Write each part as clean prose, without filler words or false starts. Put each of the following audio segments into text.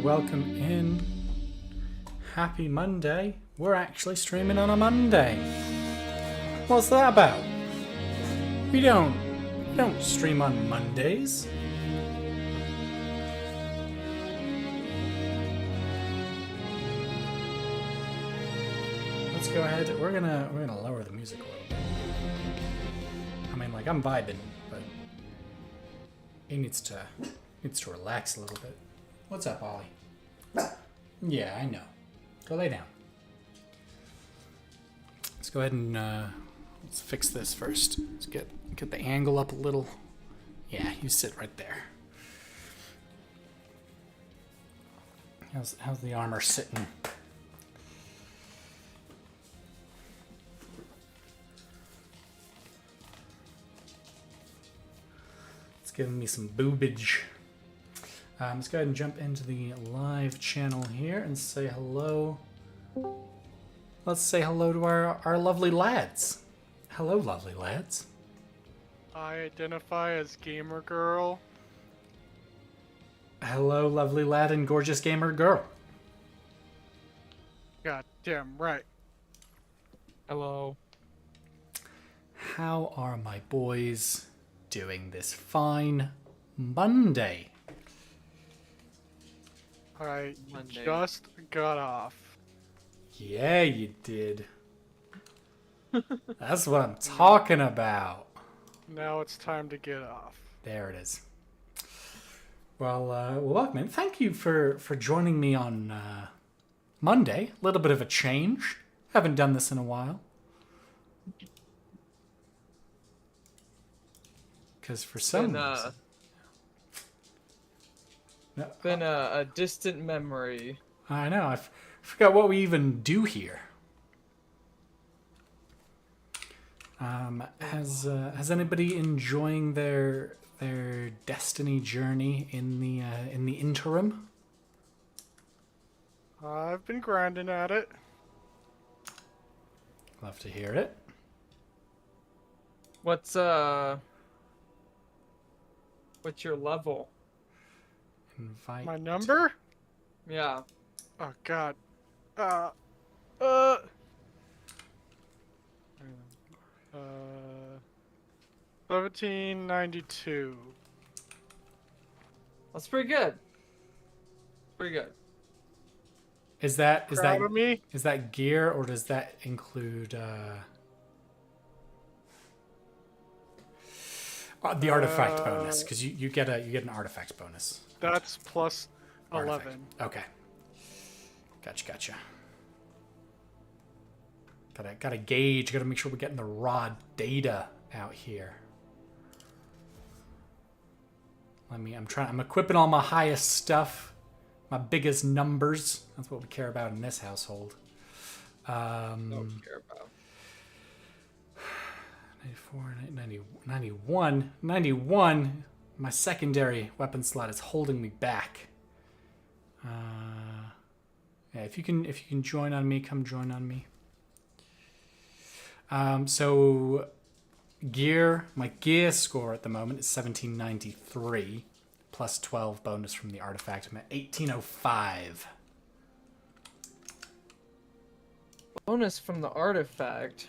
welcome in. Happy Monday. We're actually streaming on a Monday. What's that about? We don't stream on Mondays. Let's go ahead. We're gonna lower the music a little bit. I mean, like, I'm vibing, but he needs to relax a little bit. What's up, Ollie? Yeah, I know. Go lay down. Let's go ahead and let's fix this first. Let's get the angle up a little. Yeah, you sit right there. How's the armor sitting? It's giving me some boobage. Let's go ahead and jump into the live channel here and say hello. Let's say hello to our lovely lads. Hello, lovely lads. I identify as gamer girl. Hello, lovely lad and gorgeous gamer girl. God damn right. Hello. How are my boys doing this fine Monday? I Monday. just got off. Yeah, you did. That's what I'm talking about. Now it's time to get off. There it is. Well, welcome in. Thank you for joining me on Monday. A little bit of a change. Haven't done this in a while. Because for some reason... No, Been a distant memory. I know. I forgot what we even do here. Has anybody enjoying their Destiny journey in the interim? I've been grinding at it. Love to hear it. What's your level? Invite. My number? Yeah. Oh god. 1792. That's pretty good. Pretty good. Is that Proud of me? is that gear, or does that include the artifact bonus? Because you get an artifact bonus. That's plus Artifact. 11. Okay. Gotcha. Gotta gauge. Gotta make sure we're getting the raw data out here. I'm equipping all my highest stuff, my biggest numbers. That's what we care about in this household. Don't care about. 94, 90, 91. My secondary weapon slot is holding me back. Yeah, if you can join on me, come join on me. So my gear score at the moment is 1793 plus 12 bonus from the artifact. I'm at 1805. Bonus from the artifact.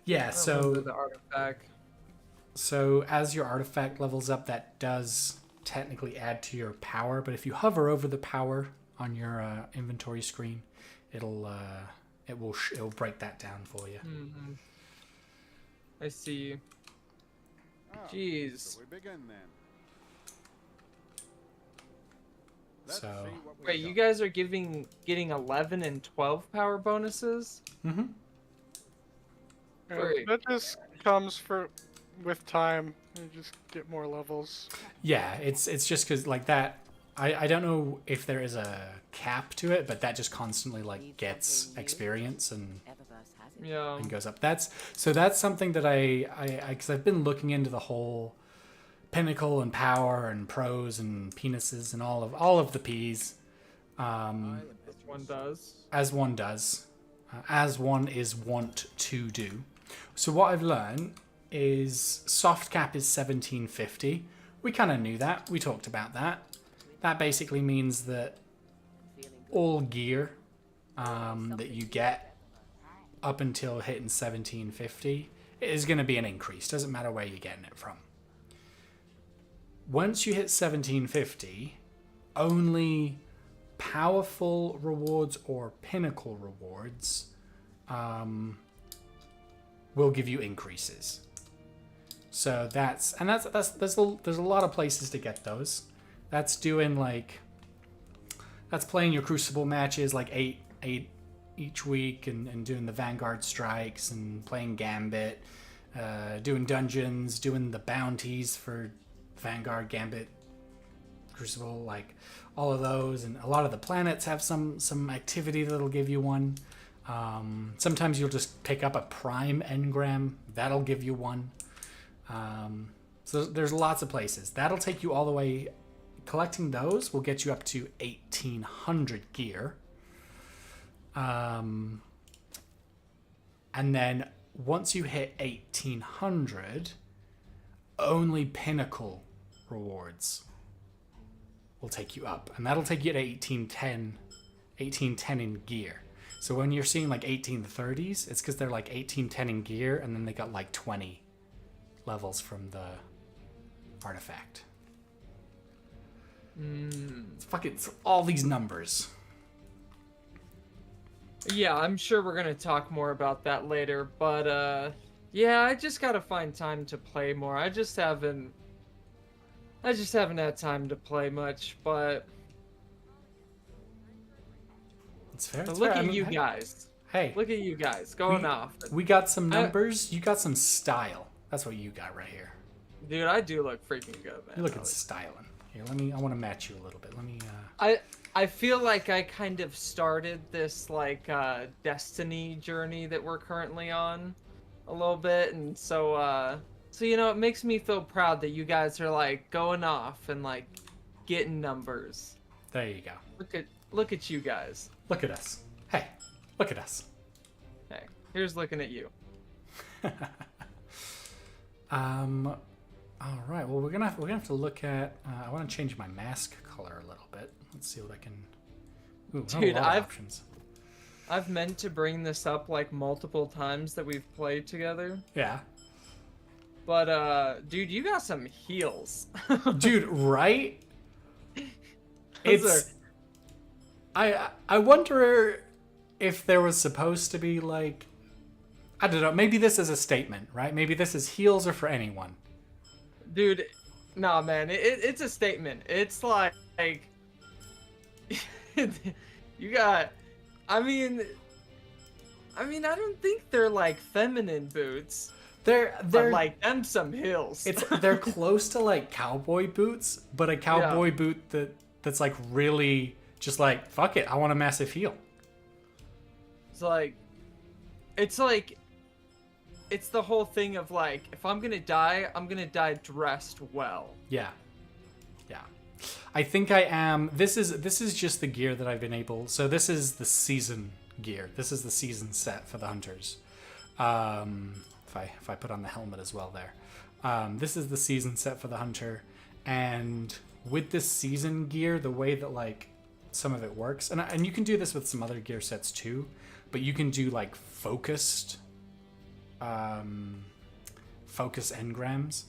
Yeah, I don't remember so the artifact. so as your artifact levels up, that does technically add to your power, but if you hover over the power on your inventory screen, it'll break that down for you. Mm-hmm. I see. Jeez. So we begin then. So- see what we Wait, got. you guys are getting 11 and 12 power bonuses? Mm-hmm. Great. That just comes with time. You just get more levels. Yeah, it's just because like that. I don't know if there is a cap to it, but that just constantly like gets experience and Yeah. goes up. That's something that because I've been looking into the whole pinnacle and power and pros and penises and all of the P's. This one does. As one does, as one is wont to do. So what I've learned is soft cap is 1750. We kind of knew that. We talked about that. That basically means that all gear that you get up until hitting 1750 is going to be an increase. Doesn't matter where you're getting it from. Once you hit 1750, only powerful rewards or pinnacle rewards will give you increases. So there's a lot of places to get those. That's playing your Crucible matches like eight each week and doing the Vanguard strikes and playing Gambit, doing dungeons, doing the bounties for Vanguard, Gambit, Crucible, like all of those. And a lot of the planets have some activity that'll give you one. Sometimes you'll just pick up a Prime Engram. That'll give you one. So there's lots of places. That'll take you all the way. Collecting those will get you up to 1800 gear. And then once you hit 1800, only pinnacle rewards will take you up. And that'll take you to 1810 in gear. So when you're seeing like 1830s, it's because they're like 1810 in gear, and then they got like 20 levels from the artifact. It's all these numbers. Yeah, I'm sure we're gonna talk more about that later, but yeah, I just gotta find time to play more. I just haven't had time to play much, but It's fair. look at you guys. Hey, Look at you guys going off. We got some numbers. You got some style. That's what you got right here. Dude, I do look freaking good, man. You're looking styling. Here, I want to match you a little bit. Let me. I feel like I kind of started this like destiny journey that we're currently on a little bit, and so you know, it makes me feel proud that you guys are like going off and like getting numbers. There you go. Look at you guys. Look at us. Hey, look at us. Hey, here's looking at you. All right. Well, we're gonna have to look at. I want to change my mask color a little bit. Let's see what I can. Ooh, Dude, options. I've meant to bring this up like multiple times that we've played together. Yeah. But dude, you got some heels. Dude, right? It's. I wonder if there was supposed to be like. I don't know. Maybe this is a statement, right? Maybe this is heels or for anyone. Dude, nah, man, it's a statement. It's like you got. I mean, I don't think they're like feminine boots. They're like them some heels. They're close to like cowboy boots, but a cowboy boot that's like really just like fuck it. I want a massive heel. It's the whole thing of like, if I'm gonna die dressed well. Yeah. I think I am. This is just the gear that I've been able. So this is the season gear. This is the season set for the hunters. If I put on the helmet as well there. This is the season set for the hunter, and with this season gear, the way that like some of it works, and you can do this with some other gear sets too, but you can do like focus engrams,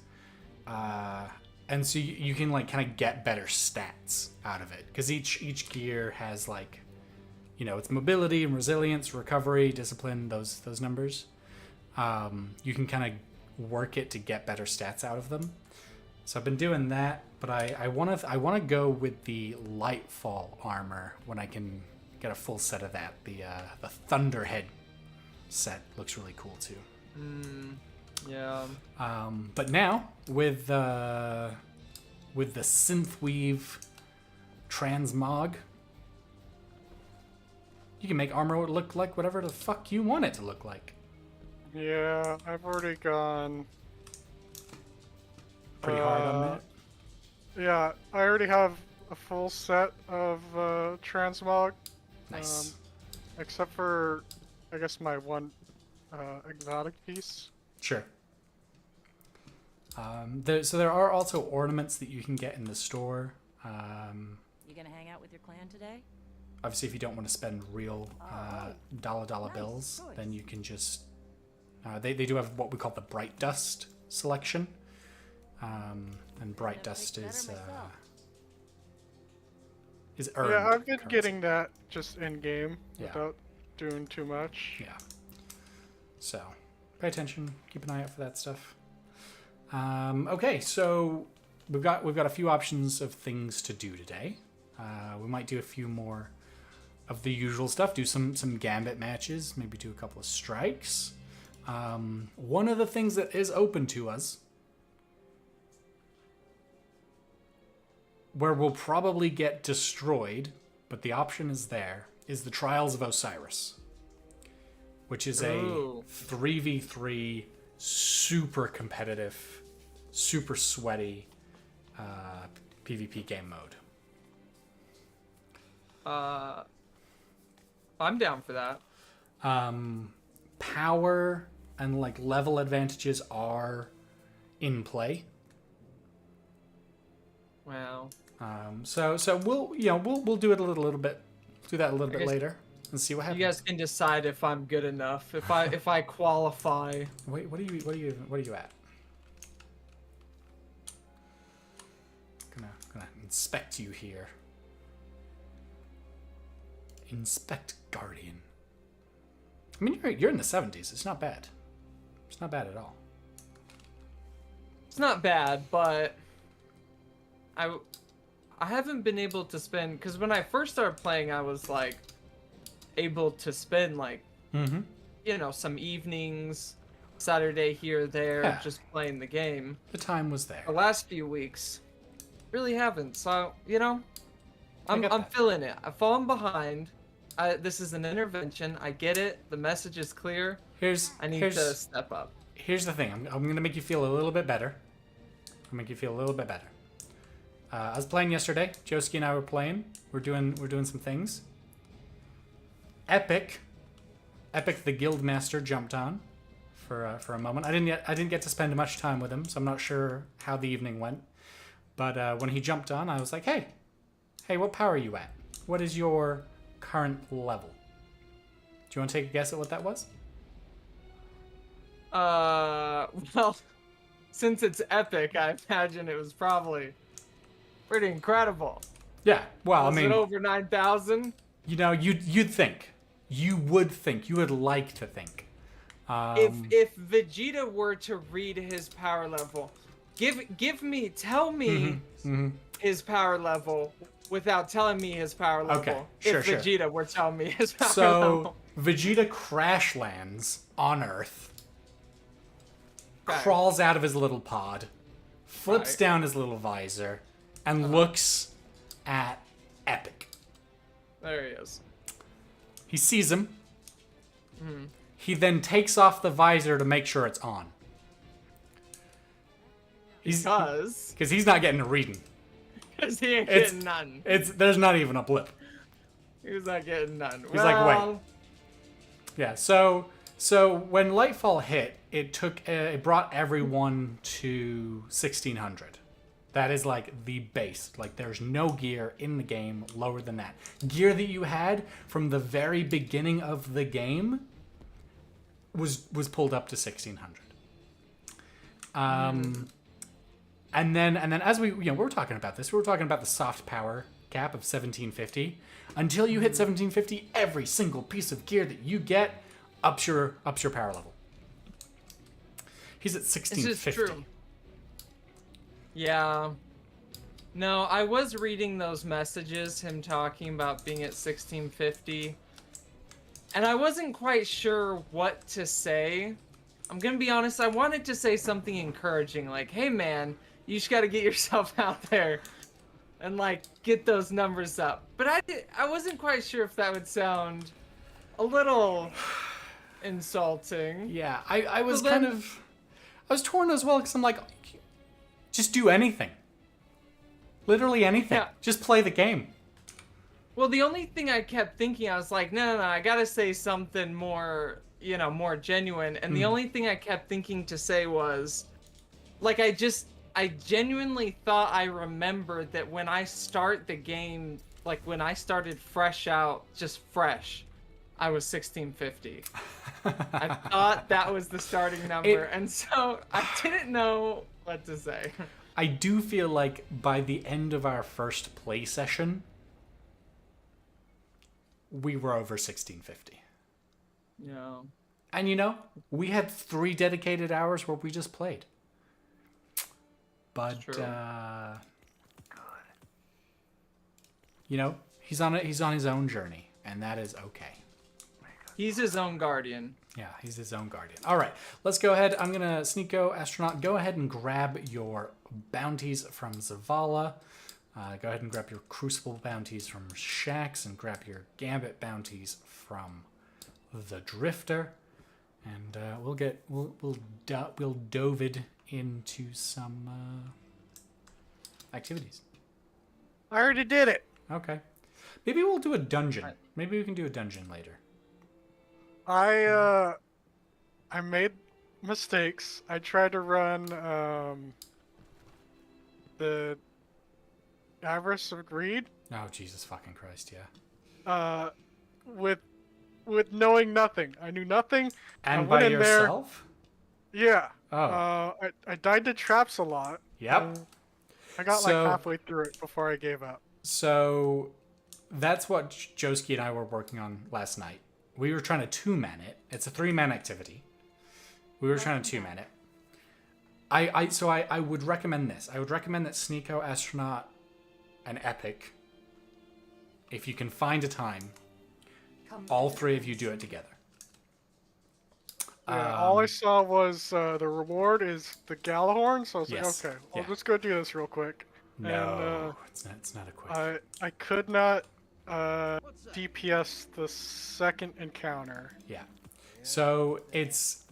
and so you can like kind of get better stats out of it, because each gear has like, you know, it's mobility and resilience, recovery, discipline, those numbers. You can kind of work it to get better stats out of them. So I've been doing that, but I want to go with the Lightfall armor when I can get a full set of that. The Thunderhead set looks really cool too. Yeah. But now with the Synthweave Transmog, you can make armor look like whatever the fuck you want it to look like. Yeah, I've already gone Pretty hard on that. Yeah, I already have a full set of transmog. Nice. Except for, I guess, my one exotic piece. Sure. So there are also ornaments that you can get in the store. You gonna hang out with your clan today? Obviously, if you don't want to spend real dollar bills, then you can just... they do have what we call the Bright Dust selection. And Bright Dust is earned. Yeah, I've been currency. getting that just in game Yeah. without doing too much. Yeah. So, pay attention. Keep an eye out for that stuff. Okay, so we've got a few options of things to do today. We might do a few more of the usual stuff. Do some gambit matches. Maybe do a couple of strikes. One of the things that is open to us, where we'll probably get destroyed, but the option is there, is the Trials of Osiris, which is a 3v3 super competitive, super sweaty PvP game mode. I'm down for that. Power and like level advantages are in play. Wow. So we'll do it a little bit, do that a little bit guess later and see what happens. You guys can decide if I'm good enough, if I qualify. Wait, what are you at? Gonna inspect you here. Inspect Guardian. I mean, you're in the 70s. It's not bad. It's not bad at all. It's not bad, but I haven't been able to spend, because when I first started playing, I was like able to spend like some evenings, Saturday here or there, Yeah. just playing the game. The time was there. The last few weeks really haven't. So I'm that. feeling it. I've fallen behind. This is an intervention. I get it. The message is clear. I need to step up. Here's the thing. I'm going to make you feel a little bit better. I was playing yesterday. Joski and I were playing. We're doing some things. Epic the Guildmaster jumped on for a moment. I didn't get to spend much time with him, so I'm not sure how the evening went. But when he jumped on, I was like, hey, what power are you at? What is your current level? Do you want to take a guess at what that was? Well, since it's epic, I imagine it was probably pretty incredible. Yeah. Well, Was I mean, it over 9,000? You'd think. You would think. You would like to think. If Vegeta were to read his power level, tell me his power level without telling me his power level. Okay, sure. If Vegeta were telling me his power So level. Vegeta crash lands on Earth, Okay. crawls out of his little pod, flips Right. down his little visor, and looks at Epic. There he is. He sees him. He then takes off the visor to make sure it's on. Because he's not getting a reading. he ain't It's- getting none. There's not even a blip. He's not getting none. He's like, wait. Yeah. So when Lightfall hit, it brought everyone to 1600. That is like the base. Like there's no gear in the game lower than that. Gear that you had from the very beginning of the game was pulled up to 1600. And then as we were talking about this, we were talking about the soft power cap of 1750. Until you hit 1750, every single piece of gear that you get ups your power level. He's at 1650. This is true. Yeah. No, I was reading those messages, him talking about being at 1650. And I wasn't quite sure what to say. I'm gonna be honest, I wanted to say something encouraging, like, hey man, you just gotta get yourself out there and like get those numbers up. But I wasn't quite sure if that would sound a little insulting. Yeah, I was Well, then- I was torn as well because I'm like, just do anything. Literally anything. Yeah. Just play the game. Well, the only thing I kept thinking, I was like, no, I gotta say something more, more genuine. And the only thing I kept thinking to say was, like, I genuinely thought I remembered that when I start the game, like when I started fresh out, just fresh, I was 1650. I thought that was the starting number, and so I didn't know what to say. I do feel like by the end of our first play session, we were over 1650. Yeah. And you know, we had 3 dedicated hours where we just played. But you know, he's on his own journey, and that is okay. He's his own guardian. Yeah, he's his own guardian. All right, let's go ahead. I'm gonna Sneeko, Astronaut, go ahead and grab your bounties from Zavala. Go ahead and grab your Crucible bounties from Shax, and grab your Gambit bounties from the Drifter, and we'll dove into some activities. I already did it. Okay, maybe we'll do a dungeon. Maybe we can do a dungeon later. I made mistakes. I tried to run the Avarice of Greed. Oh, Jesus fucking Christ, yeah. With knowing nothing. I knew nothing. And I by went in yourself? There, yeah. Oh. I died to traps a lot. Yep. I got like halfway through it before I gave up. So that's what Joski and I were working on last night. We were trying to 2-man it. It's a 3-man activity. We were trying to 2-man it. I would recommend this. I would recommend that Sneeko, Astronaut, and Epic, if you can find a time, all 3 of you do it together. Yeah, all I saw was the reward is the Galahorn, so I was Yes, like, okay, I'll yeah. just go do this real quick. No, it's not a quick. I could not DPS the second encounter. Yeah. So it's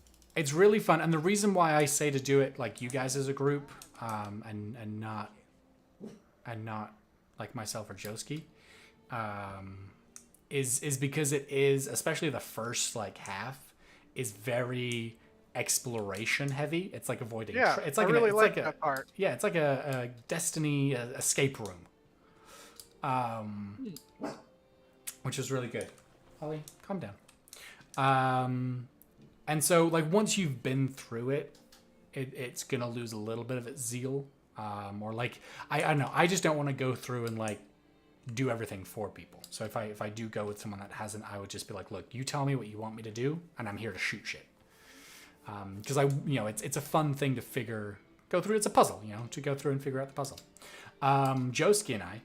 really fun, and the reason why I say to do it like you guys as a group, and not like myself or Joski, is because it is, especially the first like half, is very exploration heavy. It's like avoiding. Yeah, it's like I really like like that part. Yeah, it's like a Destiny escape room. Which is really good. Holly, calm down. And so like once you've been through it, it's gonna lose a little bit of its zeal. Or like I don't know. I just don't want to go through and like do everything for people. So if I do go with someone that hasn't, I would just be like, look, you tell me what you want me to do, and I'm here to shoot shit. Because it's a fun thing to go through. It's a puzzle, to go through and figure out the puzzle. Joski and I,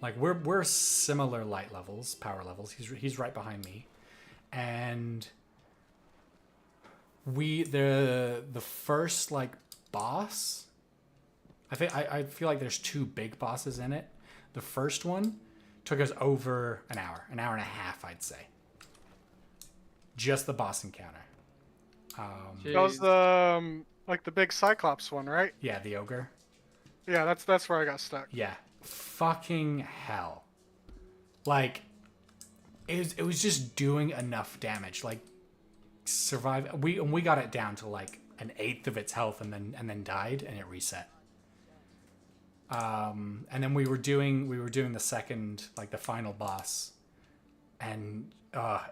like we're similar light levels, power levels. He's right behind me, and the first like boss. I feel like there's 2 big bosses in it. The first one took us over an hour and a half, I'd say. Just the boss encounter. That was the like the big Cyclops one, right? Yeah, the ogre. Yeah, that's where I got stuck. Yeah, fucking hell. Like, it was just doing enough damage. Like, survive. We got it down to like an 1/8 of its health, and then died, and it reset. And then we were doing the second, like the final boss, and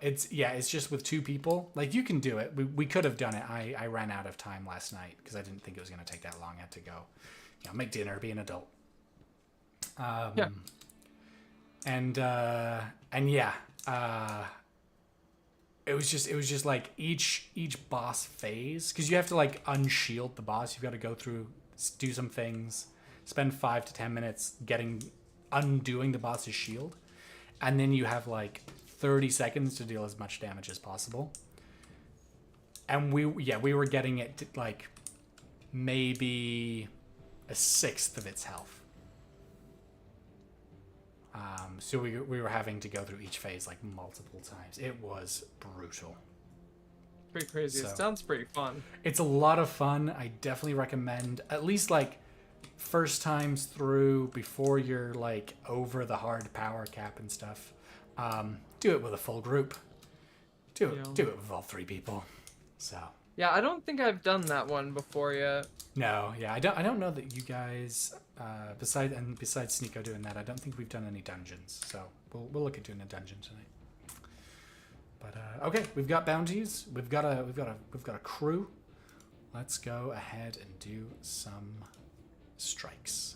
it's just with 2 people. Like you can do it. We could have done it. I ran out of time last night because I didn't think it was going to take that long. I had to go, make dinner, be an adult. Yeah. And yeah, it was just like each boss phase, because you have to like unshield the boss. You've got to go through, do some things, spend 5 to 10 minutes undoing the boss's shield, and then you have like 30 seconds to deal as much damage as possible. And we were getting it to like maybe a 1/6 of its health. So we were having to go through each phase like multiple times. It was brutal. Pretty crazy. So, it sounds pretty fun. It's a lot of fun. I definitely recommend, at least like first times through, before you're like over the hard power cap and stuff. Do it with a full group. Do it with all 3 people. So Yeah, I don't think I've done that one before yet. No, yeah, I don't know that you guys besides Sneeko doing that, I don't think we've done any dungeons. So we'll look at doing a dungeon tonight. But okay, we've got bounties. We've got a crew. Let's go ahead and do some strikes.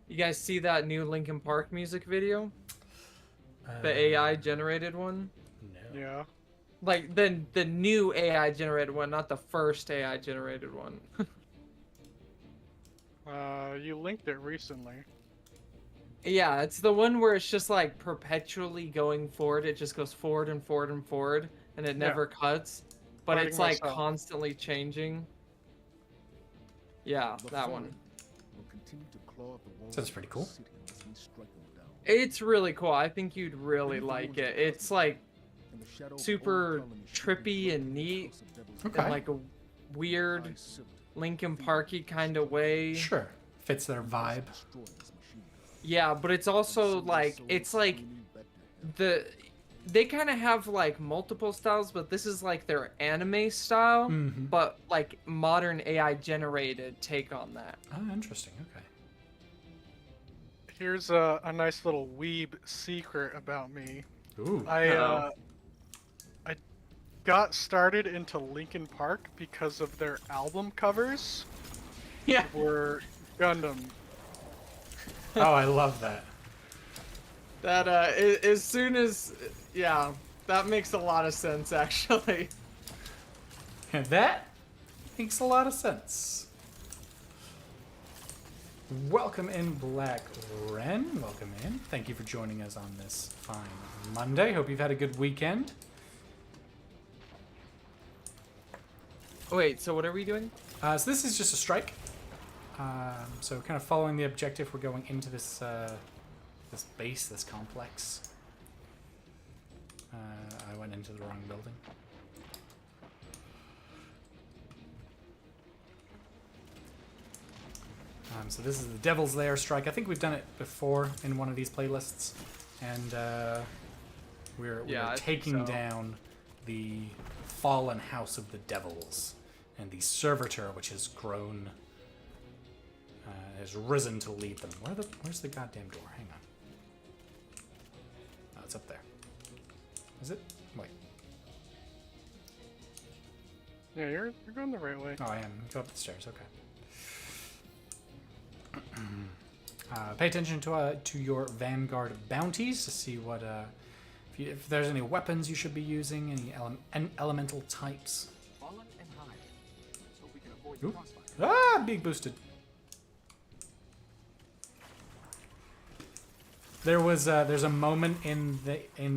You guys see that new Linkin Park music video? The AI generated one? No. Yeah. Like the new AI generated one, not the first AI generated one. You linked it recently. Yeah, it's the one where it's just like perpetually going forward. It just goes forward and forward and forward, and it never cuts. But Fighting it's like myself. constantly changing. Yeah, that one. Sounds pretty cool. It's really cool. I think you'd really like it. It's like super trippy and neat, Okay. in like a weird Linkin Parky kind of way. Sure. Fits their vibe. Yeah, but it's also like they kind of have like multiple styles, but this is like their anime style, Mhm. but like modern AI generated take on that. Oh, interesting. Okay. Here's a nice little weeb secret about me. Ooh. I got started into Linkin Park because of their album covers Yeah. were Gundam. Oh, I love that. That as soon as yeah, that makes a lot of sense actually. That makes a lot of sense. Welcome in, Black Ren. Welcome in. Thank you for joining us on this fine Monday. Hope you've had a good weekend. Wait, so what are we doing? So this is just a strike. So kind of following the objective, we're going into this this base, this complex. I went into the wrong building. So this is the Devil's Lair strike. I think we've done it before in one of these playlists, and we're I think taking so. down the fallen house of the devils and the servitor, which has grown, has risen to lead them. Where's the goddamn door? Hang on. Oh, it's up there. Is it? Wait. Yeah, you're going the right way. Oh, I am. Go up the stairs. Okay. Pay attention to your Vanguard bounties to see what if there's any weapons you should be using, any elemental types. Fallen and high, so we can avoid Ooh. crossfire. Ah, being boosted. There's a moment in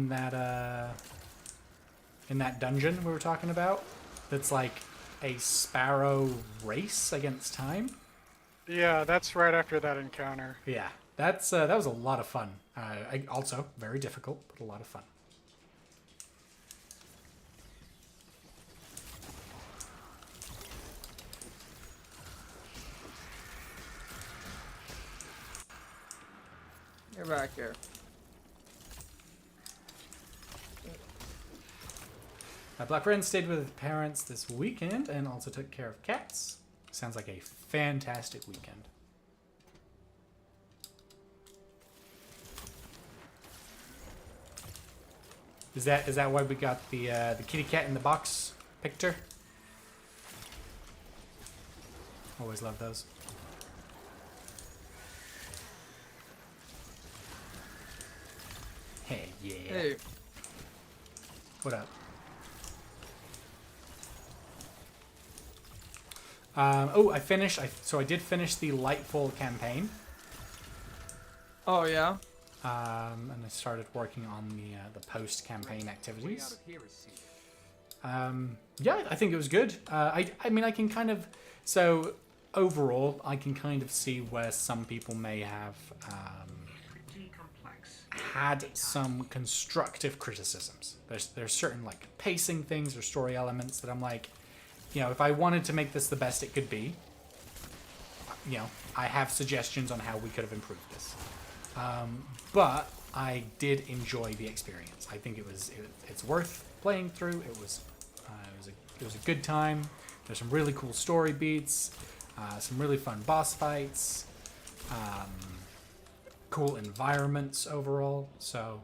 that dungeon we were talking about that's like a sparrow race against time. Yeah, that's right after that encounter. Yeah, that was a lot of fun. Also very difficult, but a lot of fun. You're back here. Black Ren stayed with his parents this weekend and also took care of cats. Sounds like a fantastic weekend. Is that why we got the kitty cat in the box picture? Always love those. Hey, yeah. Hey, What up? I did finish the Lightfall campaign. oh yeah. And I started working on the post-campaign Way out activities. of here is safe. Yeah, I think it was good. I mean, I can kind of... So, overall, I can kind of see where some people may have had some constructive criticisms. There's certain, like, pacing things or story elements that I'm like, you know, if I wanted to make this the best it could be, you know, I have suggestions on how we could have improved this. But I did enjoy the experience. I think it's worth playing through. It was a good time. There's some really cool story beats, some really fun boss fights, cool environments overall. So,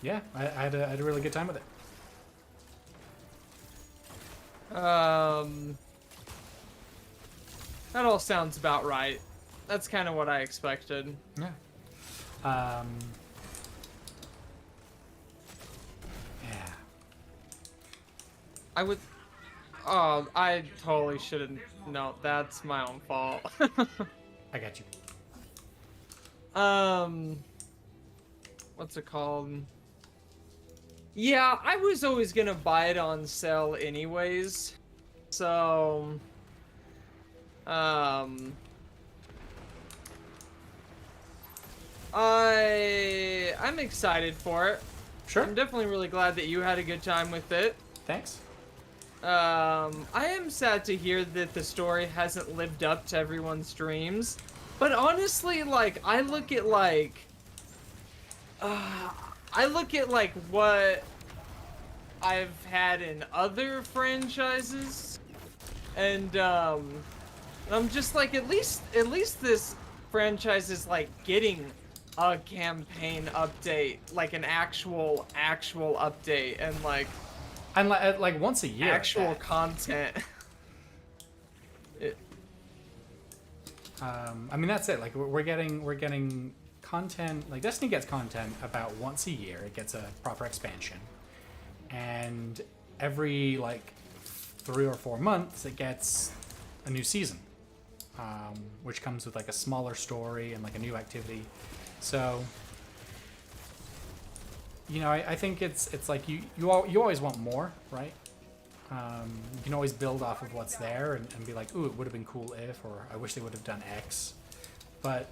yeah, I had a really good time with it. That all sounds about right. That's kind of what I expected. Yeah. Yeah. I would. Oh, I totally shouldn't. No, that's my own fault. I got you. What's it called? Yeah, I was always gonna buy it on sale anyways. So, I'm excited for it. Sure. I'm definitely really glad that you had a good time with it. Thanks. I am sad to hear that the story hasn't lived up to everyone's dreams. But honestly, like, I look at what I've had in other franchises, and I'm just like, at least this franchise is like getting a campaign update, like an actual update, and like once a year. actual content. I mean, that's it. Like we're getting content. Like Destiny gets content about once a year. It gets a proper expansion, and every like 3 or 4 months it gets a new season, which comes with like a smaller story and like a new activity. So, you know, I think it's like you always want more, right? You can always build off of what's there and be like, ooh, it would have been cool if, or I wish they would have done X. But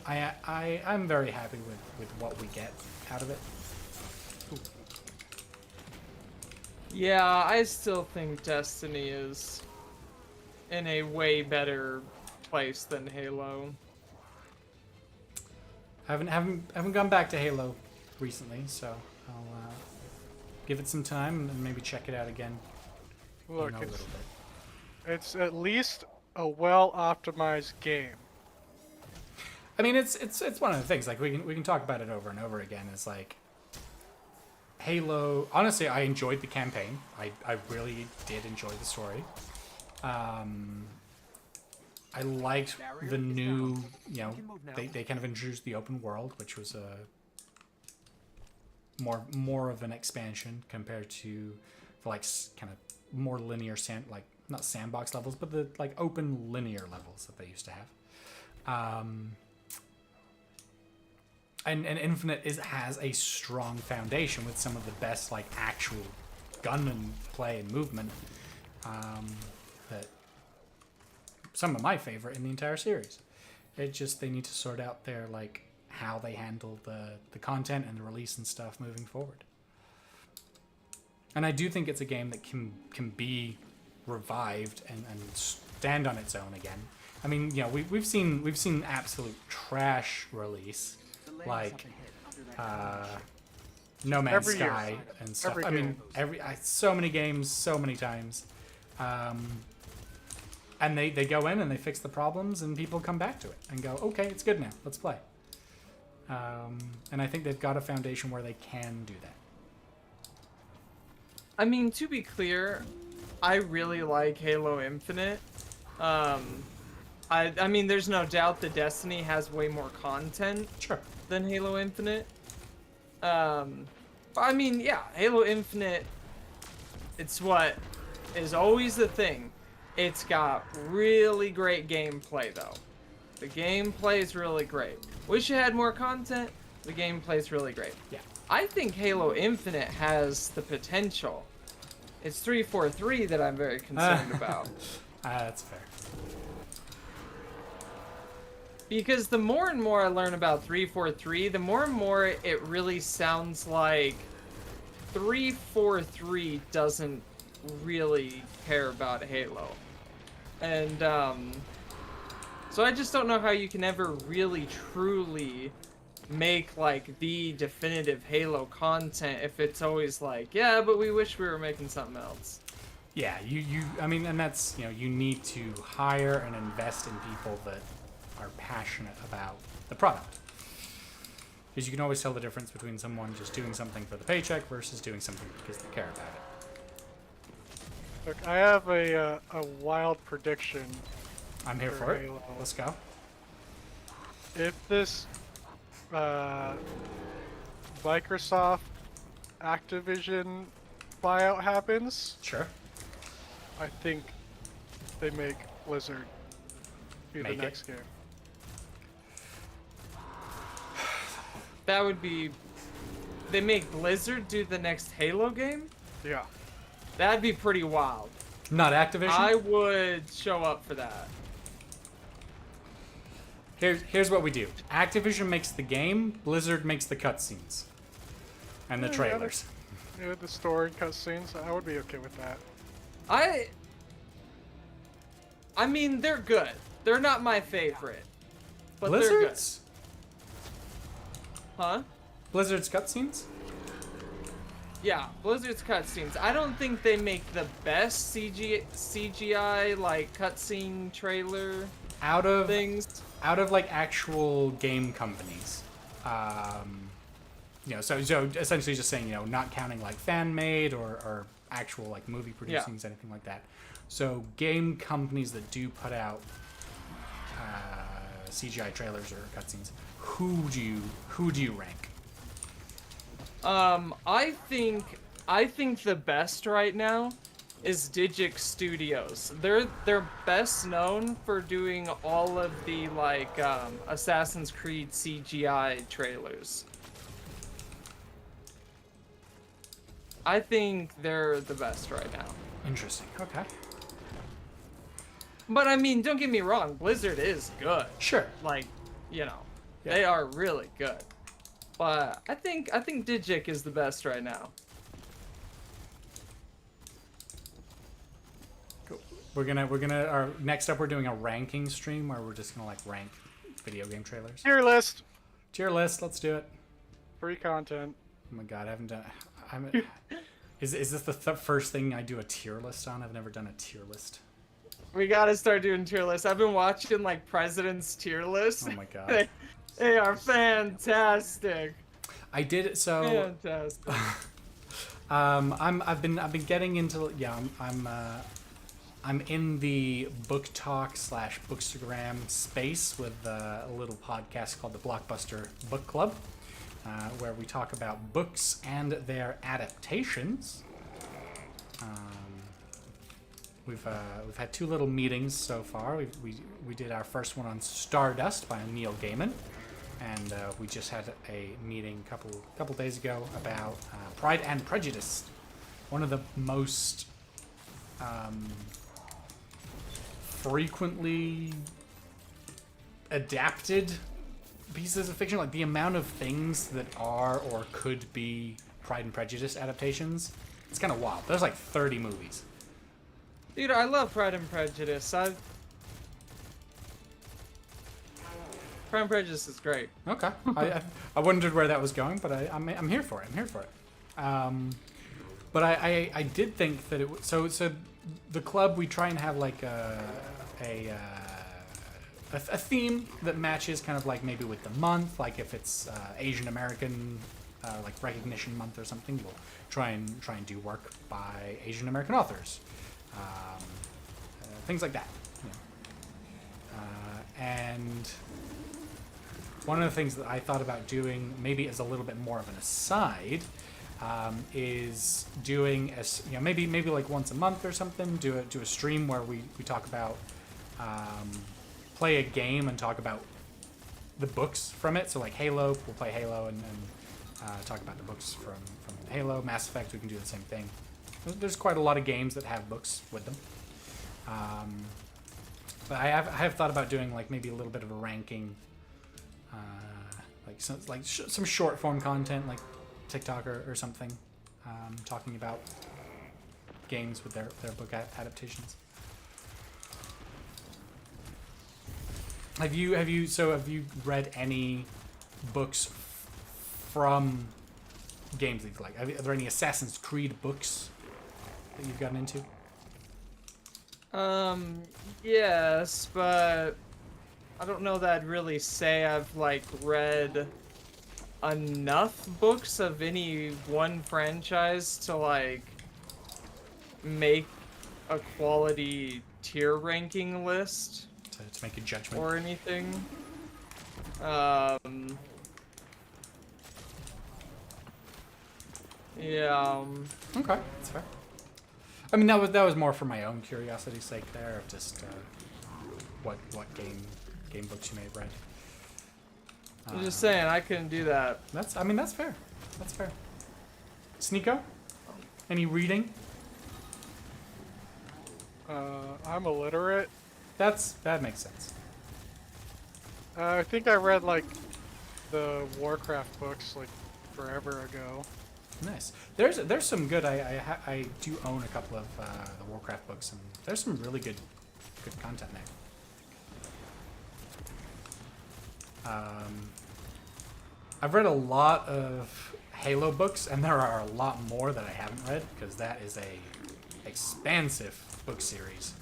I'm very happy with what we get out of it. Ooh. Yeah, I still think Destiny is in a way better place than Halo. Haven't gone back to Halo recently, so I'll give it some time and maybe check it out again. Look, in a little bit. it's at least a well-optimized game. I mean, it's one of the things. Like we can talk about it over and over again. It's like Halo. Honestly, I enjoyed the campaign. I really did enjoy the story. I liked the new, you know, they kind of introduced the open world, which was a more of an expansion compared to the like kind of more linear like not sandbox levels, but the like open linear levels that they used to have. And Infinite has a strong foundation with some of the best like actual gunman play and movement. That some of my favorite in the entire series. It just they need to sort out their like how they handle the content and the release and stuff moving forward. And I do think it's a game that can be revived and stand on its own again. I mean, you know, we've seen absolute trash release like No Man's Every year. Sky and stuff. Every I mean, game. so many games, so many times. And they go in and they fix the problems and people come back to it and go, okay, it's good now, let's play. And I think they've got a foundation where they can do that. I mean, to be clear, I really like Halo Infinite. I mean, there's no doubt that Destiny has way more content Sure. than Halo Infinite. But I mean, yeah, Halo Infinite, it's what is always the thing. It's got really great gameplay, though. The gameplay is really great. Wish it had more content. The gameplay is really great. Yeah. I think Halo Infinite has the potential. It's 343 that I'm very concerned about. That's fair. Because the more and more I learn about 343, the more and more it really sounds like 343 doesn't really care about Halo. And so I just don't know how you can ever really truly make like the definitive Halo content if it's always like, yeah, but we wish we were making something else. Yeah, I mean, and that's, you need to hire and invest in people that are passionate about the product. Because you can always tell the difference between someone just doing something for the paycheck versus doing something because they care about it. Look, I have a wild prediction. I'm here for it. Halo. Let's go. If this Microsoft Activision buyout happens, Sure. I think they make Blizzard be Make it. the next game. That would be. They make Blizzard do the next Halo game? Yeah. That'd be pretty wild. Not Activision? I would show up for that. Here's what we do. Activision makes the game, Blizzard makes the cutscenes. And the Yeah, trailers. Yeah, the story cutscenes, I would be okay with that. I mean, they're good. They're not my favorite. But Blizzard's? they're good. Huh? Blizzard's cutscenes? Yeah, Blizzard's cutscenes. I don't think they make the best CGI like cutscene trailer Out of things. like actual game companies. So essentially just saying, not counting like fan made or actual like movie producings, anything like that. So game companies that do put out CGI trailers or cutscenes, who do you rank? I think the best right now is Digic Studios. They're best known for doing all of the like Assassin's Creed CGI trailers. I think they're the best right now. Interesting. Okay. But I mean, don't get me wrong, Blizzard is good. Sure. Like, Yeah. they are really good. But I think Digic is the best right now. Cool. We're gonna next up we're doing a ranking stream where we're just gonna like rank video game trailers. Tier list, Tier list, let's do it. free content. Oh my god, I haven't done. Is this the first thing I do a tier list on? I've never done a tier list. We gotta start doing tier lists. I've been watching like President's tier lists. Oh my god. They are fantastic. I did so. Fantastic. I've been getting into I'm in the book talk / bookstagram space with a little podcast called the Blockbuster Book Club, where we talk about books and their adaptations. We've had 2 little meetings so far. We did our first one on Stardust by Neil Gaiman, and we just had a meeting a couple days ago about Pride and Prejudice, one of the most frequently adapted pieces of fiction. Like the amount of things that are or could be Pride and Prejudice adaptations, it's kind of wild. There's like 30 movies. Dude, I love Pride and Prejudice. Pride and Prejudice is great. Okay, I wondered where that was going, but I'm here for it. I'm here for it. But I did think that it so the club, we try and have like a theme that matches kind of like maybe with the month. Like if it's Asian American like Recognition Month or something, we'll try and do work by Asian American authors. Things like that. And one of the things that I thought about doing, maybe as a little bit more of an aside, is doing maybe like once a month or something, do a stream where we talk about play a game and talk about the books from it. So like Halo, we'll play Halo and talk about the books from Halo. Mass Effect, we can do the same thing. There's quite a lot of games that have books with them. But I have thought about doing like maybe a little bit of a ranking, like some short form content like TikTok or something, talking about games with their book adaptations. Have you read any books from games that you like? Are there any Assassin's Creed books that you've gotten into? Yes, but I don't know that I'd really say I've like read enough books of any one franchise to like make a quality tier ranking list To make a judgment. or anything. Um, yeah. Okay, that's fair. I mean, that was more for my own curiosity's sake there, of just what game books you may have read. I'm just saying I couldn't do that. That's fair. That's fair. Sneeko, any reading? I'm illiterate. That makes sense. I think I read like the Warcraft books like forever ago. Nice. There's some good. I do own a couple of the Warcraft books, and there's some really good content there. I've read a lot of Halo books, and there are a lot more that I haven't read because that is a expansive book series.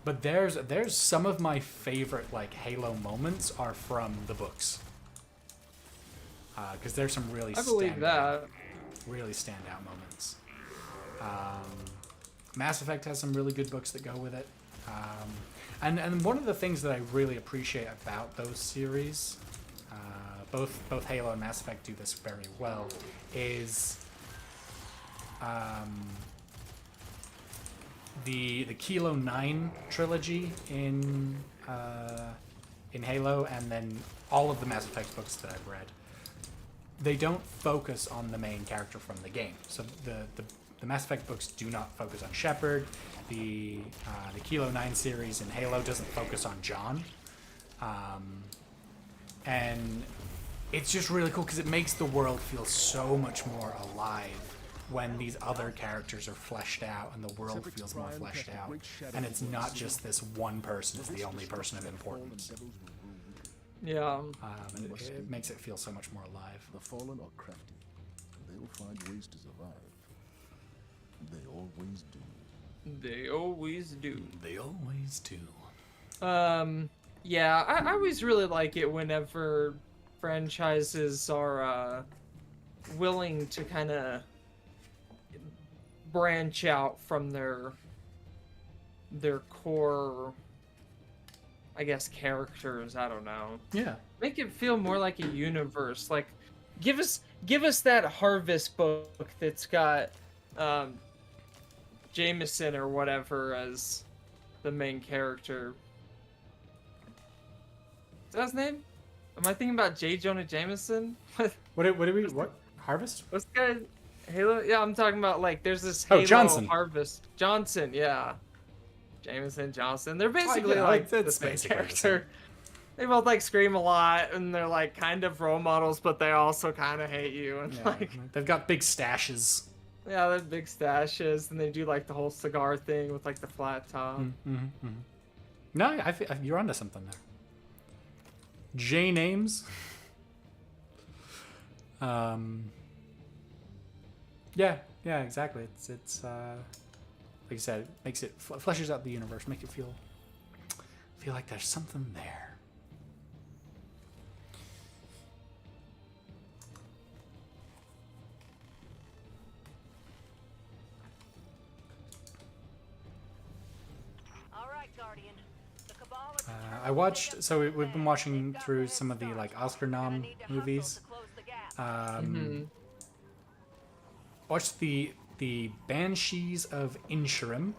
But there's some of my favorite like Halo moments are from the books. Because there's some really I believe that. really standout moments. Mass Effect has some really good books that go with it. And one of the things that I really appreciate about those series, both Halo and Mass Effect do this very well, is the Kilo 9 trilogy in Halo, and then all of the Mass Effect books that I've read. They don't focus on the main character from the game. So the Mass Effect books do not focus on Shepard. The Kilo 9 series in Halo doesn't focus on John. And it's just really cool because it makes the world feel so much more alive when these other characters are fleshed out and the world feels more fleshed out. And it's not just this one person is the only person of importance. Yeah. And it makes it feel so much more alive. The fallen are crafty. They'll find ways to survive. They always do. They always do. They always do. Yeah, I always really like it whenever franchises are willing to kind of branch out from their core, I guess, characters. I don't know. Yeah. Make it feel more like a universe. Like, give us that Harvest book that's got Jameson or whatever as the main character. Is that his name? Am I thinking about J. Jonah Jameson? What Harvest? What's the guy? Halo? Yeah, I'm talking about like there's this Oh, Halo Johnson. Harvest. Johnson, yeah. Jameson, Johnson. They're basically yeah, like it's the main basically the character. They both like scream a lot, and they're like kind of role models, but they also kind of hate you. And Yeah, like, they've got big stashes. yeah, they're big stashes, and they do like the whole cigar thing with like the flat top. No, you're onto something there. J names. Yeah, exactly. It's like you said, it makes it fleshes out the universe, make it feel like there's something there. All right, Guardian. The Cabal are determined I watched. So we've been watching through some of the like Oscar nom movies. to close the gap. Watched the Banshees of Inisherin,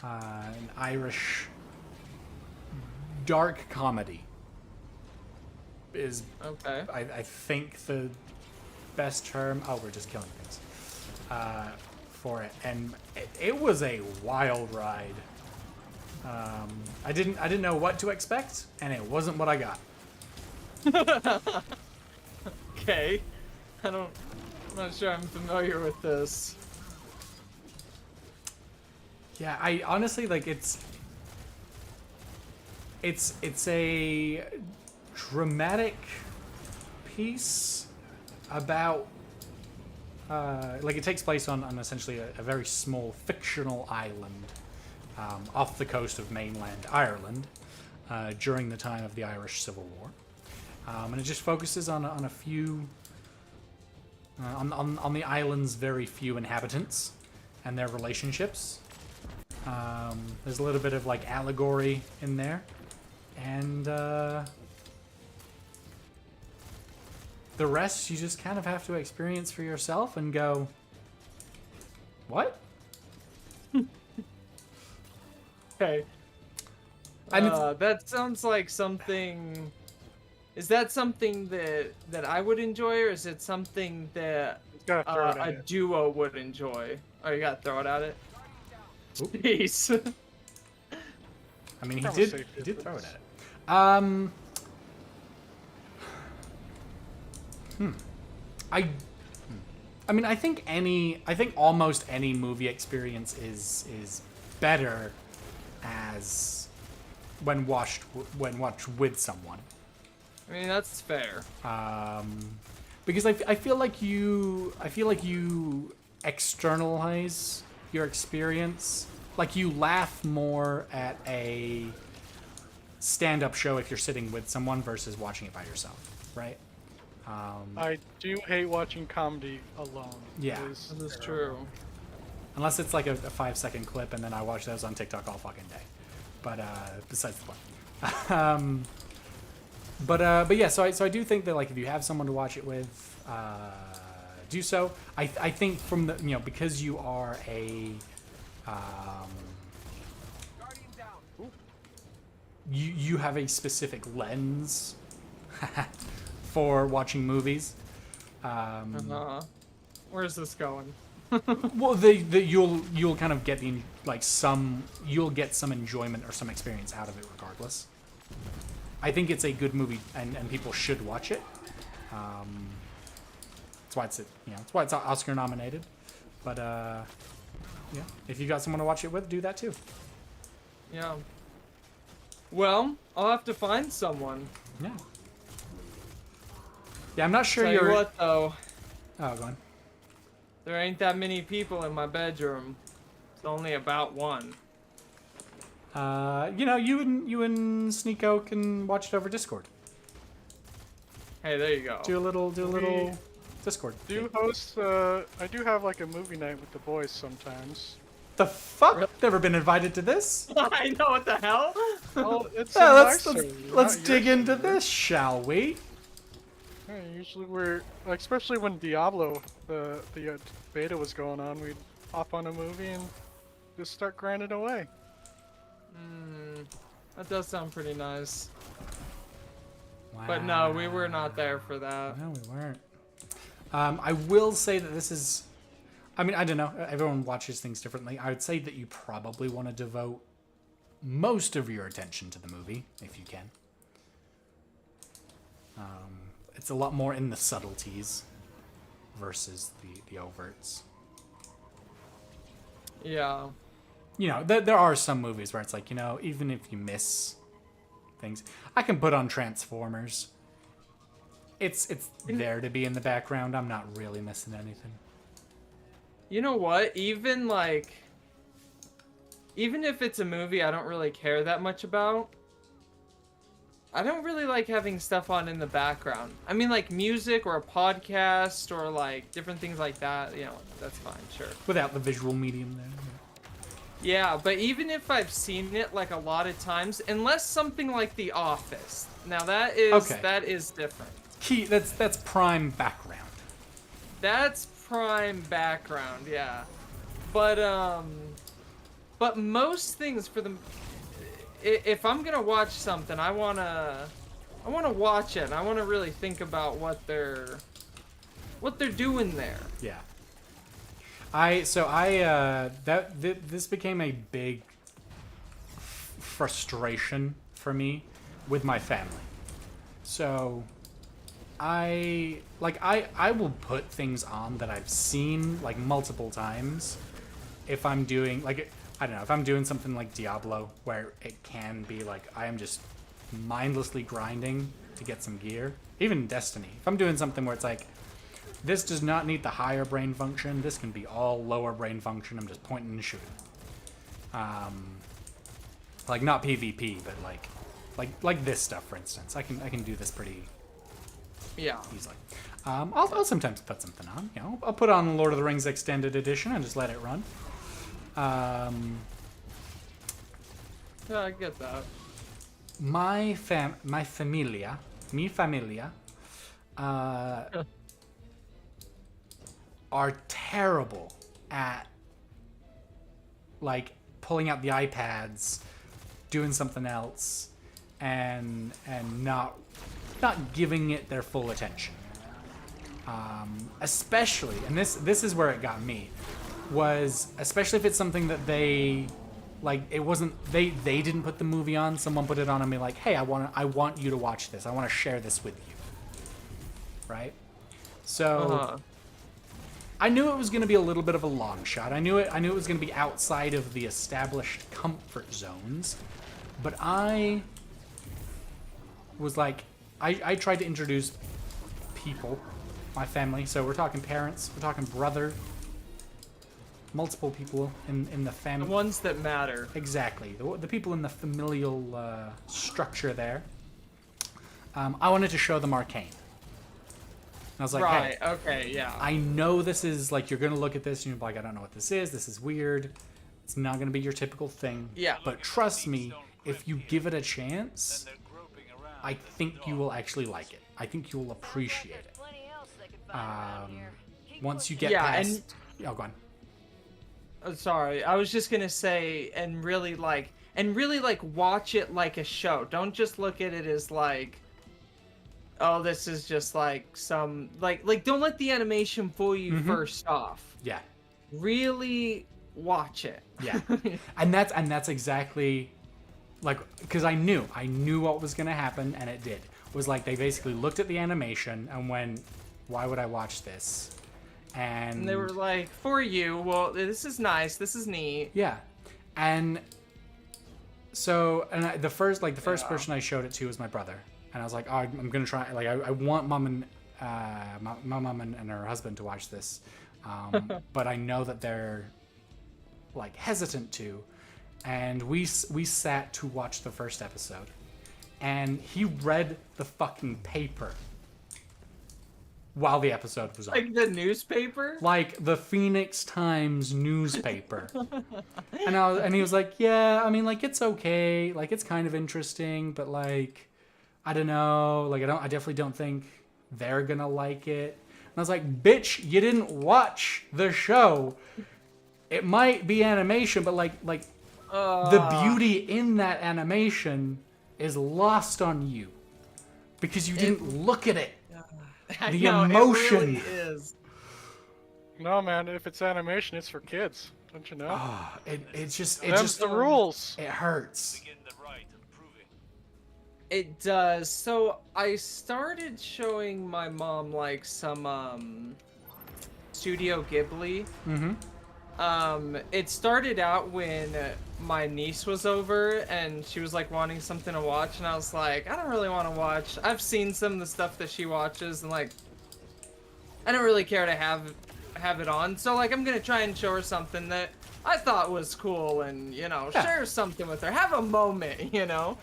an Irish dark comedy. Is Okay. I think the best term. Oh, we're just killing things. For it, and it was a wild ride. I didn't know what to expect, and it wasn't what I got. Okay. I'm not sure I'm familiar with this. Yeah, I honestly like it's it's a dramatic piece about like it takes place on essentially a very small fictional island off the coast of mainland Ireland during the time of the Irish Civil War, and it just focuses on a few on the island's very few inhabitants and their relationships. There's a little bit of like allegory in there, and the rest you just kind of have to experience for yourself and go, what? Okay. And it's, That sounds like something. Is that something that I would enjoy, or is it something that Gotta throw it at a you. duo would enjoy? Oh, you gotta throw it at it. Oop. Jeez. I mean, From a he safety did throw it distance. at it. I mean, I think almost any movie experience is better as when watched with someone. I mean, that's fair. Because I feel like you externalize your experience. Like you laugh more at a stand-up show if you're sitting with someone versus watching it by yourself, right? I do hate watching comedy alone. Yeah. It is This is terrible. true. Unless it's like a 5-second clip, and then I watch those on TikTok all fucking day. But besides the point. But yeah, so I do think that like if you have someone to watch it with, do so. I think from the because you are a you have a specific lens for watching movies. Where's this going? Well, you'll kind of get you'll get some enjoyment or some experience out of it regardless. I think it's a good movie and people should watch it. That's why it's Oscar nominated. But yeah, if you got someone to watch it with, do that too. Yeah. Well, I'll have to find someone. Yeah. Yeah, I'm not sure Tell you're. you what, though, Oh, go on. there ain't that many people in my bedroom. It's only about one. You and Sneeko can watch it over Discord. Hey, there you go. Do a little Discord. Do host, I do have like a movie night with the boys sometimes. The fuck? Never been invited to this? I know, what the hell? Well, it's Yeah, a let's nice let's, server, let's not your dig into server. this, shall we? Yeah, usually we're, like, especially when Diablo, the beta was going on, we'd hop on a movie and just start grinding away. That does sound pretty nice. Wow. But no, we were not there for that. No, we weren't. I will say that this is. I mean, I don't know. Everyone watches things differently. I would say that you probably want to devote most of your attention to the movie, if you can. It's a lot more in the subtleties versus the overts. Yeah. There are some movies where it's like, even if you miss things, I can put on Transformers. It's there to be in the background. I'm not really missing anything. You know what? Even if it's a movie I don't really care that much about, I don't really like having stuff on in the background. I mean, like music or a podcast or like different things like that, that's fine, sure. Without the visual medium there. Yeah, but even if I've seen it like a lot of times, unless something like The Office. Now that is different. That's prime background. That's prime background, yeah. But most things for the if I'm gonna watch something, I wanna watch it. I wanna really think about what they're doing there. Yeah. This became a big frustration for me with my family. So I will put things on that I've seen like multiple times if I'm doing like I don't know, if I'm doing something like Diablo, where it can be like, I am just mindlessly grinding to get some gear, even Destiny, if I'm doing something where it's like, this does not need the higher brain function, this can be all lower brain function, I'm just pointing and shooting. Like, not PvP, but like this stuff, for instance. I can do this pretty easily. I'll sometimes put something on. You know, I'll put on Lord of the Rings Extended Edition and just let it run. Yeah, I get that. Mi familia, are terrible at like pulling out the iPads, doing something else, and not giving it their full attention. Especially, and this is where it got me, was especially if it's something that they like, it wasn't they didn't put the movie on, someone put it on and be like, hey, I want you to watch this, I want to share this with you, right? So I knew it was going to be a little bit of a long shot. I knew it was going to be outside of the established comfort zones, but I was like, I tried to introduce people, my family. So we're talking parents, we're talking brother, multiple people in the family. The ones that matter. Exactly, the people in the familial structure there. I wanted to show them Arcane. I was like, right, hey, okay, yeah. I know this is like, you're gonna look at this and you're like, I don't know what this is weird, it's not gonna be your typical thing. Yeah. But trust me, if you give it a chance, I think you will actually like it. I think you will appreciate it. Once you get past... Oh, go on. Oh, sorry, I was just gonna say, and really like watch it like a show. Don't just look at it as like, oh, this is just like some like don't let the animation fool you first off. Yeah. Really watch it. Yeah. and that's exactly like, because I knew what was gonna happen, and it did. It was like, they basically looked at the animation and went, why would I watch this? And they were like, for you, well, this is nice, this is neat. Yeah. And so, and the first person I showed it to was my brother. And I was like, oh, I'm gonna try. Like, I want mom and my mom and her husband to watch this, but I know that they're like hesitant to. And we sat to watch the first episode, and he read the fucking paper while the episode was on. Like the newspaper? Like the Phoenix Times newspaper. and he was like, yeah, I mean, like, it's okay, like, it's kind of interesting, but like, I don't know, like, I definitely don't think they're gonna like it. And I was like, bitch, you didn't watch the show. It might be animation, but like the beauty in that animation is lost on you because you didn't look at it. The emotion. It really is. No, man, if it's animation, it's for kids. Don't you know? It's just The rules. It hurts. It does. So I started showing my mom like some Studio Ghibli. It started out when my niece was over and she was like wanting something to watch, and I was like, I don't really want to watch. I've seen some of the stuff that she watches, and like, I don't really care to have it on. So like, I'm gonna try and show her something that I thought was cool, and you know, share something with her, have a moment, you know.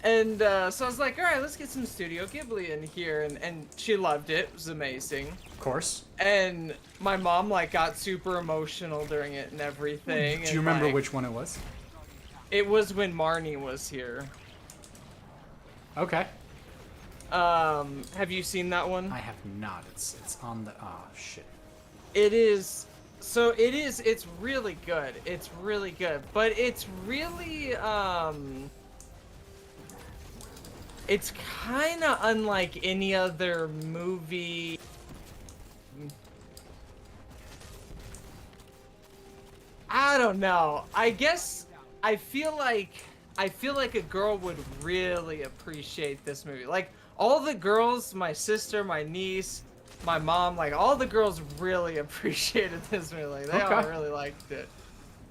And so I was like, all right, let's get some Studio Ghibli in here, and she loved it. It was amazing. Of course. And my mom like got super emotional during it and everything. Do you remember which one it was? It was when Marnie was here. Okay. Have you seen that one? I have not. It's on the... Oh, shit. It is... So it is... It's really good. It's really good. But it's really, it's kind of unlike any other movie. I don't know. I guess I feel like a girl would really appreciate this movie. Like all the girls, my sister, my niece, my mom, like all the girls really appreciated this movie. Like, they all really liked it.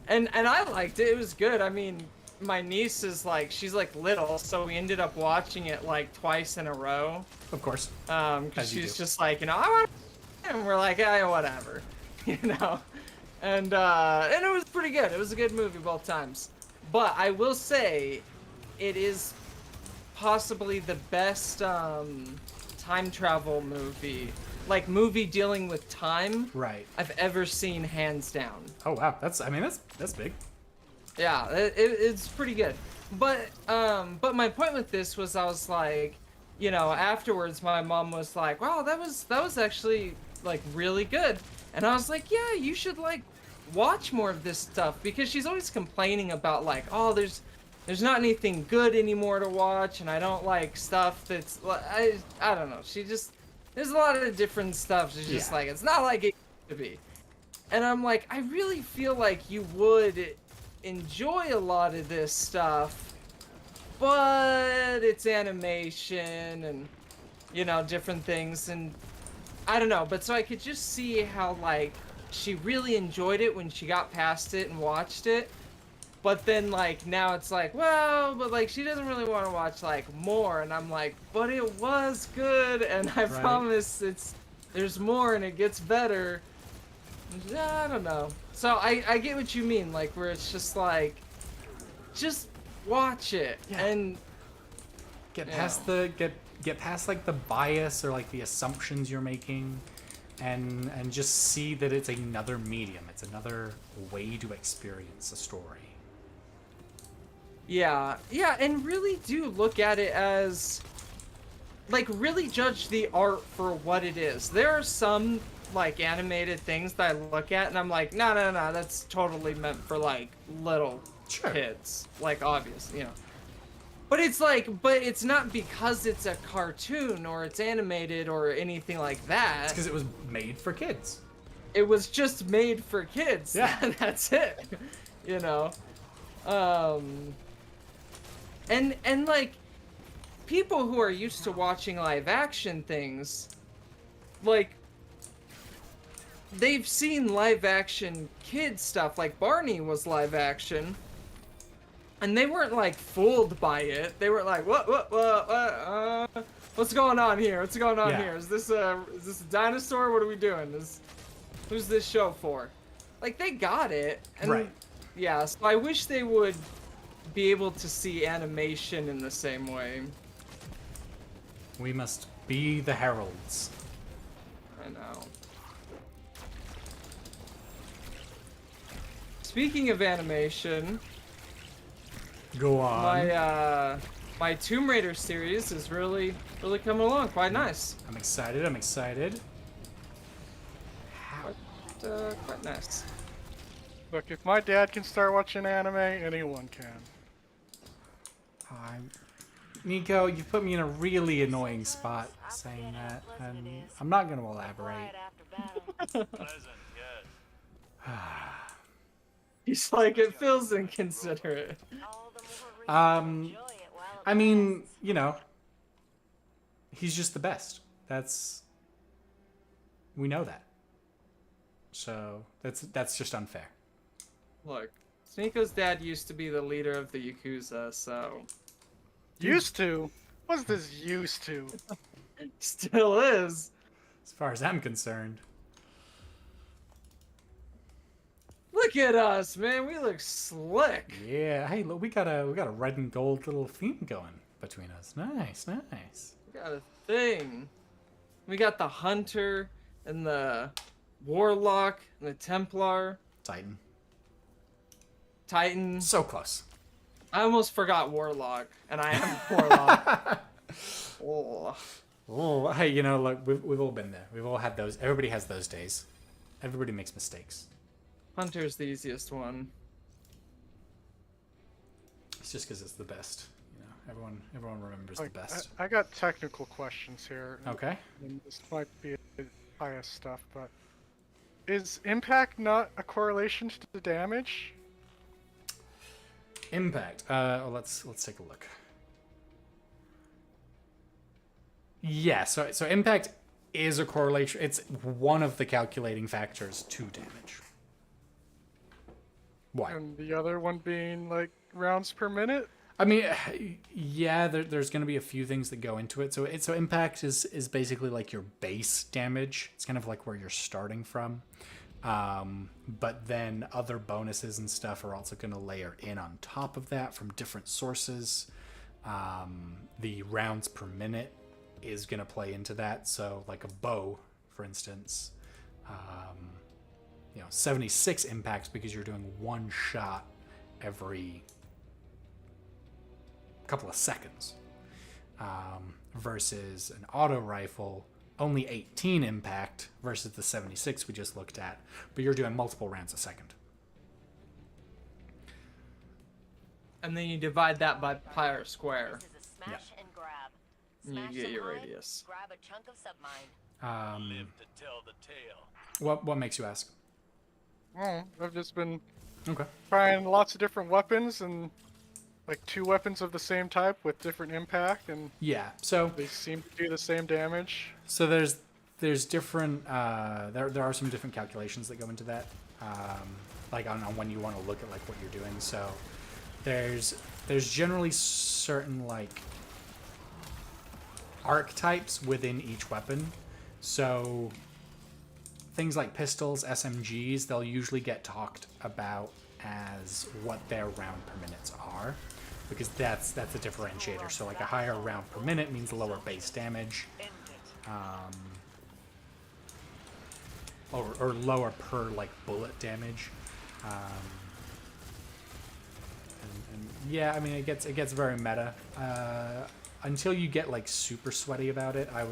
and I liked it. It was good. I mean, my niece is like, she's like little, so we ended up watching it like twice in a row. Of course. Because As you she's do. just like, I want, and we're like, whatever, and it was pretty good. It was a good movie both times. But I will say, it is possibly the best time travel movie, like movie dealing with time, Right. I've ever seen, hands down. Oh wow, that's big. Yeah, it's pretty good. But my point with this was, I was like, afterwards my mom was like, wow, that was actually like really good. And I was like, yeah, you should like watch more of this stuff, because she's always complaining about like, oh, there's not anything good anymore to watch, and I don't like stuff that's I don't know. She just, there's a lot of different stuff. She's just like, it's not like it used to be. And I'm like, I really feel like you would enjoy a lot of this stuff, but it's animation and different things, and I don't know. But so I could just see how like she really enjoyed it when she got past it and watched it, but then like now it's like, well, but like she doesn't really want to watch like more, and I'm like, but it was good, and I promise there's more and it gets better. I don't know. So I get what you mean, like where it's just like, just watch it and Get past get past like the bias or like the assumptions you're making, and just see that it's another medium. It's another way to experience a story. Yeah, and really do look at it as, like, really judge the art for what it is. There are some like animated things that I look at and I'm like, no, that's totally meant for like little kids, like obvious, But it's like, but it's not because it's a cartoon or it's animated or anything like that. It's because it was made for kids. It was just made for kids. Yeah. That's it. And like, people who are used to watching live action things, like, they've seen live action kid stuff, like Barney was live action, and they weren't like fooled by it. They were like, what's going on here? What's going on here? Is this a dinosaur? What are we doing? Who's this show for? Like, they got it. And yeah, so I wish they would be able to see animation in the same way. We must be the heralds. I know. Speaking of animation, go on. My Tomb Raider series is really coming along quite nice. I'm excited. Quite nice. Look, if my dad can start watching anime, anyone can. Nico, you put me in a really annoying spot saying that, and I'm not going to elaborate. He's like, it feels inconsiderate. I mean, he's just the best. We know that. So that's just unfair. Look, Nico's dad used to be the leader of the Yakuza, so... Used to? What's this used to? Still is. As far as I'm concerned. Look at us, man. We look slick. Yeah. Hey, look, we got a red and gold little theme going between us. Nice. We got a thing. We got the Hunter and the Warlock and the Templar. Titan. So close. I almost forgot Warlock, and I am Warlock. Oh, hey, look, we've all been there. We've all had those. Everybody has those days. Everybody makes mistakes. Hunter's the easiest one. It's just because it's the best. Everyone remembers the best. I got technical questions here. Okay. And this might be bias stuff, but is impact not a correlation to the damage? Impact. Let's take a look. Yeah. So impact is a correlation. It's one of the calculating factors to damage. What? And the other one being like rounds per minute. I mean, yeah, there's going to be a few things that go into it. So impact is basically like your base damage. It's kind of like where you're starting from. But then other bonuses and stuff are also going to layer in on top of that from different sources. The rounds per minute is going to play into that. So like a bow, for instance, 76 impacts because you're doing one shot every couple of seconds, versus an auto rifle only 18 impact versus the 76 we just looked at, but you're doing multiple rounds a second. And then you divide that by pi or square. This is a smash and grab. And you Smash get some your mine, radius. Grab a chunk of submine. Live to tell the tale. What makes you ask? Oh, I've just been Okay. trying lots of different weapons and like 2 weapons of the same type with different impact, and Yeah. So they seem to do the same damage. there's different there are some different calculations that go into that, like on when you want to look at like what you're doing. So there's generally certain like archetypes within each weapon. So things like pistols, SMGs, they'll usually get talked about as what their round per minutes are, because that's a differentiator. So like a higher round per minute means lower base damage, or lower per like bullet damage. And yeah, I mean it gets very meta. Until you get like super sweaty about it, I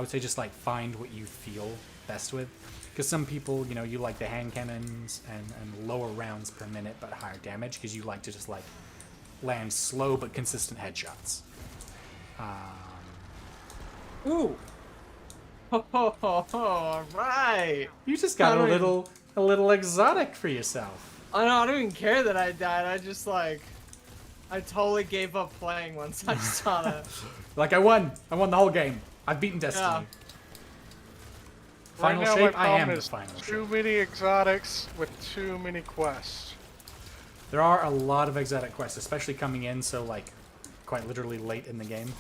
would say just like find what you feel best with, because some people, you like the hand cannons and lower rounds per minute but higher damage because you like to just like land slow but consistent headshots. Ooh. All right. You just got I a don't little exotic for yourself. I don't even care that I died. I just like, I totally gave up playing once I saw that. Like I won the whole game. I've beaten Destiny. Yeah. Final right now, shape. my I am problem the is final too shape. many exotics with too many quests. There are a lot of exotic quests, especially coming in so like quite literally late in the game.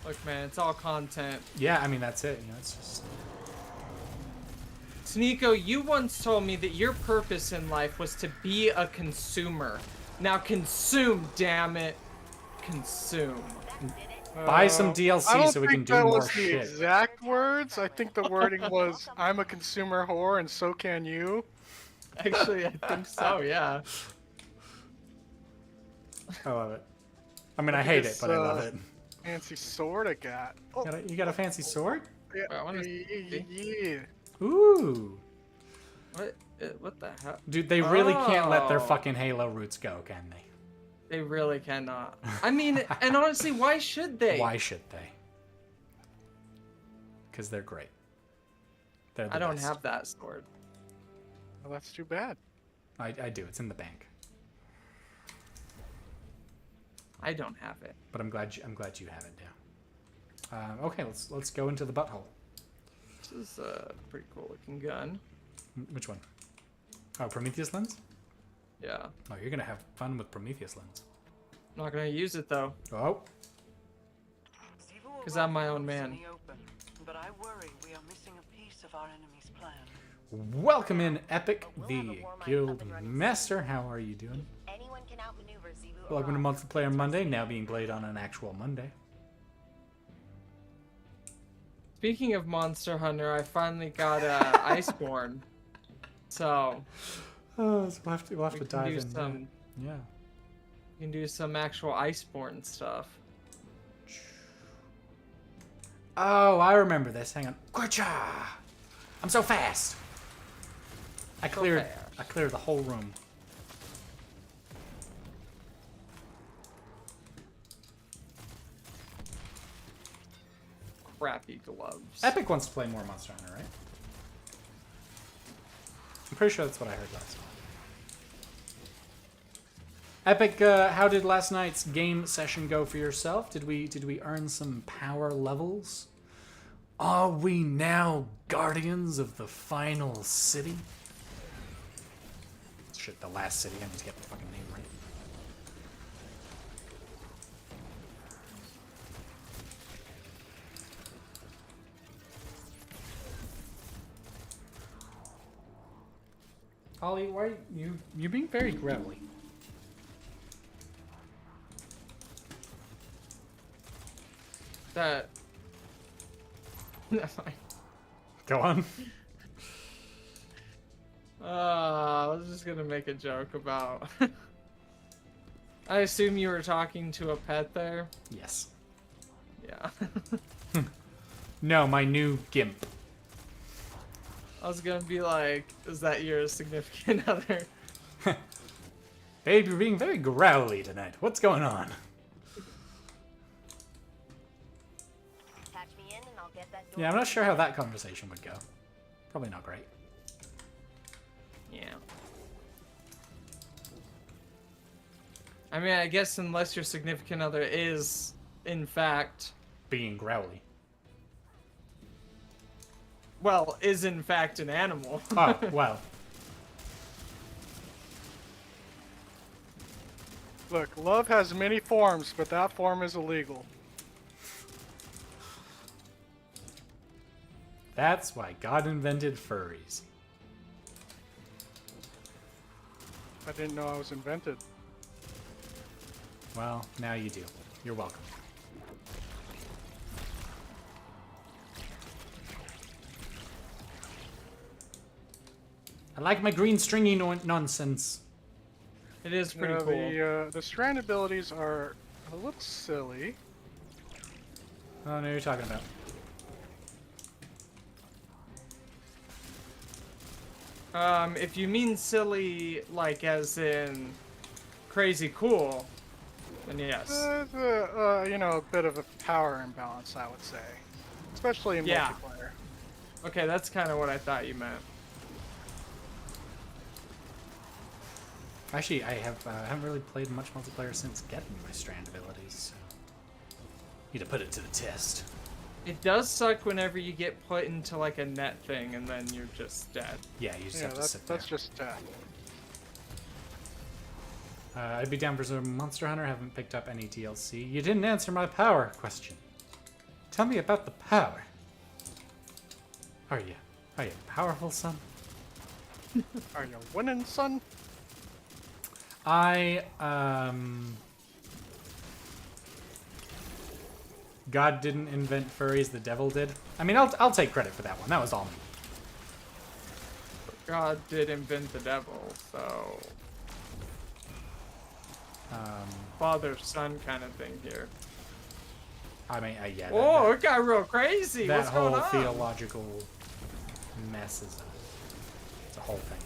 Look, man, it's all content. Yeah, I mean that's it. It's just Sneeko, you once told me that your purpose in life was to be a consumer. Now consume, damn it. Consume. buy some I DLC don't so we can think do that more was the shit. exact words. I think the wording was, "I'm a consumer whore, and so can you." Actually, I think so, yeah. I love it. I mean, I hate it, It's, but I love it. Fancy sword I got. Oh, You got a fancy sword? yeah, I wanna yeah. Ooh. What the hell? Dude, they really can't let their Oh. fucking Halo roots go, can they? They really cannot. I mean, and honestly, why should they? Why should they? Because they're great. They're the I don't best. have that sword. Well, that's too bad. I do. It's in the bank. I don't have it. But I'm glad you have it now. Okay, let's go into the butthole. This is a pretty cool looking gun. Which one? Oh, Prometheus lens? Yeah. Oh, you're gonna have fun with Prometheus lens. I'm not gonna use it though. Oh, 'Cause I'm my own man. In the open, but I worry we are missing a piece of our enemy's plan. welcome in, Epic, the Guild Master. How are you doing? Anyone can outmaneuver Zebu. Welcome to Multiplayer Monday, now being played on an actual Monday. Speaking of Monster Hunter, I finally got Iceborne. So Oh, so we'll have to we can dive do in. some Yeah. we can do some actual Iceborne stuff. Oh, I remember this. Hang on. Gotcha! I'm so fast. I So cleared. fast. I cleared the whole room. Crappy gloves. Epic wants to play more Monster Hunter, right? I'm pretty sure that's what I heard last time. Epic, how did last night's game session go for yourself? Did we earn some power levels, Are we now guardians of the final city? Shit, the last city. I need to get the fucking name right. Ollie, why you being very gravelly? That. Never mind. Go on. I was just gonna make a joke about. I assume you were talking to a pet there. Yes. Yeah. No, my new gimp. I was gonna be like, is that your significant other? Babe, you're being very growly tonight. What's going on? Patch me in and I'll get that door. Yeah, I'm not sure how that conversation would go. Probably not great. Yeah. I mean, I guess unless your significant other is, in fact, Being growly. well, is in fact an animal. Oh, well. Look, love has many forms, but that form is illegal. That's why God invented furries. I didn't know I was invented. Well, now you do. You're welcome. I like my green stringy nonsense. It is pretty cool. The strand abilities are a little silly. I don't know what you're talking about. If you mean silly, like as in crazy cool, then yes. You know, a bit of a power imbalance, I would say. Especially in Yeah. multiplayer. Okay, that's kind of what I thought you meant. Actually, I haven't really played much multiplayer since getting my strand abilities. So need to put it to the test. It does suck whenever you get put into like a net thing and then you're just dead. Yeah, you just Yeah, have to sit there. that's just I'd be down for some Monster Hunter. Haven't picked up any DLC. You didn't answer my power question. Tell me about the power. Are you powerful, son? Are you winning, son? God didn't invent furries, the devil did. I mean, I'll take credit for that one. That was all me. God did invent the devil, so father son kind of thing here. I mean, yeah. Oh, it got real crazy. That What's going whole on? theological mess is it's a whole thing.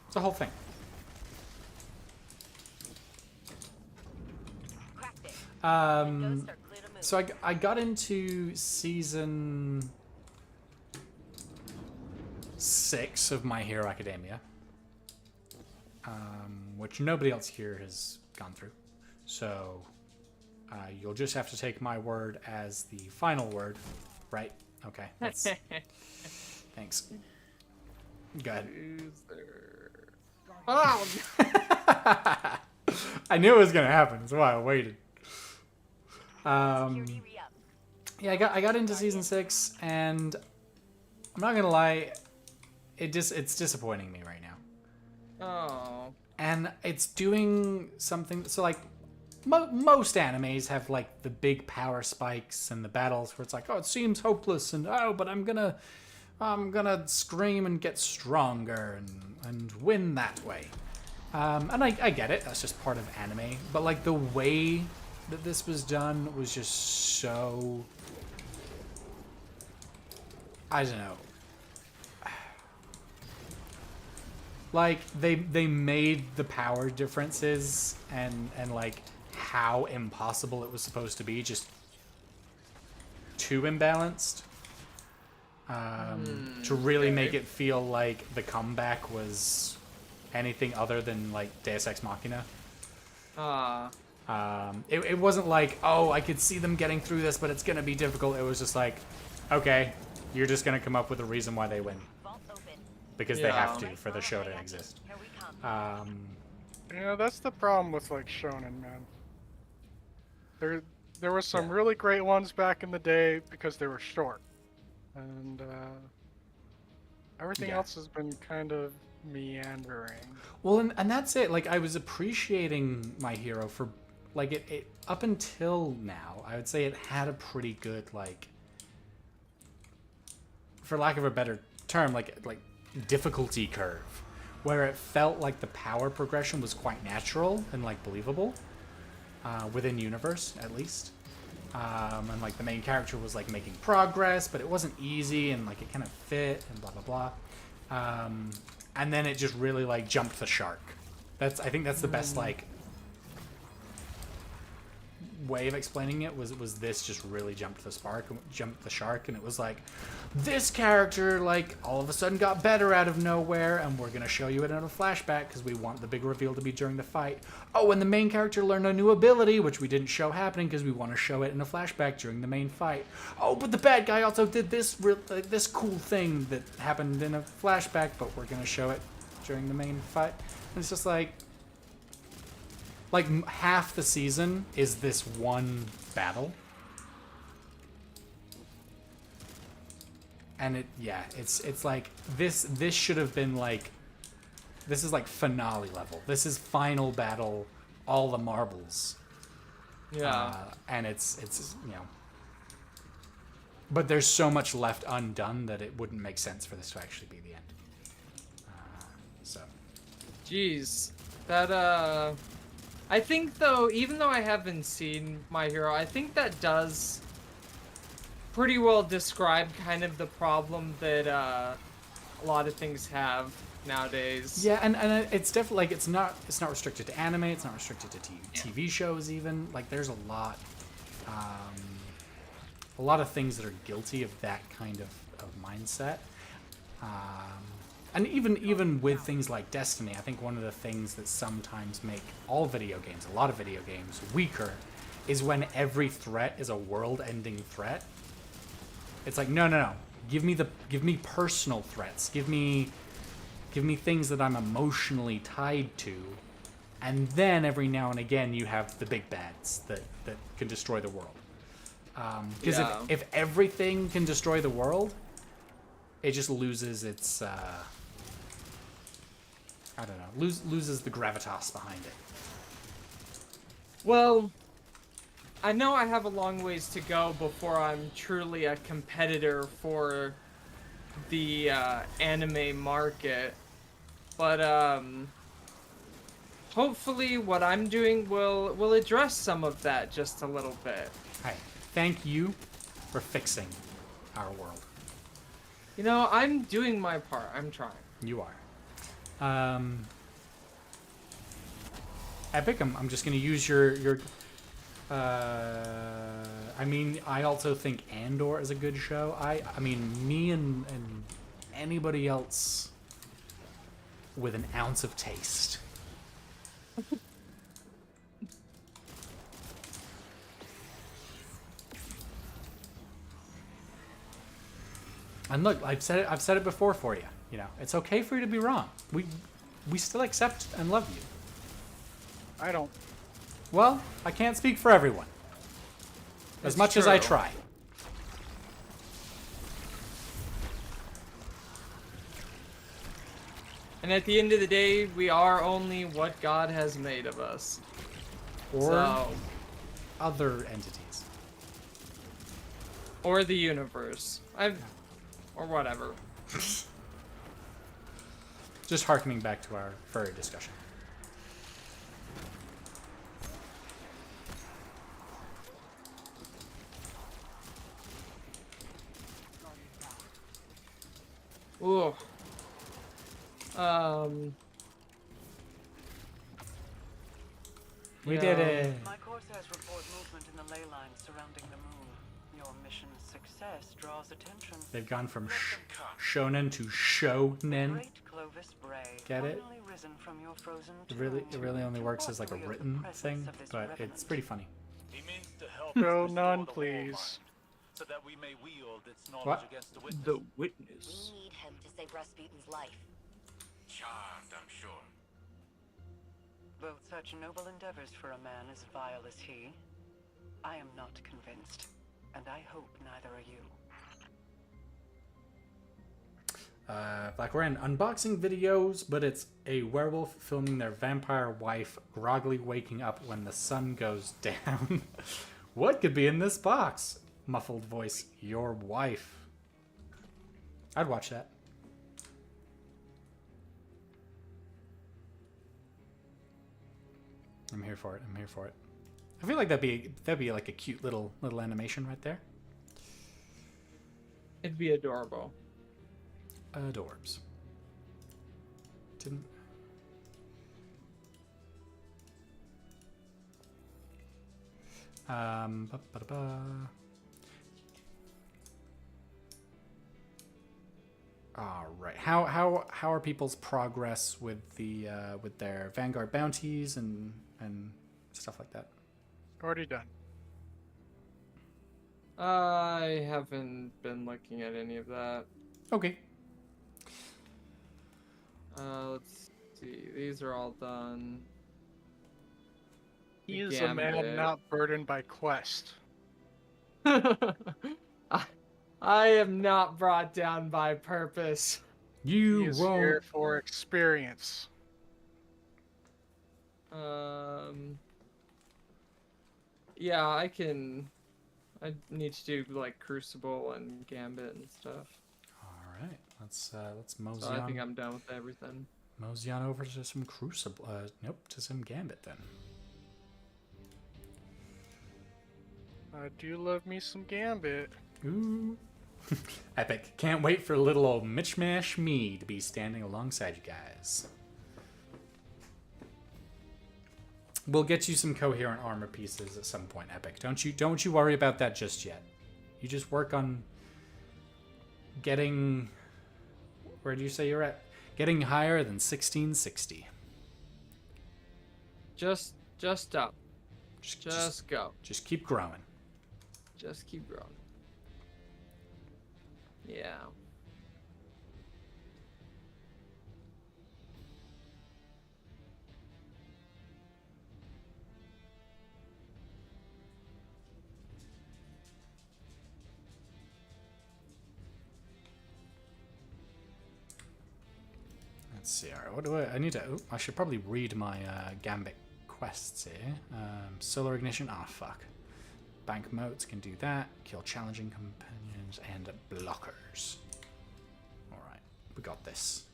It's a whole thing. Cracked it. Windows are clear to move. So I got into season 6 of My Hero Academia, which nobody else here has gone through. So you'll just have to take my word as the final word, right? Okay. That's, thanks. Go ahead. Oh, I knew it was gonna happen. That's why I waited. Security re-up. Yeah, I got into season 6, and I'm not gonna lie, it's disappointing me right now. oh. And it's doing something. So like, most animes have like the big power spikes and the battles where it's like, oh, it seems hopeless, and oh, but I'm gonna scream and get stronger and win that way. And I get it. That's just part of anime. But like the way that this was done was just so, I don't know. Like they made the power differences and like how impossible it was supposed to be just too imbalanced. To really make it feel like the comeback was anything other than like Deus Ex Machina. It wasn't like, oh, I could see them getting through this, but it's gonna be difficult. It was just like, okay, you're just gonna come up with a reason why they win. Vault open. Because they have to for the show to exist. Here we come. Yeah, that's the problem with like shonen, man. There were some really great ones back in the day because they were short, and everything else has been kind of meandering. Well, and that's it. Like, I was appreciating My Hero for, like, it up until now, I would say it had a pretty good, like, for lack of a better term, like difficulty curve, where it felt like the power progression was quite natural and, like, believable, within universe, at least. And, like, the main character was, like, making progress, but it wasn't easy, and, like, it kind of fit, and blah, blah, blah. And then it just really, like, jumped the shark. I think that's the best, like, way of explaining it was jumped the shark, and it was like, this character, like, all of a sudden got better out of nowhere, and we're gonna show you it in a flashback because we want the big reveal to be during the fight. Oh, and the main character learned a new ability, which we didn't show happening because we want to show it in a flashback during the main fight. Oh, but the bad guy also did this cool thing that happened in a flashback, but we're gonna show it during the main fight. And it's just like half the season is this one battle. And it's like this should have been like, this is like finale level. This is final battle, all the marbles. Yeah. And it's but there's so much left undone that it wouldn't make sense for this to actually be the end. So. Jeez. That, I think, though, even though I haven't seen My Hero, I think that does pretty well describe kind of the problem that a lot of things have nowadays. Yeah, and it's definitely, like, it's not restricted to anime, it's not restricted to TV shows even. Like, there's a lot of things that are guilty of that kind of mindset. And even with things like Destiny, I think one of the things that sometimes make a lot of video games, weaker, is when every threat is a world-ending threat. It's like, no. Give me personal threats. Give me things that I'm emotionally tied to. And then every now and again you have the big bads that can destroy the world. Because if everything can destroy the world, it just loses its loses the gravitas behind it. Well, I know I have a long ways to go before I'm truly a competitor for the anime market, but hopefully what I'm doing will address some of that just a little bit. Hi, thank you for fixing our world. You know, I'm doing my part. I'm trying. You are. Epic, I'm just gonna use your I mean, I also think Andor is a good show. I mean, me and anybody else with an ounce of taste. And look, I've said it before for you. You know, it's okay for you to be wrong. We still accept and love you. I don't. Well, I can't speak for everyone. As much as I try. And at the end of the day, we are only what God has made of us. Or other entities. Or the universe. Or whatever. Just harkening back to our furry discussion. Ooh. We did it. My corsairs report movement in the ley lines surrounding the moon. Your mission's success draws attention. They've gone from shonen to shonen. Great Clovis Bray, Get it? finally risen from your frozen It really tomb. only To works what as like a degree of the written presence thing, of this but revenant? it's pretty funny. He means to help Go us restore none, the war please. mind, so that we may wield its knowledge What? against the witness. The witness. We need him to save Rasputin's life. Charmed, I'm sure. Both such noble endeavors for a man as vile as he. I am not convinced, and I hope neither are you. Like we're in unboxing videos, but it's a werewolf filming their vampire wife groggily waking up when the sun goes down. What could be in this box? Muffled voice, your wife. I'd watch that. I'm here for it. I'm here for it. I feel like that'd be like a cute little animation right there. It'd be adorable. Adorbs. Didn't. Ba-ba-da-ba. All right. How are people's progress with the with their Vanguard bounties and stuff like that? Already done. I haven't been looking at any of that. Okay. Let's see. These are all done. He is a man Gambit. not burdened by quest. I am not brought down by purpose. He You is won't. here for experience. Yeah, I need to do like Crucible and Gambit and stuff. All right. Let's mosey So I on. think I'm done with everything. Mosey on over to some Crucible. Nope, to some Gambit then. I do love me some Gambit. Ooh. Epic. Can't wait for little old Mitchmash me to be standing alongside you guys. We'll get you some coherent armor pieces at some point, Epic. Don't you worry about that just yet. You just work on getting, where do you say you're at? Getting higher than 1660. Just up. Just go. Just keep growing. Just keep growing. Yeah. Let's see. All right, what do I need to? Oh, I should probably read my Gambit quests here. Solar ignition. Ah, fuck. Bank motes can do that. Kill challenging companions and blockers. All right, we got this.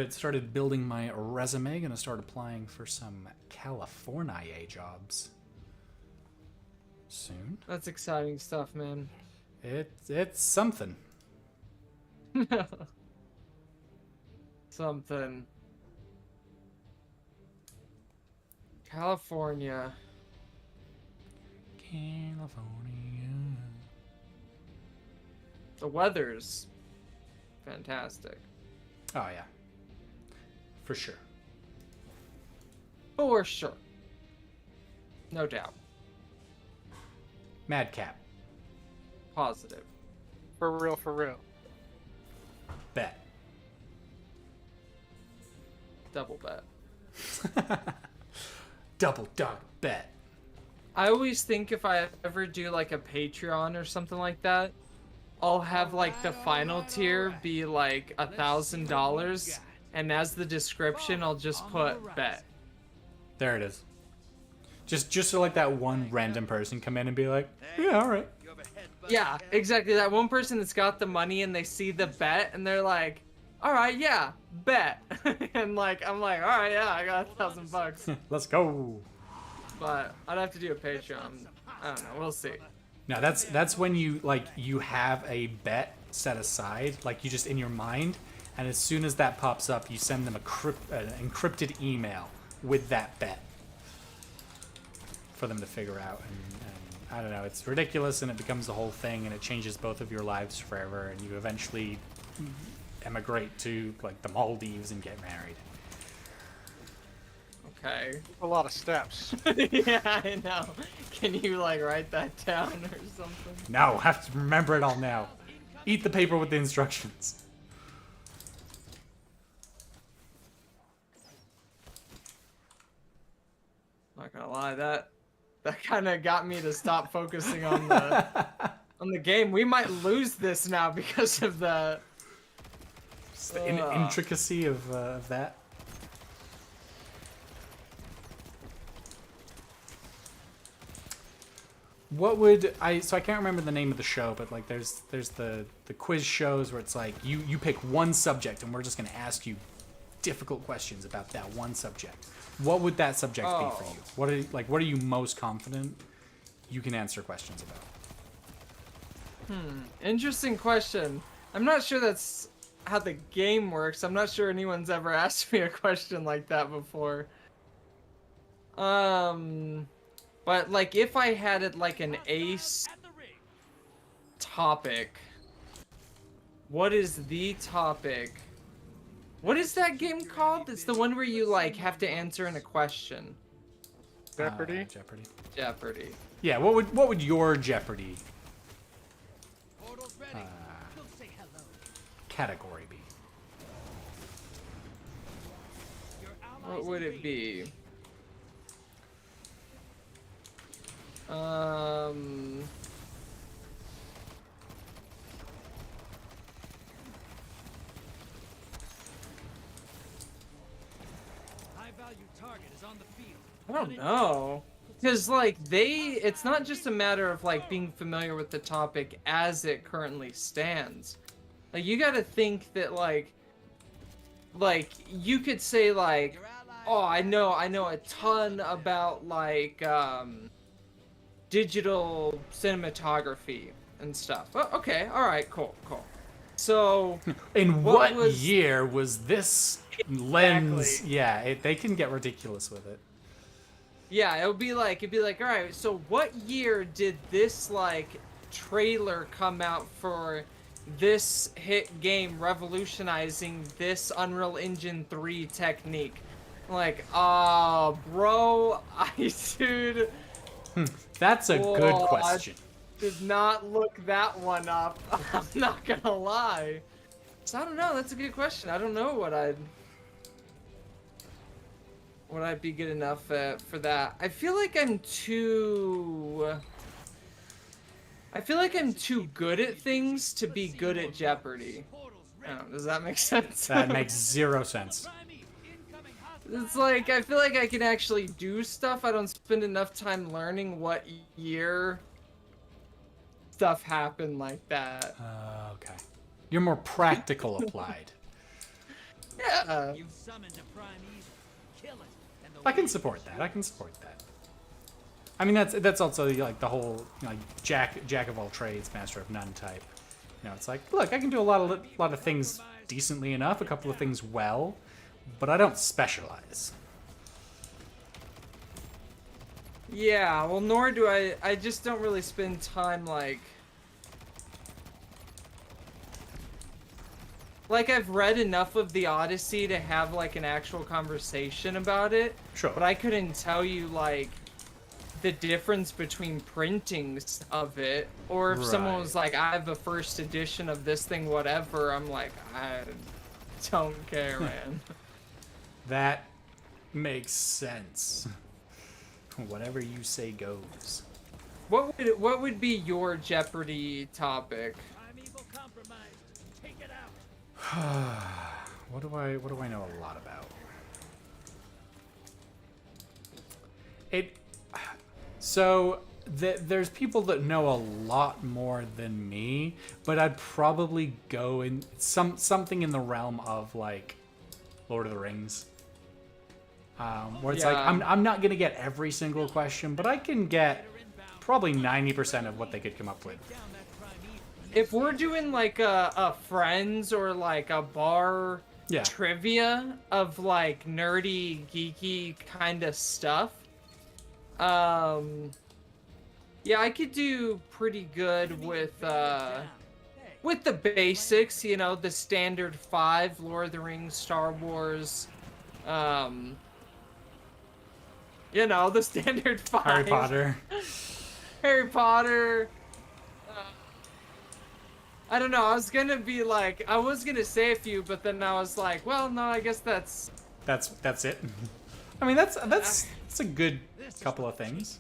Started building my resume. Gonna start applying for some California jobs soon. That's exciting stuff, man. It's something. Something. California. California. The weather's fantastic. Oh yeah, for sure. For sure. No doubt. Madcap. Positive. For real, for real. Bet. Double bet. Double dog bet. I always think if I ever do like a Patreon or something like that, I'll have like the final tier be like $1,000, and as the description, I'll just put bet. There it is. Just so like that one random person come in and be like, yeah, all right. Yeah, exactly. That one person that's got the money and they see the bet and they're like, all right, yeah, bet. And like, I'm like, all right, yeah, I got $1,000. Let's go. But I'd have to do a Patreon. I don't know. We'll see. No, that's when you like you have a bet set aside, like you just in your mind, and as soon as that pops up, you send them an encrypted email with that bet for them to figure out. And I don't know, it's ridiculous, and it becomes the whole thing, and it changes both of your lives forever, and you eventually emigrate to like the Maldives and get married. Okay. A lot of steps. Yeah, I know. Can you like write that down or something? No, have to remember it all now. Eat the paper with the instructions. Not gonna lie, that kind of got me to stop focusing on the game. We might lose this now because of the Just the intricacy of that. What would I? So I can't remember the name of the show, but like there's the quiz shows where it's like you pick one subject and we're just gonna ask you difficult questions about that one subject. What would that subject be for you? What are you most confident you can answer questions about? Interesting question. I'm not sure that's how the game works. I'm not sure anyone's ever asked me a question like that before. But like if I had it like an ace topic, what is the topic? What is that game called? It's the one where you like have to answer in a question. Jeopardy. Jeopardy. Jeopardy. Yeah. What would your Jeopardy category be? What would it be? I don't know. Because, like, it's not just a matter of, like, being familiar with the topic as it currently stands. Like, you gotta think that, like, you could say, like, oh, I know a ton about, like, digital cinematography and stuff. Oh, okay, alright, cool. So, in what year was this lens? Exactly. Yeah, they can get ridiculous with it. yeah, it'd be like, alright, so what year did this, like, trailer come out for this hit game revolutionizing this Unreal Engine 3 technique? Like, bro, dude. That's a good question. Did not look that one up. I'm not gonna lie. So I don't know. That's a good question. I don't know what I'd be good enough at for that. I feel like I'm too good at things to be good at Jeopardy. I don't know, does that make sense? That makes zero sense. It's like, I feel like I can actually do stuff. I don't spend enough time learning what year stuff happened like that. Okay. You're more practical applied. Yeah. I can support that. I mean, that's also like the whole like jack of all trades, master of none type. You know, it's like, look, I can do a lot of things decently enough, a couple of things well, but I don't specialize. Yeah, well, nor do I just don't really spend time, like I've read enough of the Odyssey to have, like, an actual conversation about it. Sure. But I couldn't tell you, like, the difference between printings of it. Or if someone was like, I have a first edition of this thing, whatever, I'm like, I don't care, man. That makes sense. Whatever you say goes. What would be your Jeopardy topic? What do I know a lot about? So there's people that know a lot more than me, but I'd probably go in something in the realm of like Lord of the Rings, where it's like Yeah. I'm not gonna get every single question, but I can get probably 90% of what they could come up with. If we're doing like a friends or like a bar Yeah. trivia of like nerdy, geeky kind of stuff, yeah, I could do pretty good with the basics, you know, the standard 5, Lord of the Rings, Star Wars, you know, the standard 5. Harry Potter. Harry Potter. I don't know, I was gonna be like, I was gonna say a few, but then I was like, well, no, I guess that's... That's it. I mean, that's a good couple of things.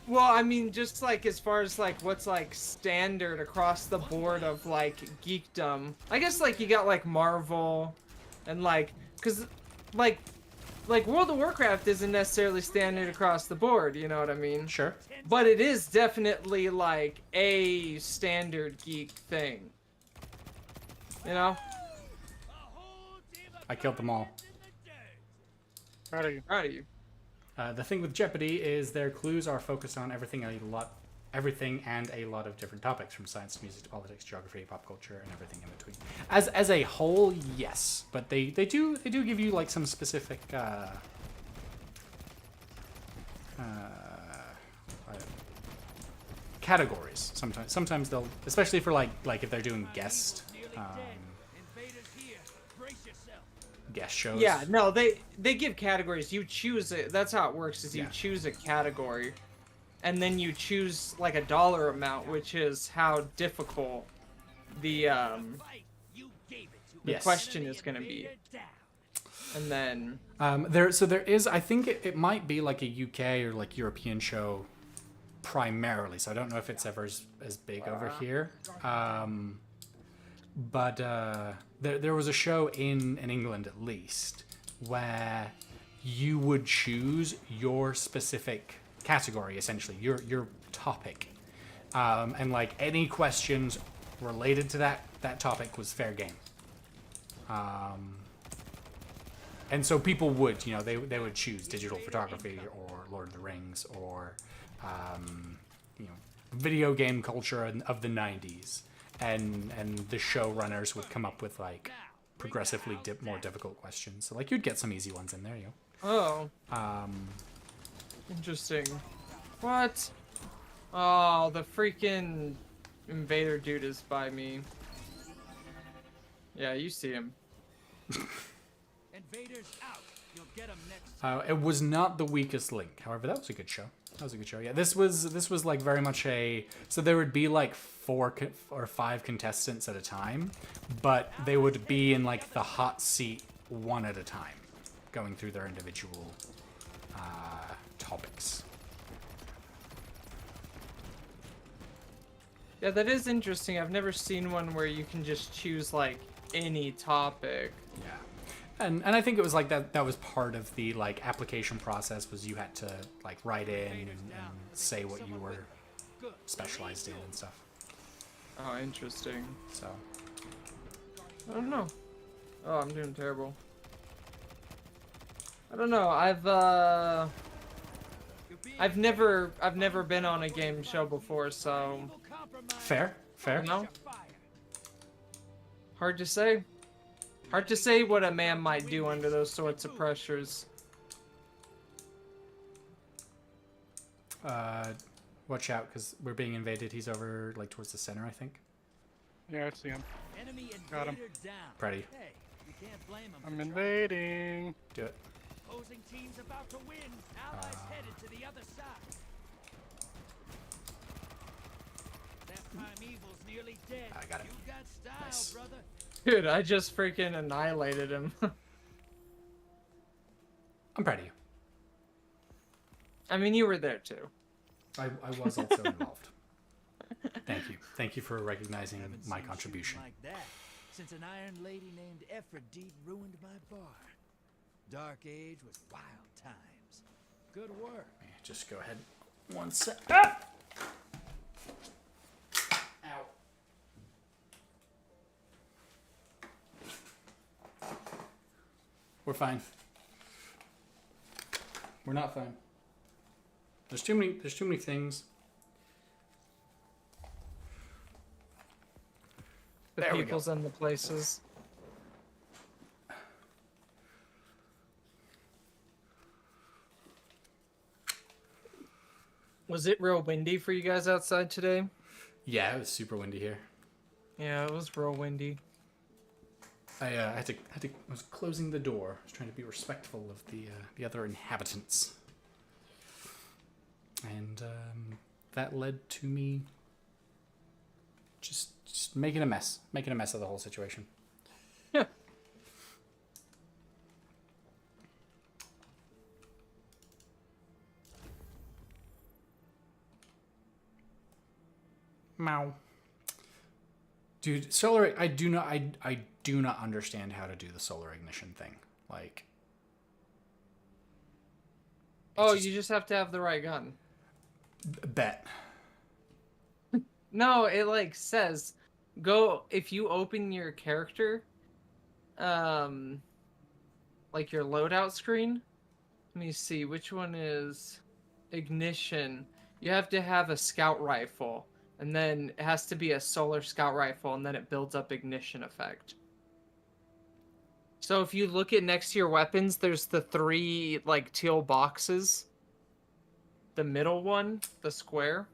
Well, I mean, just like as far as like what's like standard across the board of like geekdom. I guess like you got like Marvel and like, cause like World of Warcraft isn't necessarily standard across the board, you know what I mean? Sure. But it is definitely like a standard geek thing. You know? I killed them all. Proud of you. Proud of you. The thing with Jeopardy is their clues are focused on everything and a lot of different topics, from science to music to politics, geography, pop culture, and everything in between. As a whole, yes, but they do give you like some specific categories. Sometimes they'll, especially for like if they're doing guest shows. Yeah, no, they give categories. You choose it. That's how it works. Is you Yeah. choose a category, and then you choose like a dollar amount, which is how difficult the Yes. question is going to be. And then there is, I think it might be like a UK or like European show primarily, so I don't know if it's ever as big over here. But there was a show in England at least where you would choose your specific category, essentially your topic, and like any questions related to that topic was fair game. And so people would, you know, they would choose digital photography or Lord of the Rings or you know, video game culture of the 90s. And the showrunners would come up with like progressively more difficult questions. So like you'd get some easy ones in there, you know. oh, interesting. What? Oh, the freaking invader dude is by me. Yeah, you see him. Invaders out. You'll get 'em next. It was not the weakest link. However, that was a good show. Yeah, this was like very much so there would be like 4 or 5 contestants at a time, but they would be in like the hot seat one at a time, going through their individual topics. Yeah, that is interesting. I've never seen one where you can just choose like any topic. Yeah. And I think it was like that was part of the like application process, was you had to like write in and say what you were specialized in and stuff. Oh, interesting. So I don't know. Oh, I'm doing terrible. I don't know. I've never been on a game show before, so fair. you know. Hard to say. Hard to say what a man might do under those sorts of pressures. Watch out, because we're being invaded. He's over like towards the center, I think. Yeah, I see him. Enemy Got him. invader down. Pretty. Hey, you can't blame 'em. I'm invading. Do it. Opposing team's about to win. Allies headed to the other side. That primeval's nearly dead. I got him. You got style, Nice. brother. Dude, I just freaking annihilated him. I'm proud of you. I mean, you were there too. I was also involved. Thank you for recognizing Haven't my seen contribution. shooting like that since an iron lady named Aphrodite ruined my bar. Dark Age was wild times. Good work. Just go ahead. One sec. Ah! Ow. We're fine. We're not fine. There's too many things. The There we go. peoples and the places. Was it real windy for you guys outside today? Yeah, it was super windy here. Yeah, it was real windy. I was closing the door. I was trying to be respectful of the other inhabitants, and that led to me just making a mess of the whole situation. Yeah. Meow. Dude, solar. I do not understand how to do the solar ignition thing. Like. Oh, just- you just have to have the right gun. Bet. No, it like says go if you open your character like your loadout screen. Let me see which one is ignition. You have to have a scout rifle and then it has to be a solar scout rifle and then it builds up ignition effect. So if you look at next to your weapons, there's the 3 like teal boxes. The middle one, the square.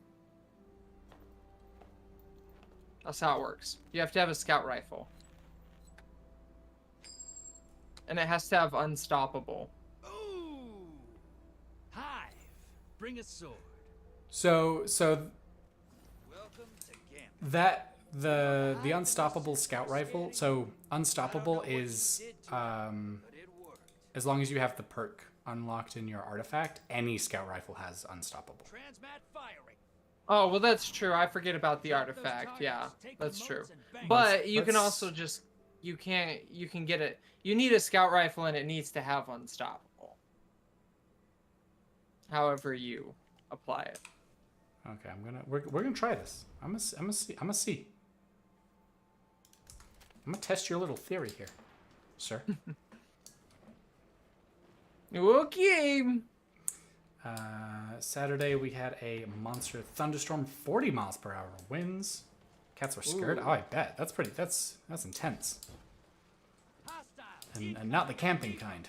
That's how it works. You have to have a scout rifle. And it has to have unstoppable. Ooh! Hive, bring a sword. So Welcome to Gambit. that the unstoppable scout rifle. So unstoppable is But it worked. as long as you have the perk unlocked in your artifact, any scout rifle has unstoppable. Transmat firing. Oh, well, that's true. I forget about the artifact. Yeah, that's true. But you can let's- also just... You can get it... You need a scout rifle and it needs to have unstoppable. However you apply it. Okay, we're gonna try this. I'm gonna see. I'm gonna test your little theory here, sir. Okay. Saturday we had a monster thunderstorm, 40 miles per hour winds. Cats were scared. Ooh. Oh, I bet. That's intense. Hostile. And not the camping kind.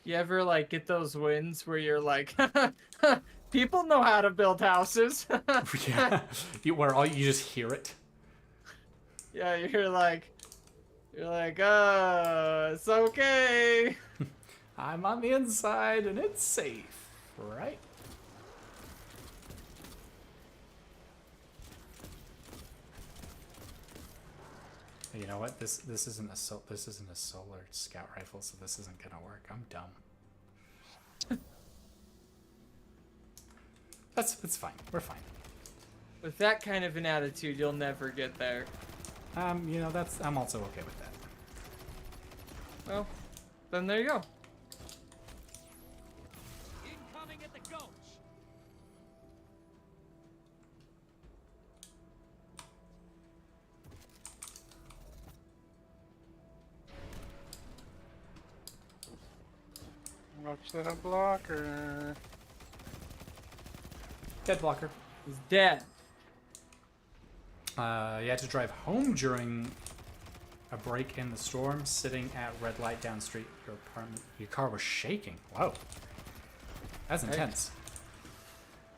You ever, like, get those winds where you're like... People know how to build houses. Yeah, you just hear it. Yeah, you're like, it's okay. I'm on the inside and it's safe, right? You know what? This isn't a solar scout rifle, so this isn't gonna work. I'm dumb. It's fine. We're fine. With that kind of an attitude, you'll never get there. You know, I'm also okay with that. Well, then there you go. Incoming at the gulch. Watch that blocker. Dead blocker. He's dead. You had to drive home during a break in the storm, sitting at red light down street. Your apartment. Your car was shaking. Whoa. That's intense.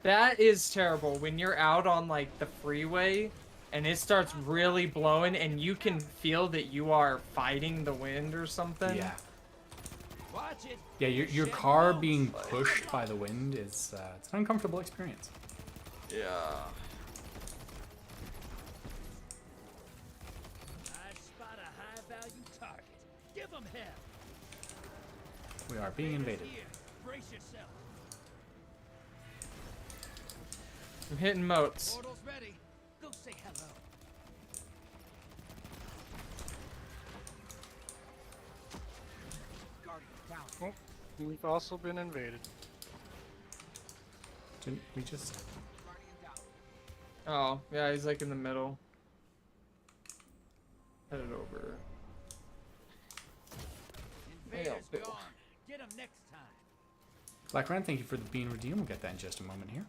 That is terrible when you're out on like the freeway and it starts really blowing and you can feel that you are fighting the wind or something. Yeah. Watch it. Yeah, your car being pushed by the wind is it's an uncomfortable experience. Yeah. I spot a high-value target. Give them hell. We are being invaded. Here, brace yourself. I'm hitting moats. Portal's ready. Go say hello. Guardian down. We've also been invaded. Didn't we just? Oh, yeah, he's like in the middle. Headed over. Invaders Bill. gone. Get them next time. Black Ren, thank you for the bean redeem. We'll get that in just a moment here.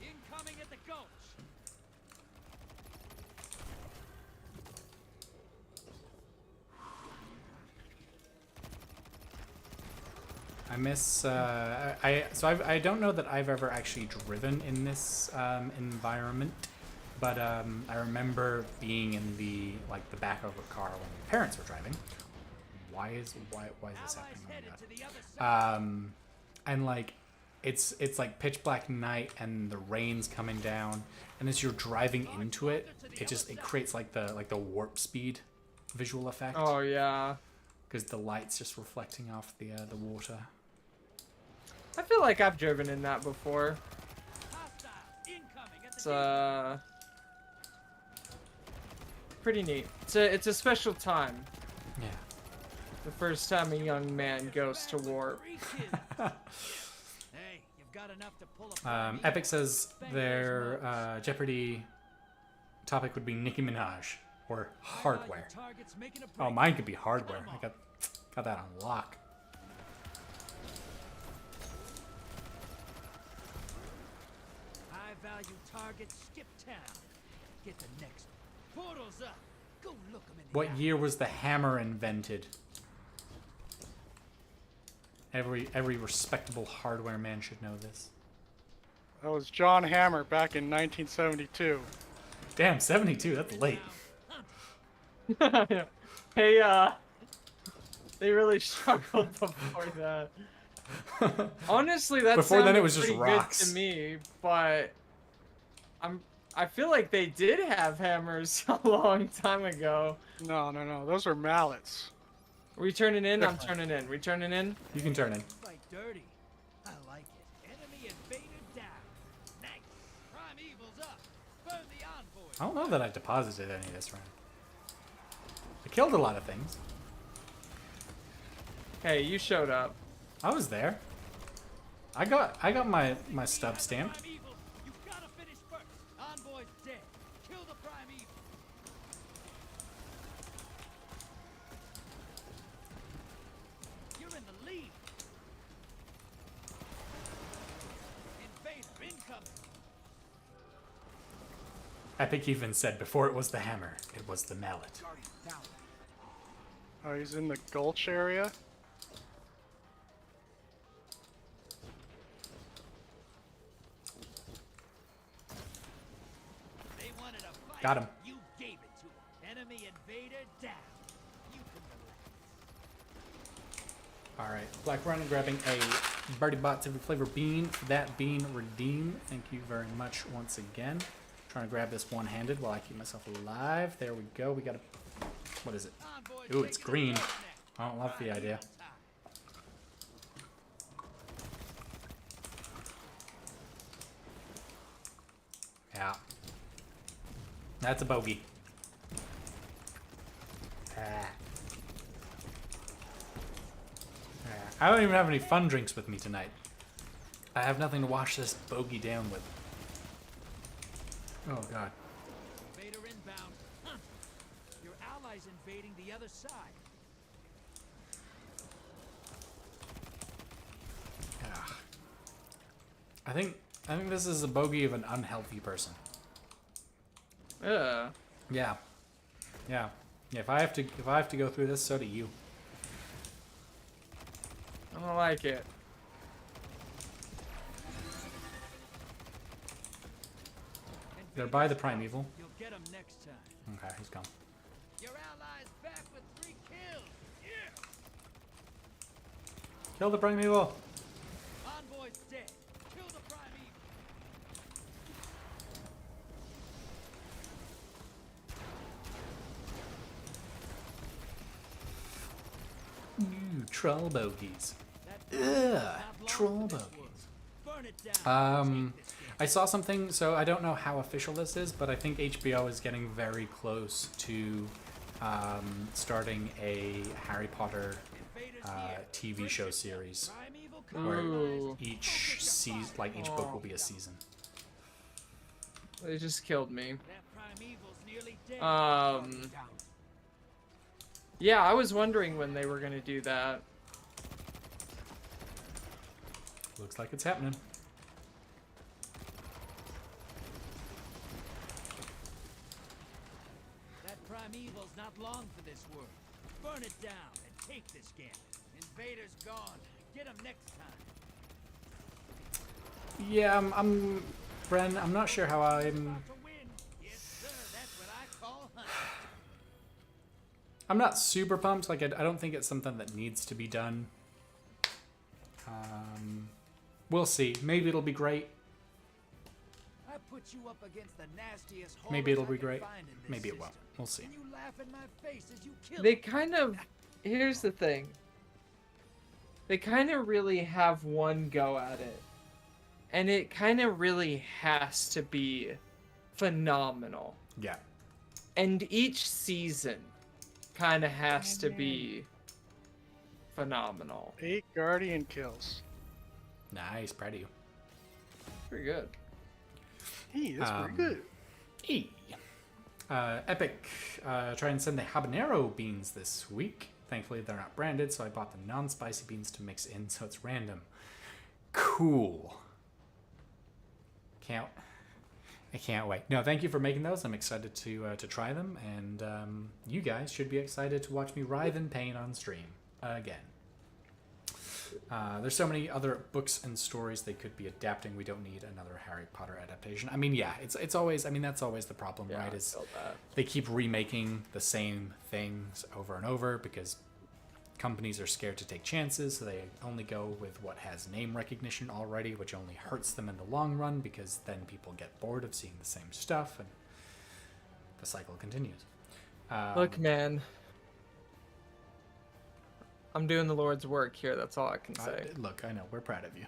Incoming at the gulch. I miss. I don't know that I've ever actually driven in this environment, but I remember being in the back of a car when my parents were driving. Why is this Allies happening? Oh headed my to the other side. God. And like it's like pitch black night and the rain's coming down, and as you're driving into it, it creates like the warp speed visual effect. Oh, yeah. Because the light's just reflecting off the water. I feel like I've driven in that before. Hostile incoming at the It's, gate. pretty neat. It's a special time. Yeah. The first time a young man goes to war. Three kills. Hey, you've got enough to pull a prime Epic eagle. says their Jeopardy topic would be Nicki Minaj or hardware. Targets making a Oh, break. mine could be hardware. I got that on lock. High value targets skip town. Get the next one. Portals up. Go look 'em in the What eye. year was the hammer invented? Every respectable hardware man should know this. That was John Hammer back in 1972. Damn, 72. That's late. Hey, they really struggled before that. Honestly, that Before then, it sounded was just pretty rocks. good to me, but I feel like they did have hammers a long time ago. No. Those are mallets. Are we turning in? I'm turning in. We turning in? You can turn in. Fight dirty. I like it. Enemy invader down. Nice. Prime evil's up. Burn the envoy. I don't know that I deposited any of this round. I killed a lot of things. Hey, you showed up. I was there. I got my stub stamped. Prime evil. You gotta finish first. Envoy's dead. Kill the prime evil. You're in the lead. Invader incoming. Epic even said before it was the hammer, it was the mallet. Guardian down. Oh, he's in the Gulch area. They wanted a fight. Got him. You gave it to them. Enemy invader down. You can relax. All right, Black Run grabbing a Birdie Bots every flavor bean. For that bean redeem. Thank you very much once again. Trying to grab this one-handed while I keep myself alive. There we go. We got a. What is it? Envoy's Ooh, it's taking the green. front I don't love the neck. idea. Yeah. That's a bogey. I don't even have any fun drinks with me tonight. I have nothing to wash this bogey down with. Oh god. Invader inbound. Huh. Your allies invading the other side. Yeah. I think this is a bogey of an unhealthy person. Yeah. Yeah. Yeah. If I have to go through this, so do you. I don't like it. They're by the primeval. You'll get 'em next time. Okay, he's gone. Your allies back with 3 kills. Yeah. Kill the primeval. Envoy's dead. troll bogies. That Ugh, not troll long for this bogies. world. Burn it down. I saw something, so I don't know how official this is, but I think HBO is getting very close to starting a Harry Potter TV show series where Ooh. each season, like each book will be a season. They just killed me. That primeval's nearly dead. Yeah, I was wondering when they were gonna do that. Looks like it's happening. That primeval's not long for this world. Burn it down and take this game. Invader's gone. Get him next time. Yeah, Bren, I'm not sure how I'm... About to win. Yes, sir. That's what I call hunting. I'm not super pumped. Like, I don't think it's something that needs to be done. We'll see. Maybe it'll be great. I put you up against the nastiest Maybe it'll horrors be I can great. find in this Maybe it won't. system. We'll see. And you laugh in my face as you kill They him. kind of... Here's the thing. They kind of really have one go at it. And it kind of really has to be phenomenal. Yeah. And each season kind of has to be phenomenal. 8 Guardian kills. Nice. Proud of you. Pretty good. Hey, that's pretty good. E. Epic. Try and send the habanero beans this week. Thankfully, they're not branded, so I bought the non-spicy beans to mix in, so it's random. Cool. I can't wait. No, thank you for making those. I'm excited to try them, and you guys should be excited to watch me writhe in pain on stream again. There's so many other books and stories they could be adapting. We don't need another Harry Potter adaptation. I mean, yeah, it's always. I mean, that's always the problem, Yeah, right? I Is felt that. they keep remaking the same things over and over because companies are scared to take chances, so they only go with what has name recognition already, which only hurts them in the long run because then people get bored of seeing the same stuff and the cycle continues. Look, man. I'm doing the Lord's work here, that's all I can say. Look, I know, we're proud of you.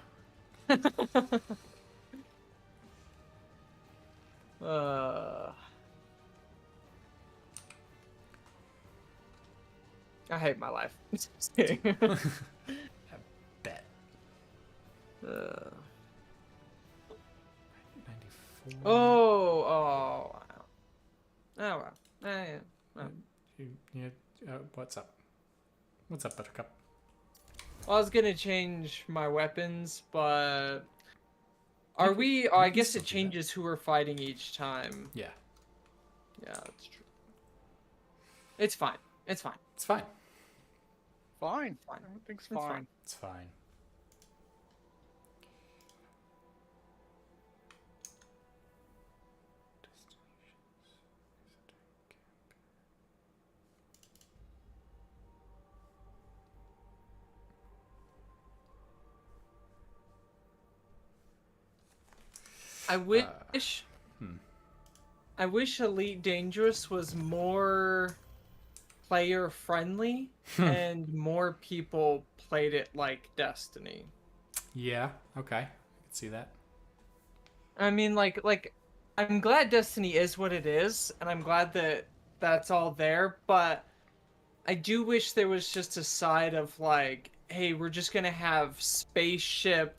I hate my life. Just kidding. I bet. 94. Oh, wow. Oh, wow. Yeah. What's up? What's up, Buttercup? Well, I was gonna change my weapons, but are we? Oh, I can guess still it do that. changes who we're fighting each time. Yeah, Yeah, that's true. It's fine. It's fine. it's fine. Fine. Fine. Everything's It's fine. fine. It's fine. I wish. I wish Elite Dangerous was more player friendly and more people played it like Destiny. Yeah. Okay. I can see that. I mean, like, I'm glad Destiny is what it is, and I'm glad that that's all there, but I do wish there was just a side of, like, hey, we're just gonna have spaceship,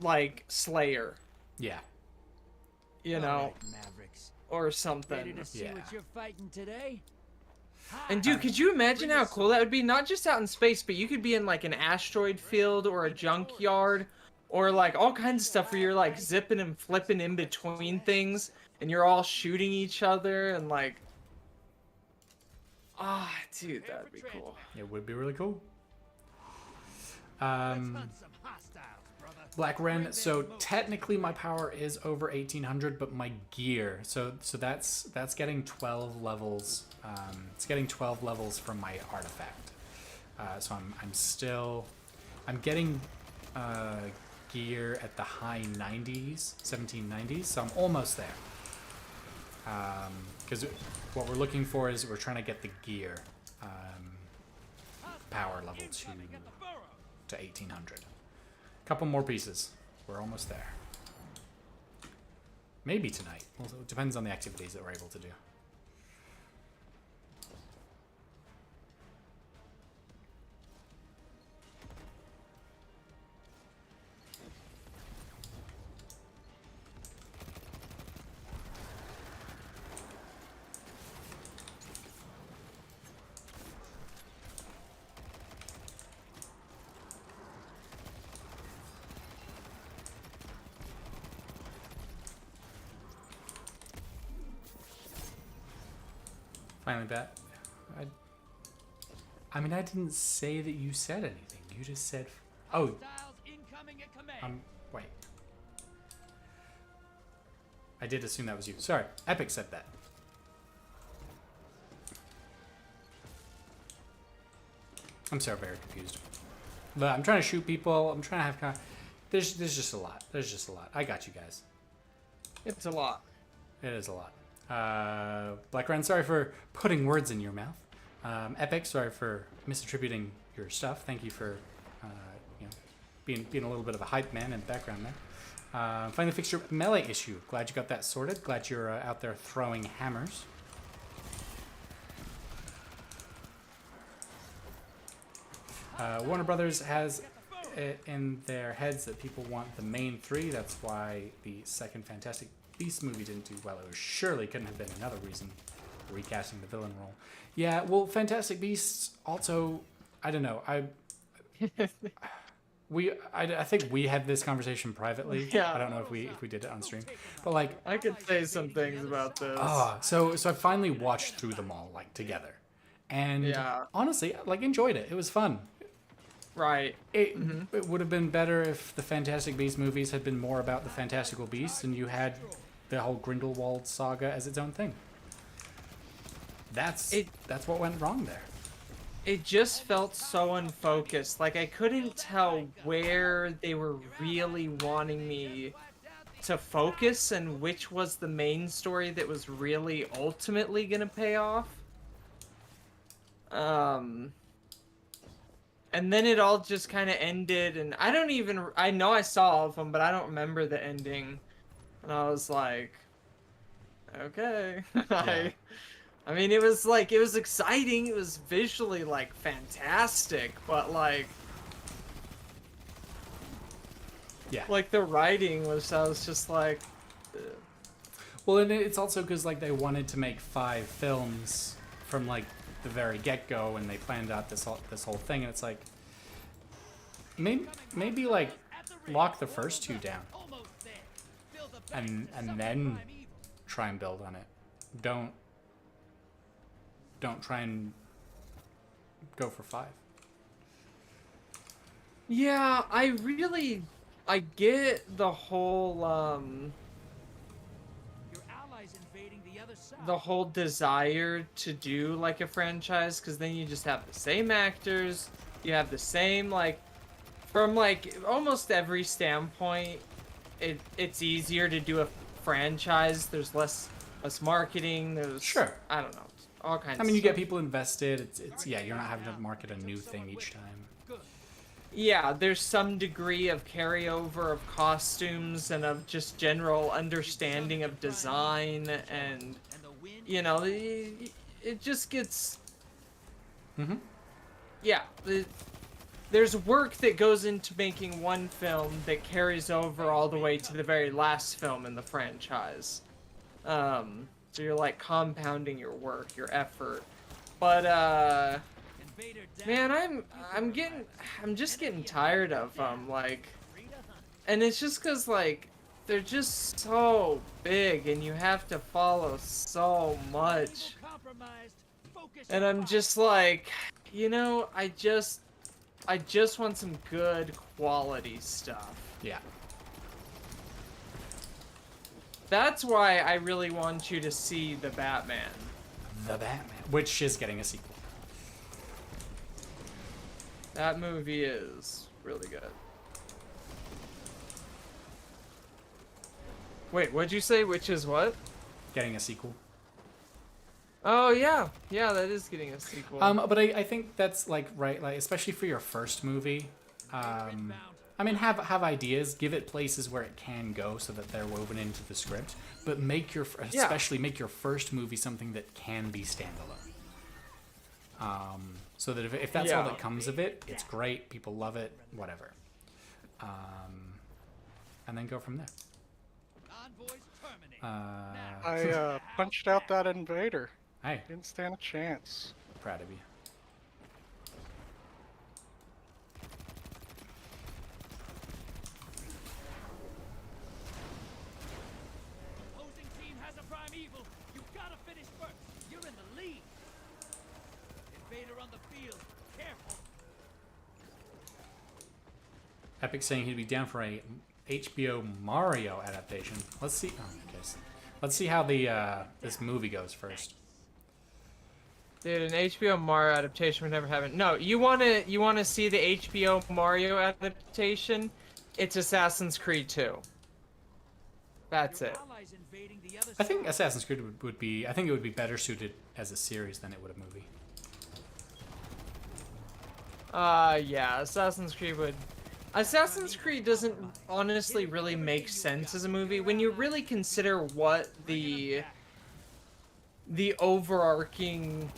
like, Slayer, Yeah. you know, Alright, Mavericks. or Ready something. to see Yeah. what you're fighting today? And dude, could you imagine how cool that would be? Not just out in space, but you could be in, like, an asteroid field or a junkyard, or, like, all kinds of stuff where you're, like, zipping and flipping in between things, and you're all shooting each other, and, like... Ah, dude, that'd be cool. It would be really cool. Hunt some hostiles, brother. Black Ren, so technically my power is over 1800, but my gear, so that's getting 12 levels. It's getting 12 levels from my artifact. So I'm getting gear at the high 90s, 1790s, so I'm almost there. Because what we're looking for is we're trying to get the gear. power level to 1800. Couple more pieces. We're almost there. Maybe tonight. Well, it depends on the activities that we're able to do. Finally, bet. I mean, I didn't say that you said anything. You just said, "Oh, Styles incoming at command. wait." I did assume that was you. Sorry, Epic said that. I'm so very confused. But I'm trying to shoot people. I'm trying to have there's just a lot. There's just a lot. I got you guys. It's a lot. It is a lot. Black Ren, sorry for putting words in your mouth. Epic, sorry for misattributing your stuff. Thank you for being a little bit of a hype man in the background there. Finally fixed your melee issue. Glad you got that sorted. Glad you're out there throwing hammers. Warner Brothers has it in their heads that people want the main three. That's why the second Fantastic Beasts movie didn't do well. It surely couldn't have been another reason for recasting the villain role. Yeah, well, Fantastic Beasts also, I don't know. I think we had this conversation privately. Yeah. I don't know if we did it on stream, but like, I could say some things about this. so I finally watched through them all like together, and Yeah. honestly, like enjoyed it. It was fun. Right. It would have been better if the Fantastic Beasts movies had been more about the Fantastical Beasts and you had the whole Grindelwald saga as its own thing. That's what went wrong there. It just felt so unfocused. Like I couldn't tell where they were really wanting me to focus and which was the main story that was really ultimately gonna pay off. And then it all just kind of ended, and I know I saw all of them, but I don't remember the ending. And I was like, okay. Yeah. I mean, it was exciting, it was visually, like, fantastic, but, like, Yeah. like, the writing I was just like, Well, and it's also because like they wanted to make 5 films from like the very get-go, and they planned out this whole thing, and it's like maybe like lock the first 2 down, and then try and build on it. Don't try and go for 5. yeah, I get the whole, Your allies invading the other side. the whole desire to do like a franchise, because then you just have the same actors, you have the same, like, from like almost every standpoint, it's easier to do a franchise. There's less marketing, there's, Sure. I don't know, all kinds I mean, of you stuff. get people invested. It's yeah, you're not having to market a new thing each time. Yeah, there's some degree of carryover of costumes and of just general understanding of design, and you know, it just gets, yeah, there's work that goes into making one film that carries over all the way to the very last film in the franchise. So you're like compounding your work, your effort. But man, I'm just getting tired of them, like, and it's just 'cause like they're just so big and you have to follow so much. And I'm just like, you know, I just want some good quality stuff. Yeah. That's why I really want you to see The Batman. The Batman, which is getting a sequel. That movie is really good. Wait, what'd you say? Which is what? Getting a sequel. Oh yeah, yeah, that is getting a sequel. But I think that's like right, like especially for your first movie. I mean, have ideas, give it places where it can go, so that they're woven into the script. But make your especially make your first movie something that can be standalone. So that if that's all that comes of it, it's great. People love it. Whatever. And then go from there. I punched out that invader. Hey, Didn't stand a chance. proud of you. Opposing team has a primeval. You gotta finish first. You're in the lead. Invader on the field. Careful. Epic saying he'd be down for a HBO Mario adaptation. Let's see. Oh, okay. Let's see how the this movie goes first. Dude, an HBO Mario adaptation would never happen. No, you wanna see the HBO Mario adaptation? It's Assassin's Creed 2. That's it. Allies invading the other I think Assassin's Creed would be. I think it would be better suited as a series than it would a movie. Yeah, Assassin's Creed would. Assassin's Creed doesn't honestly really make sense as a movie when you really consider what the overarching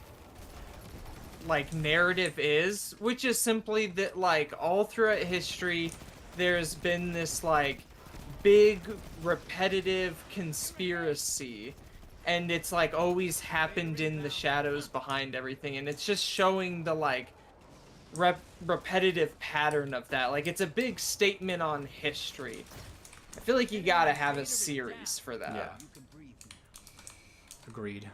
like narrative is, which is simply that like all throughout history there's been this like big repetitive conspiracy, and it's like always happened in the shadows behind everything, and it's just showing the like repetitive pattern of that. Like, it's a big statement on history. I feel like you gotta have a series for that. Yeah. Agreed.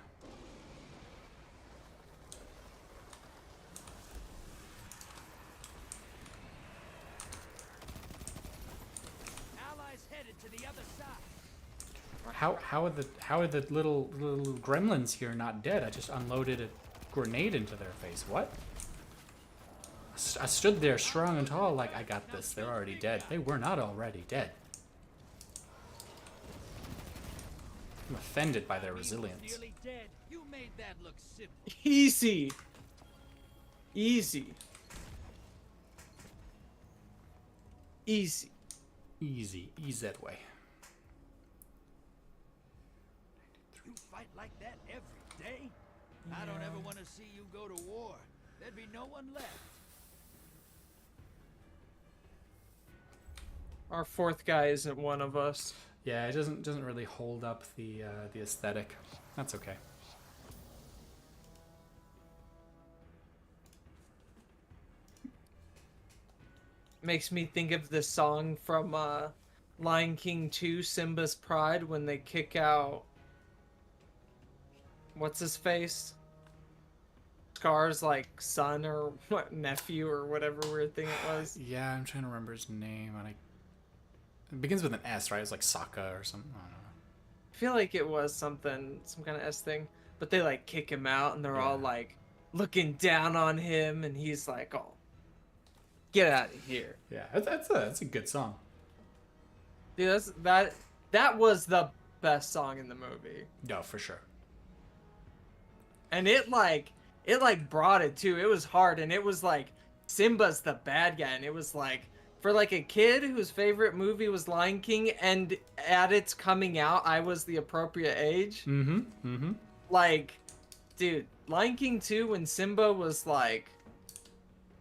allies headed to the other side. How are the little gremlins here not dead? I just unloaded a grenade into their face. What? I stood there strong and tall like I got this. They're already dead. They were not already dead. I'm offended by their resilience. Nearly dead. You made that look simple. Easy. Easy. Easy. Easy. Ease that way. You fight like that every day? I don't ever want to see you go to war. There'd be no one left. Our fourth guy isn't one of us. Yeah, it doesn't really hold up the aesthetic. That's okay. Makes me think of the song from Lion King 2, Simba's Pride, when they kick out what's his face? Scar's like son or what, nephew or whatever weird thing it was. Yeah, I'm trying to remember his name. And it begins with an S, right? It's like Sokka or something. I don't know. I feel like it was something, some kind of S thing. But they like kick him out and they're all like looking down on him, and he's like, "Oh, get out of here." Yeah, that's a good song. Dude, that was the best song in the movie. No, for sure. And it brought it too. It was hard, and it was like Simba's the bad guy, and it was like for like a kid whose favorite movie was Lion King, and at its coming out, I was the appropriate age. Like, dude, Lion King 2 when Simba was like,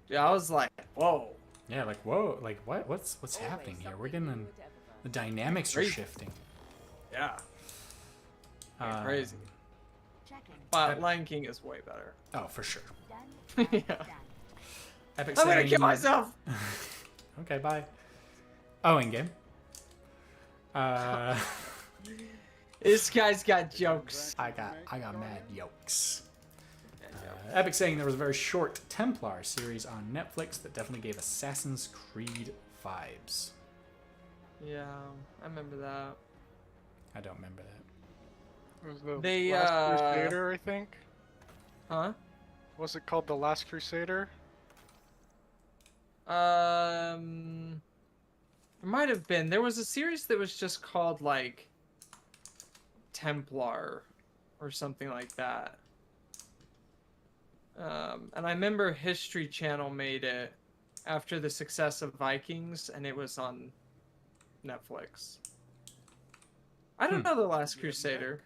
dude, I was like, whoa. Yeah, like whoa, like what's happening here? We're getting the dynamics are shifting. Yeah. Crazy. Checking. But Lion King is way better. Oh, for sure. Done. Yeah. Done. Epic I'm gonna saying- kill myself. Okay, bye. Oh, in game. This guy's got jokes. I got mad yokes. Epic saying there was a very short Templar series on Netflix that definitely gave Assassin's Creed vibes. Yeah, I remember that. I don't remember that. It was the They, Last Crusader, I think. Huh? Was it called The Last Crusader? There might have been. There was a series that was just called like Templar or something like that. And I remember History Channel made it after the success of Vikings, and it was on Netflix. I don't know The Last Crusader.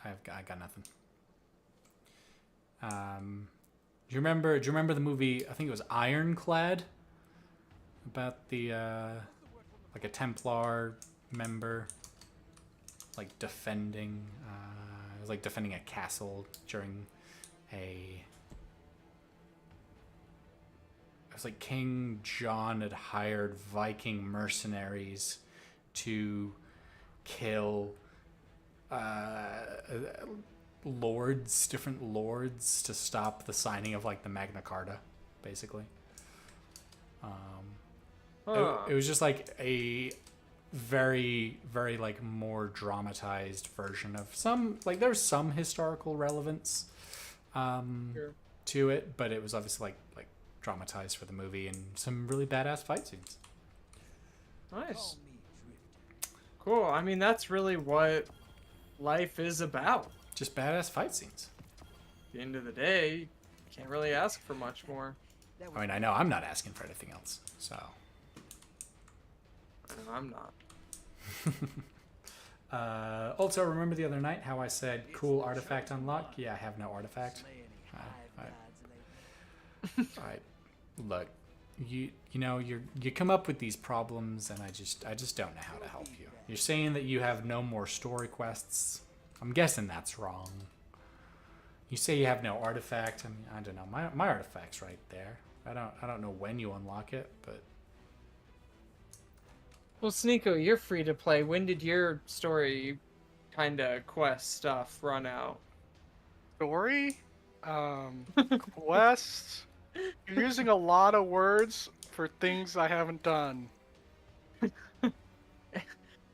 I got nothing. Do you remember the movie? I think it was Ironclad, about the like a Templar member, like defending. It was like defending a castle during a. It was like King John had hired Viking mercenaries to kill different lords to stop the signing of like the Magna Carta, basically. It was just like a very, very like more dramatized version of some, like there's some historical relevance to it, but it was obviously like dramatized for the movie, and some really badass fight scenes. Nice. Cool. I mean, that's really what life is about. Just badass fight scenes. At the end of the day, you can't really ask for much more. I mean, I know I'm not asking for anything else, so. I'm not. Also, remember the other night how I said cool artifact unlock? Yeah, I have no artifact. Alright. Look, you know you come up with these problems, and I just don't know how to help you. You're saying that you have no more story quests. I'm guessing that's wrong. You say you have no artifact. I mean, I don't know. My artifact's right there. I don't know when you unlock it, but. Well, Sneeko, you're free to play. When did your story kind of quest stuff run out? Story? Quest? You're using a lot of words for things I haven't done.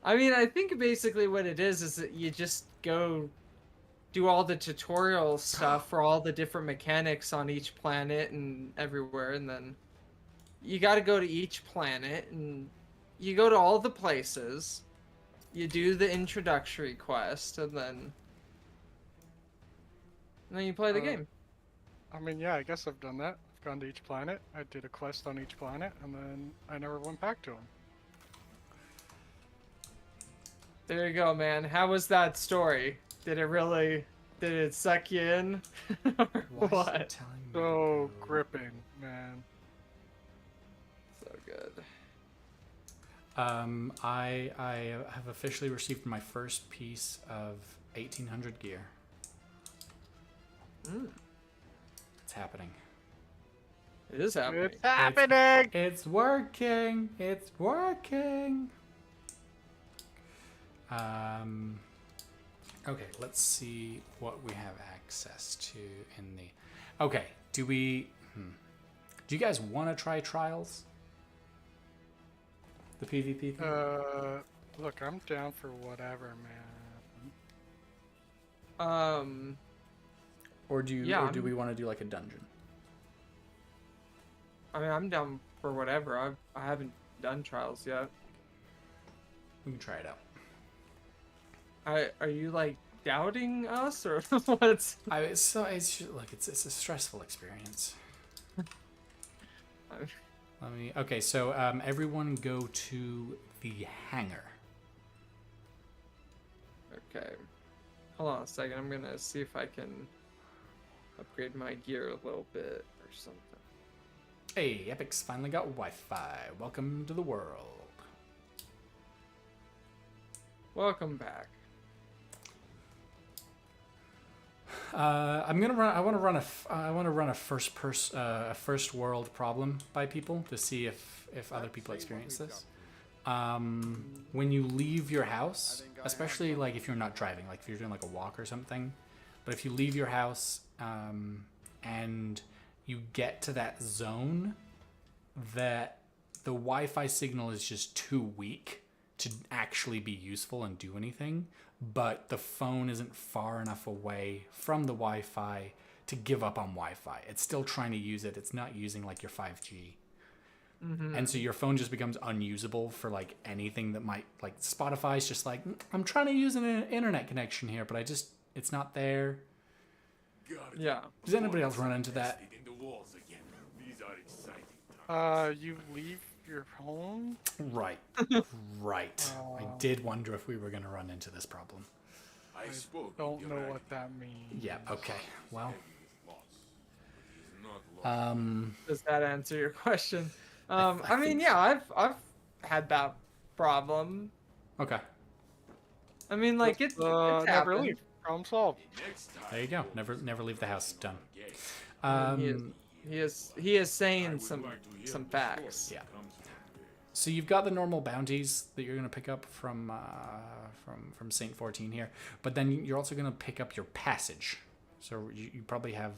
I mean, I think basically what it is that you just go do all the tutorial stuff for all the different mechanics on each planet and everywhere, and then you got to go to each planet, and you go to all the places, you do the introductory quest, and then you play the game. I mean, yeah, I guess I've done that. I've gone to each planet, I did a quest on each planet, and then I never went back to them. There you go, man. How was that story? Did it suck you in? Or what? So gripping, man. So good. I have officially received my first piece of 1800 gear. It's happening. It is happening. It's happening! It's working. It's working. Okay, let's see what we have access to in the. Okay, do you guys want to try trials? The PvP thing? Look, I'm down for whatever, man. Or do we want to do like a dungeon? I mean, I'm down for whatever. I haven't done trials yet. We can try it out. Are you like doubting us or what's? It's a stressful experience. Okay, so everyone go to the hangar. Okay. Hold on a second. I'm gonna see if I can upgrade my gear a little bit or something. Hey, Epic's finally got Wi-Fi. Welcome to the world. Welcome back. I want to run a first world problem by people to see if other people experience this. When you leave your house, especially like if you're not driving, like if you're doing like a walk or something, but if you leave your house and you get to that zone that the Wi-Fi signal is just too weak to actually be useful and do anything, but the phone isn't far enough away from the Wi-Fi to give up on Wi-Fi. It's still trying to use it. It's not using like your 5G. And so your phone just becomes unusable for like anything that might, like Spotify's just like, I'm trying to use an internet connection here, but it's not there. Yeah. Does anybody else run into that? You leave your home? Right. Right. I did wonder if we were going to run into this problem. I don't know what that means. Yeah, okay. Well, Does that answer your question? I mean, yeah, I've had that problem. okay. I mean, like it's Never happened. leave. Problem solved. There you go. Never leave the house. Done. He is saying some facts. Yeah. So you've got the normal bounties that you're going to pick up from Saint 14 here, but then you're also going to pick up your passage. So you probably have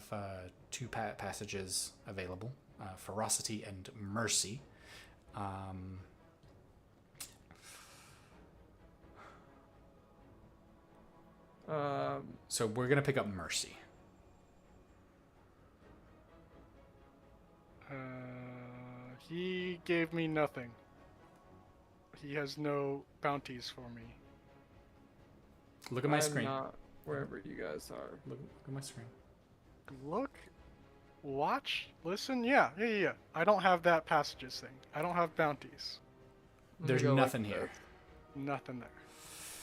two passages available, Ferocity and Mercy. So we're going to pick up Mercy. He gave me nothing. He has no bounties for me. Look at my I'm screen. not wherever you guys are. Look at my screen. Look, watch, listen. Yeah. I don't have that passages thing. I don't have bounties. There's go like nothing here. Nothing there.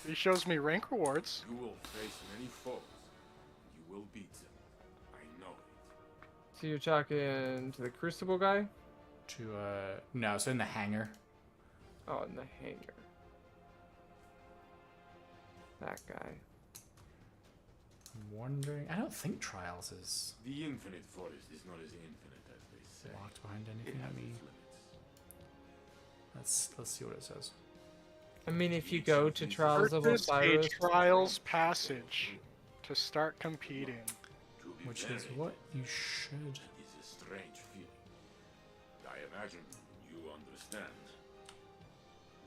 He shows me rank rewards. You will face many foes. You will beat them. I know it. So you're talking to the Crucible guy? No, so in the hangar. Oh, in the hangar. That guy. I'm wondering. I don't think Trials is The infinite forest is not as infinite as they say. locked behind It anything. has Let me. its limits. Let's see what it says. I mean, if you go to Trials of Purchase a Osiris, trials passage to start competing. To be Which fair, is what you should. it is a strange feeling. I imagine you understand.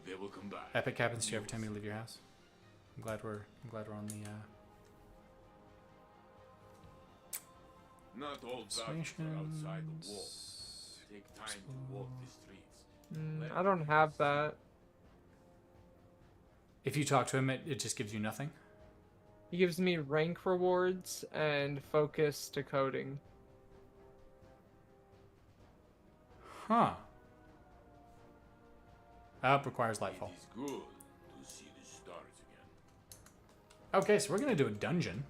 They will come back. Epic happens to you every time you leave your house. I'm glad we're on the Not all battles are outside the walls. Take time to walk the streets. I don't have that. If you talk to him, it just gives you nothing. He gives me rank rewards and focus to coding. Huh. Up requires Lightfall. It is good to see the stars again. Okay, so we're gonna do a dungeon.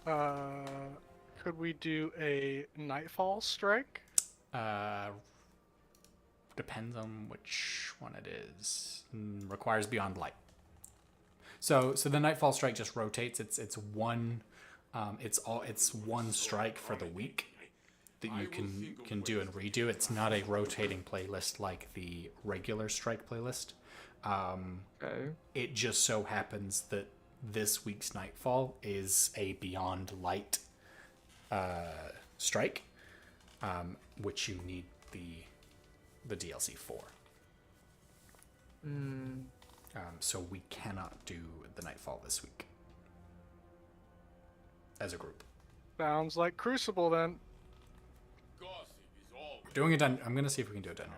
Could we do a nightfall strike? Depends on which one it is. Requires Beyond Light. So the Nightfall strike just rotates. It's one strike for the week that you can do and redo. It's not a rotating playlist like the regular strike playlist. Okay. It just so happens that this week's Nightfall is a Beyond Light strike, which you need the DLC for. So we cannot do the Nightfall this week as a group. Sounds like Crucible then. Gossip is always Doing a dungeon. I'm gonna see if we can do a dungeon.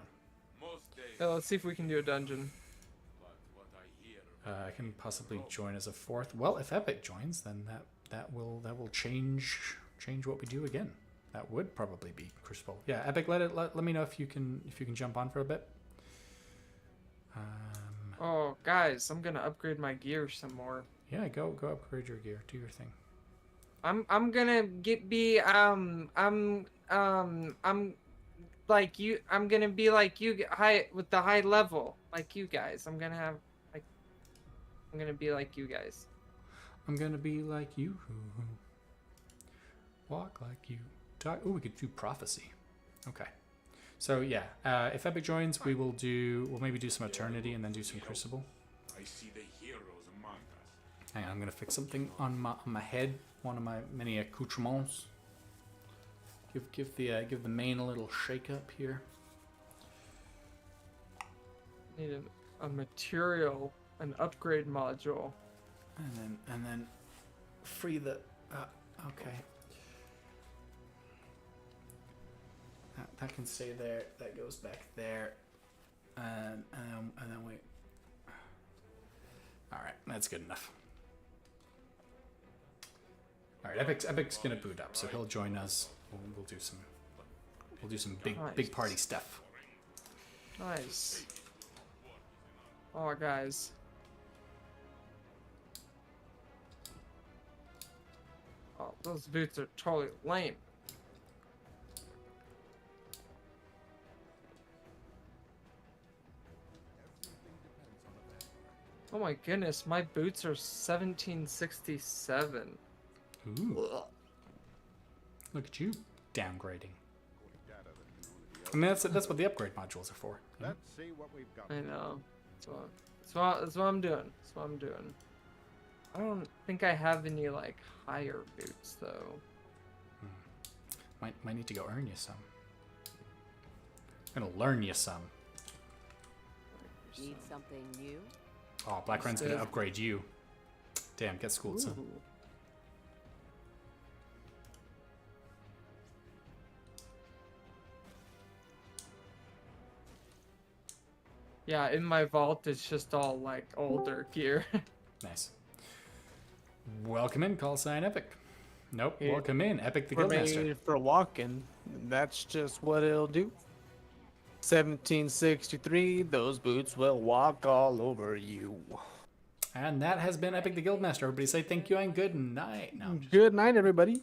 most days, Yeah, let's see if we can do a dungeon. but what I hear I can possibly join as a fourth. Well, if Epic joins, then that will change what we do again. That would probably be Crucible. Yeah, Epic, let me know if you can jump on for a bit. Oh, guys, I'm gonna upgrade my gear some more. Yeah, go upgrade your gear. Do your thing. I'm gonna like you. I'm gonna be like you, high with the high level, like you guys. I'm gonna be like you guys. I'm gonna be like you. Walk like you. Talk. Oh, we could do prophecy. Okay. So yeah, if Epic joins, we'll maybe do some Eternity and then do some Crucible. I see the heroes among us. Hang on, I'm gonna fix something on my head. One of my many accoutrements. Give the mane a little shake up here. Need a material, an upgrade module. And then free the. Okay. That can stay there. That goes back there. And then wait. All right, that's good enough. All right, Epic's gonna boot up, so he'll join us. We'll do some big party stuff. Nice. Oh, guys. Oh, those boots are totally lame. Oh my goodness, my boots are 1767. Ooh. Look at you downgrading. I mean, that's what the upgrade modules are for. You know? Let's see what we've got. I know. That's what I'm doing. That's what I'm doing. I don't think I have any like higher boots though. Might need to go earn you some. I'm gonna learn you some. Need something new? Oh, Black Ren's gonna upgrade you. Damn, get schooled, son. Ooh. Yeah, in my vault it's just all like older gear. Nice. Welcome in, call sign Epic. Nope, Yeah. welcome in, Epic the We're Guildmaster. made for walking. That's just what it'll do. 1763, those boots will walk all over you. And that has been Epic the Guildmaster. Everybody say thank you and good night. No, I'm just... Good night, everybody.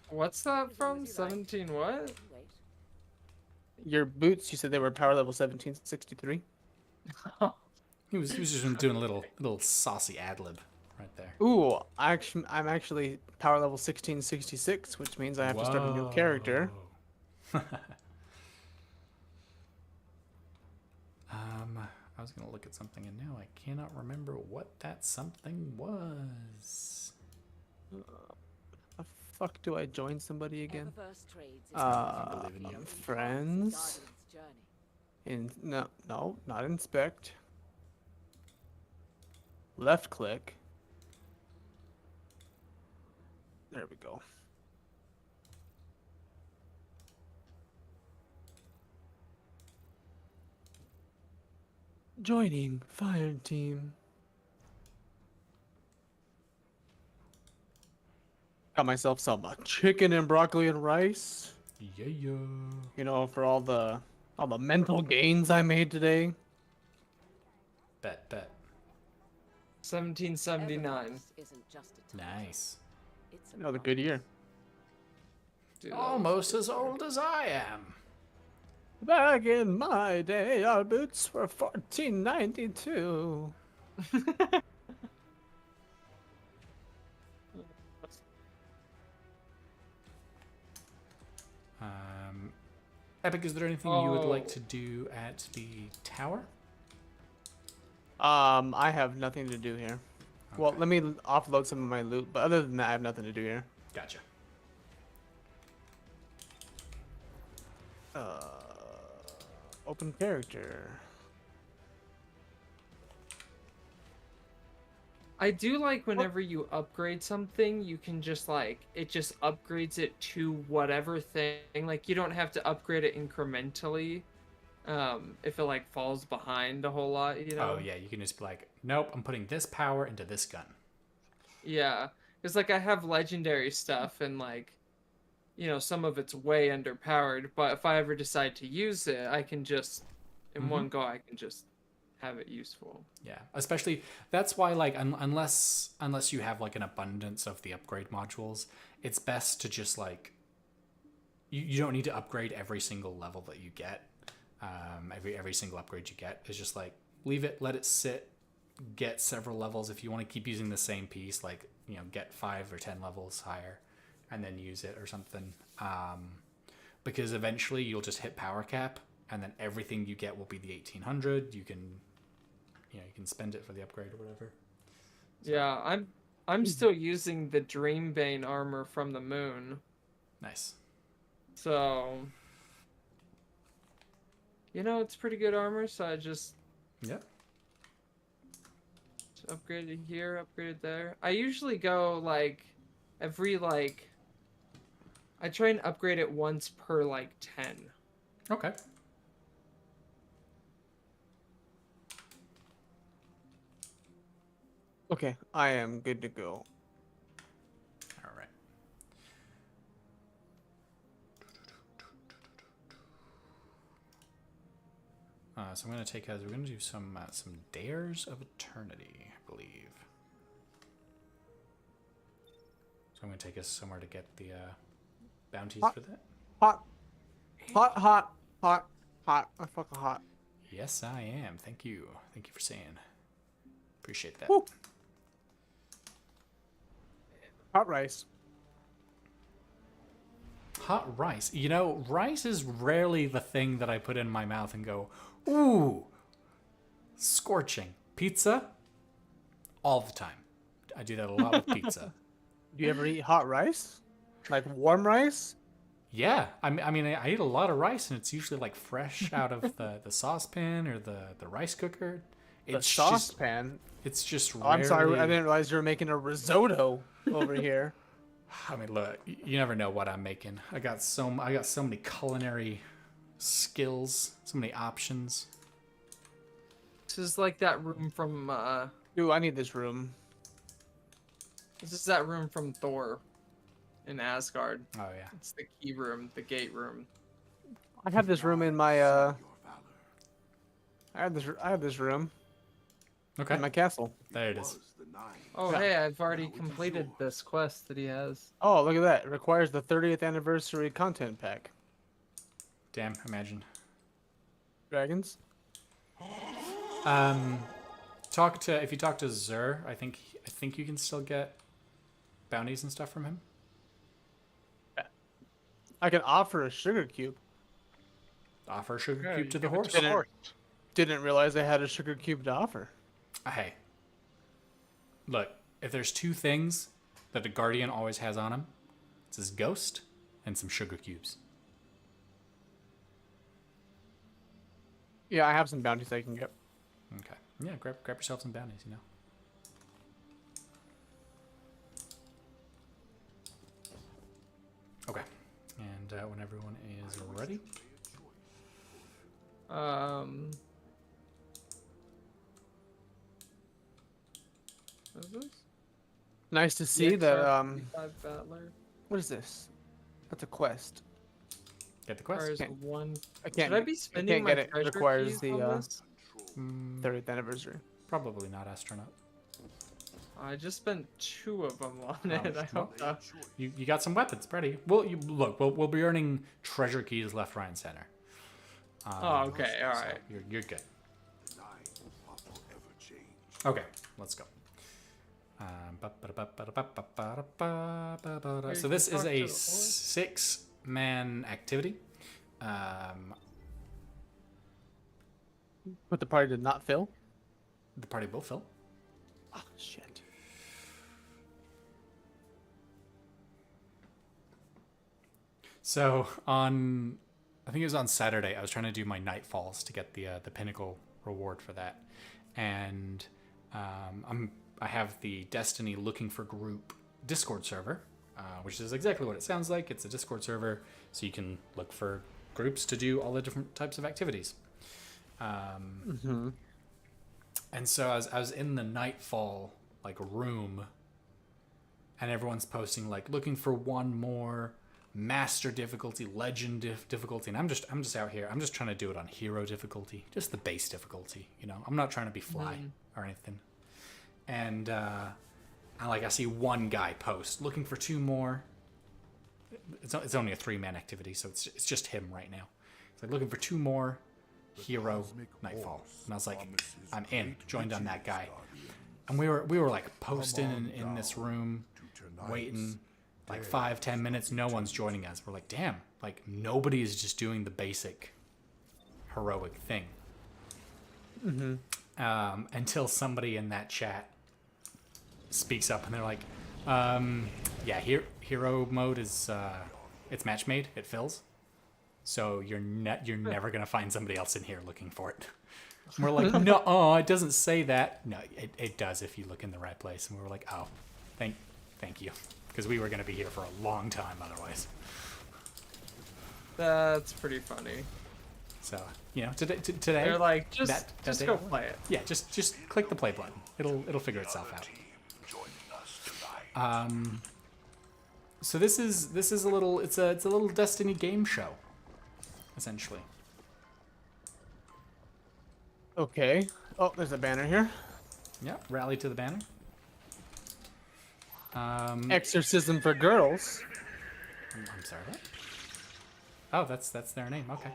What's that from? 17 what? Wait. Your boots, you said they were power level 1763? He was just doing a little saucy ad lib right there. Ooh, I'm actually power level 1666, which means I have to start a new character. I was gonna look at something and now I cannot remember what that something was. The fuck do I join somebody again? Eververse Trades is Friends? journey. No, not inspect. Left click. There we go. Joining fire team. Got myself some chicken and broccoli and rice. Yeah. You know, for all the mental gains I made today. Bet. 1779. Eververse isn't just a title. Nice. It's Another good year. Dude, Almost as old as I am. Back in my day, our boots were 1492. Epic, is there anything you would like Oh. to do at the tower? I have nothing to do here. Well, let me offload some of my loot, but other than that, I have nothing to do here. Gotcha. Open character. I do like whenever you upgrade something, you can just like, it just upgrades it to whatever thing. Like you don't have to upgrade it incrementally. If it like falls behind a whole lot, you know? Oh yeah, you can just be like, nope, I'm putting this power into this gun. Yeah. It's like I have legendary stuff and like, you know, some of it's way underpowered, but if I ever decide to use it, I can just, in one go, I can just have it useful. Yeah, especially that's why like unless you have like an abundance of the upgrade modules, it's best to just like you don't need to upgrade every single level that you get. Every single upgrade you get is just like leave it, let it sit, get several levels. If you want to keep using the same piece, like, you know, get 5 or 10 levels higher and then use it or something. Because eventually you'll just hit power cap and then everything you get will be the 1800. You can spend it for the upgrade or whatever. So, Yeah, I'm still using the Dreambane armor from the moon. nice. So, you know, it's pretty good armor, so I just Yep. upgraded here, upgraded there. I usually go like every like I try and upgrade it once per like 10. Okay. Okay, I am good to go. All right. So I'm gonna take as we're gonna do some dares of eternity, I believe. So I'm gonna take us somewhere to get the bounties Hot. for that. Hot. Hot, hot, hot, hot. I'm fucking hot. Yes, I am. Thank you. Thank you for saying. Appreciate that. Woo. Hot rice. Hot rice. You know, rice is rarely the thing that I put in my mouth and go, ooh, scorching. Pizza, all the time. I do that a lot with pizza. Do you ever eat hot rice? Like warm rice? Yeah, I mean, I eat a lot of rice, and it's usually like fresh out of the saucepan or the rice cooker. The saucepan? It's just Oh, I'm sorry, I rarely- didn't realize you were making a risotto over here. I mean, look, you never know what I'm making. I got so many culinary skills, so many options. This is like that room from Dude, I need this room. this is that room from Thor in Asgard. Oh yeah. It's the key room, the gate room. I have this room in my I have this room Okay. in my castle. There it is. Oh, hey, I've already completed this quest that he has. Oh, look at that. It requires the 30th anniversary content pack. Damn, imagine. Dragons? If you talk to Zur, I think you can still get bounties and stuff from him. I can offer a sugar cube. Offer a sugar Yeah, cube you to the give it horse. to the horse. Didn't realize I had a sugar cube to offer. Hey, look, if there's two things that a guardian always has on him, it's his ghost and some sugar cubes. Yeah, I have some bounties I can get. Okay. Yeah, grab yourself some bounties, you know. Okay. And when everyone is ready. What is this? Nice to see that, Battler. what is this? That's a quest. Get the quest. Requires Can't- one. I can't, Should I be I spending can't my get it. It treasure requires keys the on this? 30th anniversary. Probably not astronaut. I just spent 2 of them on it. I well, hope You got some weapons, ready. Well, look, we'll be earning treasure keys left, right, and center. Oh, okay, all right. You're good. Okay, let's go. So this is a 6-man activity. But the party did not fill? The party will fill. Oh, shit. So I think it was on Saturday, I was trying to do my Nightfalls to get the pinnacle reward for that, and I have the Destiny Looking for Group Discord server, which is exactly what it sounds like. It's a Discord server, so you can look for groups to do all the different types of activities. And so I was in the Nightfall room, and everyone's posting looking for one more master difficulty, legend difficulty, and I'm just out here. I'm just trying to do it on hero difficulty, just the base difficulty. You know, I'm not trying to be fly or anything. And I see one guy post looking for 2 more. It's only a 3-man activity, so it's just him right now. It's looking for 2 more hero Nightfall, and I was like, I'm in. Joined on that guy, and we were posting in this room, waiting 5-10 minutes. No one's joining us. We're like, damn, nobody is just doing the basic heroic thing. Until somebody in that chat speaks up, and they're like, yeah, hero mode is it's match made. It fills. So you're never gonna find somebody else in here looking for it. And we're like, no, it doesn't say that. No, it does if you look in the right place. And we were like, oh, thank you, because we were gonna be here for a long time otherwise. That's pretty funny. So, you know, today They're like, just that day- go play it. Yeah, just click the play button. It'll figure itself out. So this is a little it's a little Destiny game show, essentially. Okay. Oh, there's a banner here. Yep, rally to the banner. Exorcism for girls. I'm sorry. What? Oh, that's their name. Okay.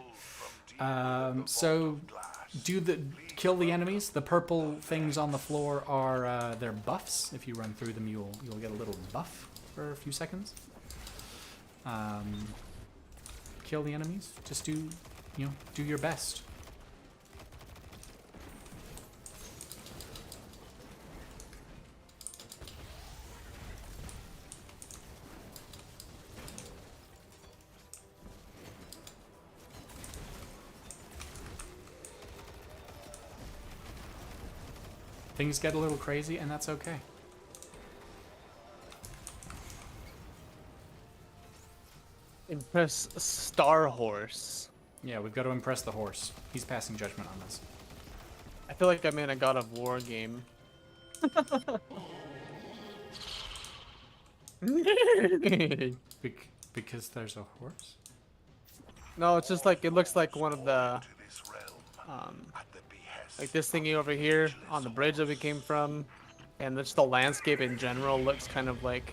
So kill the enemies. The purple things on the floor are their buffs. If you run through them, you'll get a little buff for a few seconds. Kill the enemies. Just do your best. Things get a little crazy, and that's okay. Impress Star Horse. Yeah, we've got to impress the horse. He's passing judgment on us. I feel like I'm in a God of War game. Because there's a horse? No, it's just like, it looks like one of the, like this thingy over here on the bridge that we came from, and just the landscape in general looks kind of like,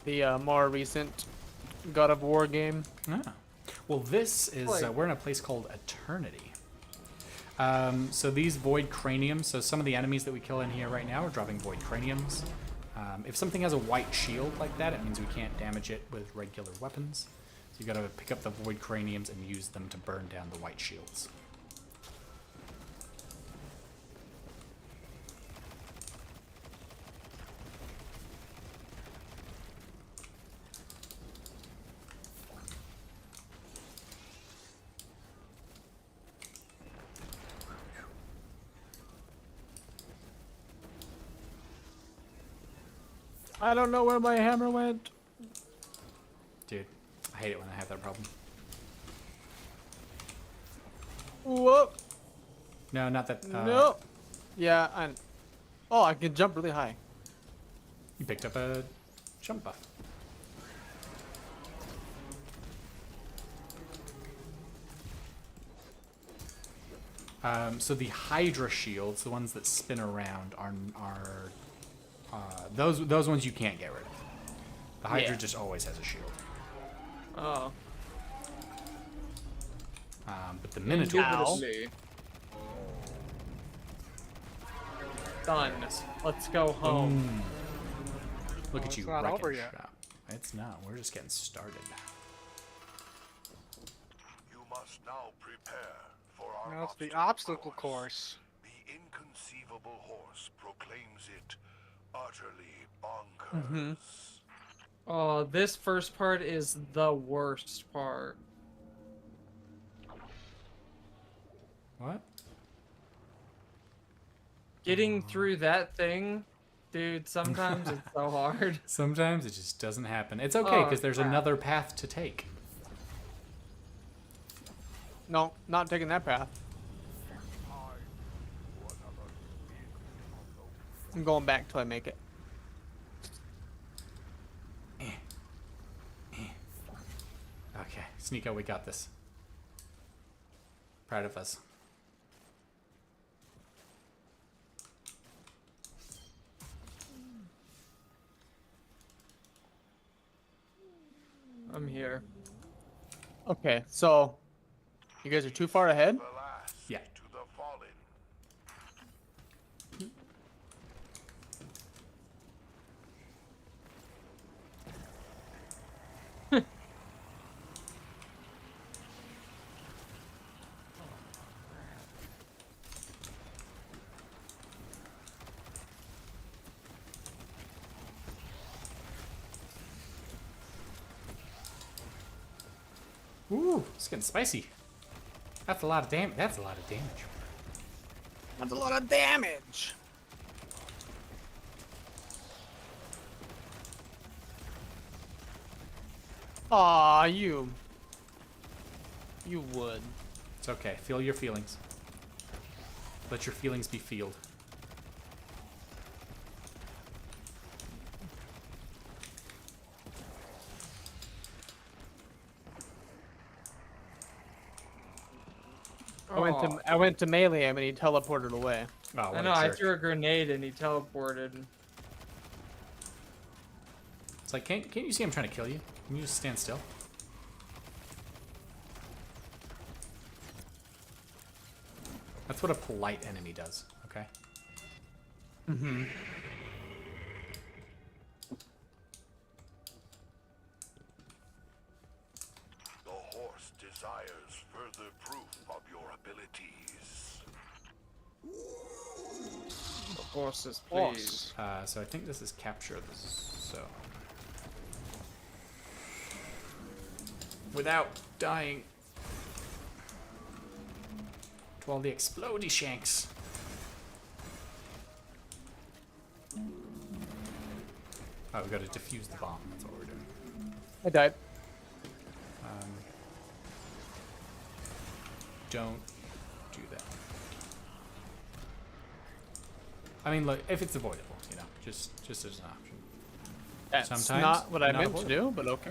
the more recent God of War game. Ah. Well, this is, Like- we're in a place called Eternity. So these void craniums, so some of the enemies that we kill in here right now are dropping void craniums. If something has a white shield like that, it means we can't damage it with regular weapons. So you gotta pick up the void craniums and use them to burn down the white shields. I don't know where my hammer went. Dude, I hate it when I have that problem. Whoa. No, not that. No. Yeah, oh, I can jump really high. You picked up a jump buff. So the Hydra shields, the ones that spin around, are those ones you can't get rid of. The Hydra just always has a shield. Oh. But the Minotaur. Indubitably. Done. Let's go home. Look at you, it's not wrecking over yet. shop. It's not. We're just getting started. You must now prepare for our Now it's the obstacle course. The inconceivable horse proclaims it utterly bonkers. Oh, this first part is the worst part. What? Getting through that thing, dude, sometimes it's so hard. Sometimes it just doesn't happen. It's okay, because there's crap. another path to take. No, not taking that path. I'm going back till I make it. Okay, Sneeko, we got this. Proud of us. I'm here. Okay, so you guys are too far ahead. Yeah. To the fallen. Ooh, it's getting spicy. That's a lot of damage. That's a lot of damage. That's a lot of damage. Aw, you would. It's okay. Feel your feelings. Let your feelings be feeled. I went to melee him and he teleported away. Oh, I what know, a I jerk. threw a grenade and he teleported. It's like, can't you see I'm trying to kill you? Can you just stand still? That's what a polite enemy does, okay? Mm-hmm. The horse desires further proof of your abilities. Horses, please. So I think this is capture this, so... Without dying. To all the explodey shanks. Oh, we gotta defuse the bomb, that's what we're doing. I died. Don't do that. I mean, look, if it's avoidable, you know, just as an option. That's Sometimes not what I not meant to avoidable. do, but okay.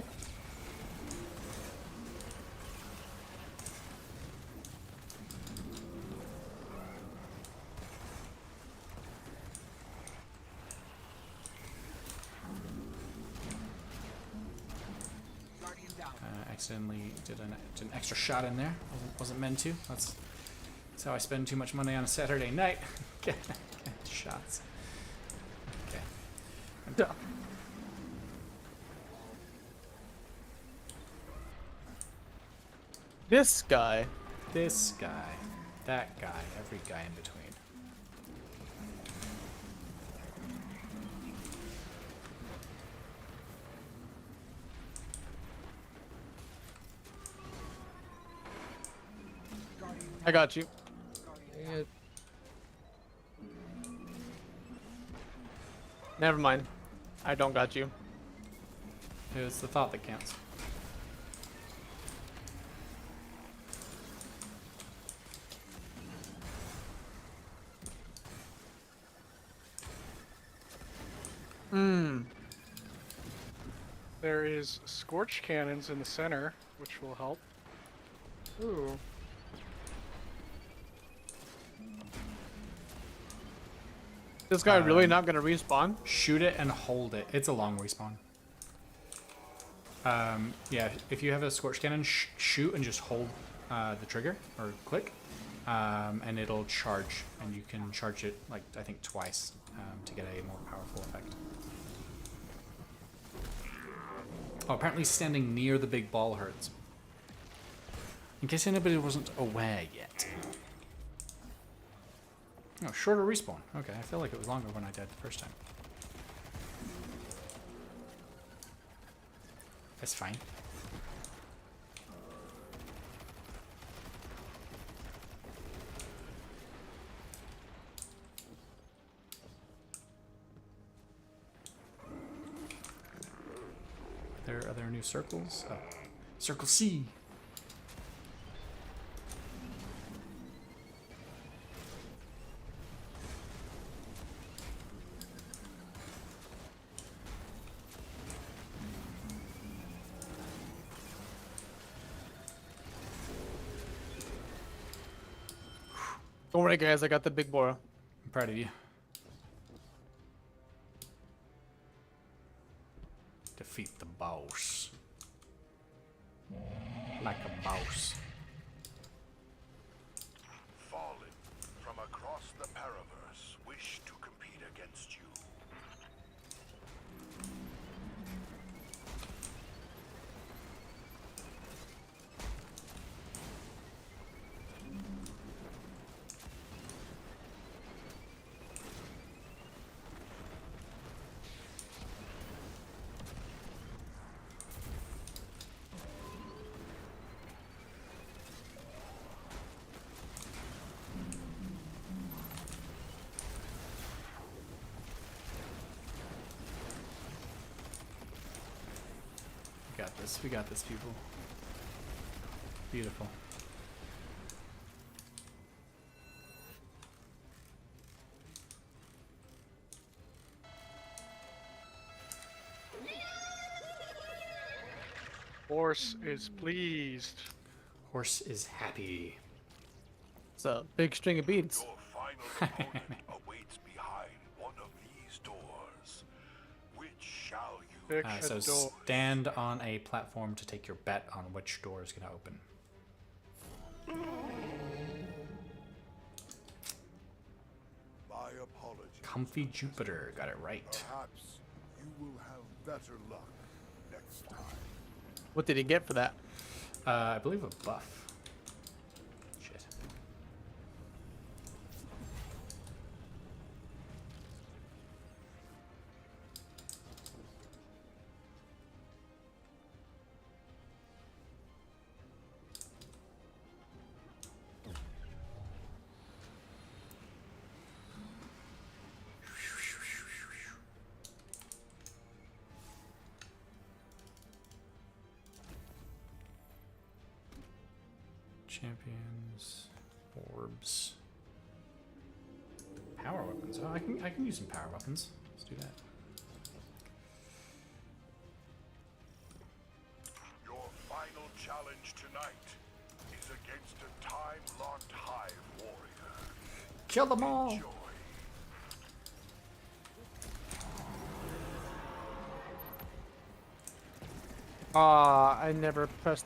Accidentally did an extra shot in there. Wasn't meant to. That's how I spend too much money on a Saturday night. Get shots. Okay. This guy. This guy. That guy. Every guy in between. I got you. Never mind. I don't got you. It's the thought that counts. There is scorch cannons in the center, which will help. Ooh. This guy really not gonna respawn? Shoot it and hold it. It's a long respawn. Yeah, if you have a scorch cannon, shoot and just hold the trigger or click, and it'll charge, and you can charge it like I think twice to get a more powerful effect. Oh, apparently standing near the big ball hurts. In case anybody wasn't aware yet. Oh, shorter respawn. Okay, I feel like it was longer when I died the first time. That's fine. Are there new circles? Oh. Circle C. Don't worry, guys. I got the big boy. I'm proud of you. Defeat the boss. Like a boss. Fallen from across the Paraverse wish to compete against you. got this. We got this, people. Beautiful. Horse is pleased. Horse is happy. It's a big string of beads. Your final opponent awaits behind one of these doors. Which shall you Pick So a door. stand on a platform to take your bet on which door is going to open. My apologies. Comfy Jupiter. Got it right. Perhaps you will have better luck next time. What did he get for that? I believe a buff. Shit. Champions, orbs, power weapons. Oh, I can use some power weapons. Let's do that. Your final challenge tonight is against a time-locked Hive warrior. Kill them all. Enjoy. I never pressed.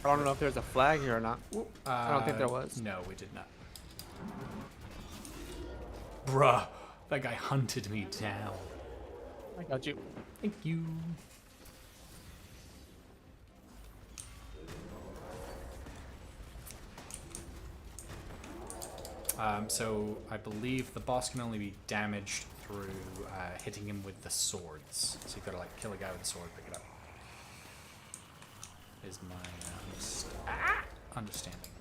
I don't know if there's a flag here or not. I don't think there was. No, we did not. Bruh, that guy hunted me down. I got you. Thank you. So I believe the boss can only be damaged through hitting him with the swords. So you've got to like kill a guy with a sword, pick it up. Is my understanding.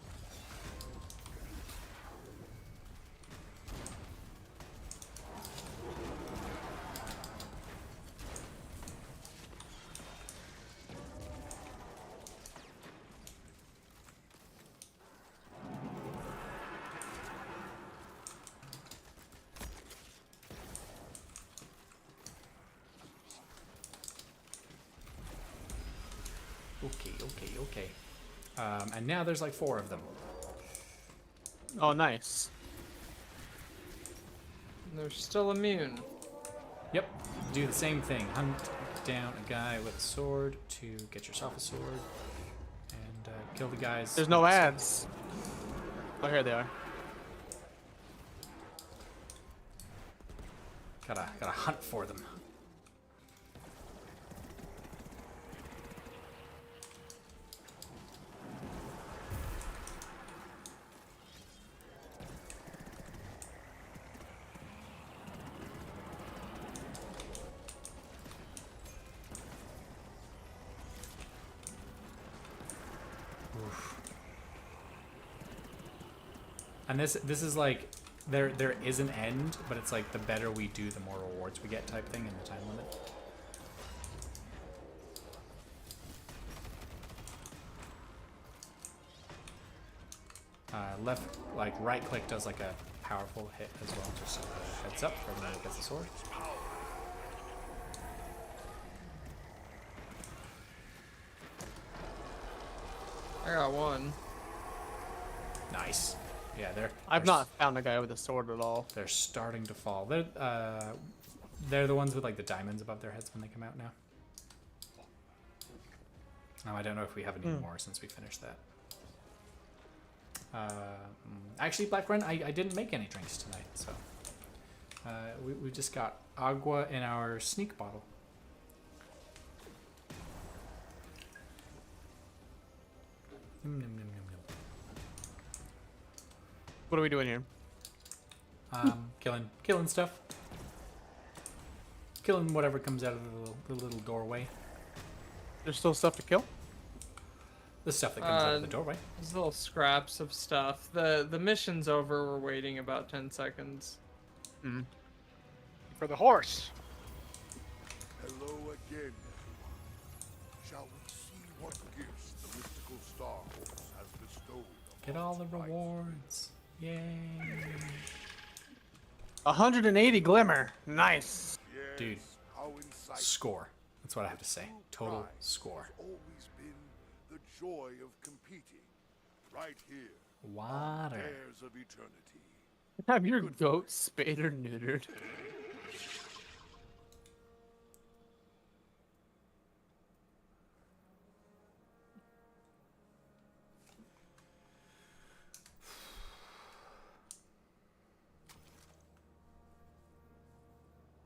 Okay. And now there's like 4 of them. Oh, nice. They're still immune. Yep. Do the same thing. Hunt down a guy with a sword to get yourself a sword. And kill the guys. There's no ads. Oh, here they are. Gotta hunt for them. And this is like there is an end, but it's like the better we do, the more rewards we get type thing in the time limit. Left, like right click does like a powerful hit as well, just heads up for everyone who gets the sword. I got one. Nice. Yeah, I've not found a guy with a sword at all. They're starting to fall. They're the ones with like the diamonds above their heads when they come out now. I don't know if we have any more since we finished that. Actually, Black Run, I didn't make any drinks tonight, so we just got agua in our sneak bottle. Nom, nom, nom, nom, nom. What are we doing here? Killing stuff. Killing whatever comes out of the little doorway. There's still stuff to kill? The stuff that comes out of the doorway. There's little scraps of stuff. The mission's over. We're waiting about 10 seconds. For the horse. Hello again, Get all the rewards. Yay. 180 glimmer. Nice. Dude, score. That's what I have to say. Total score. Has always been the joy of competing. Right here. Water. Heirs of eternity. Have your goat spayed or neutered.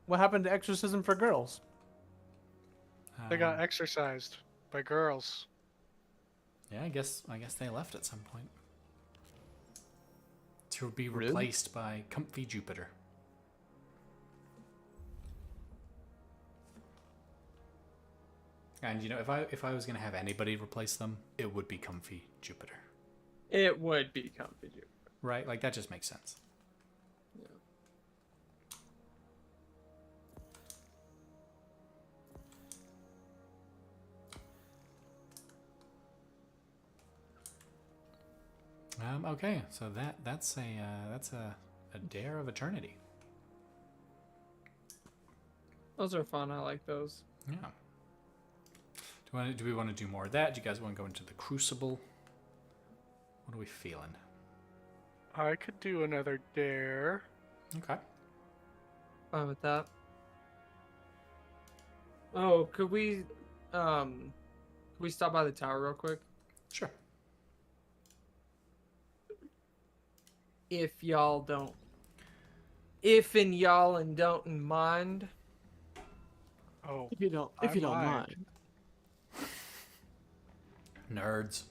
What happened to exorcism for girls? They got exercised by girls. Yeah, I guess they left at some point. To be Rude. replaced by Comfy Jupiter. And you know, if I was gonna have anybody replace them, it would be Comfy Jupiter. It would be Comfy Jupiter. Right? Like that just makes sense. Okay, so that's a dare of eternity. Those are fun. I like those. Yeah. Do we want to do more of that? Do you guys want to go into the Crucible? What are we feeling? I could do another dare. Okay. Fine with that. Oh, could we stop by the tower real quick? Sure. If y'all don't. If and y'all and don't mind. Oh, If you don't mind. Nerds.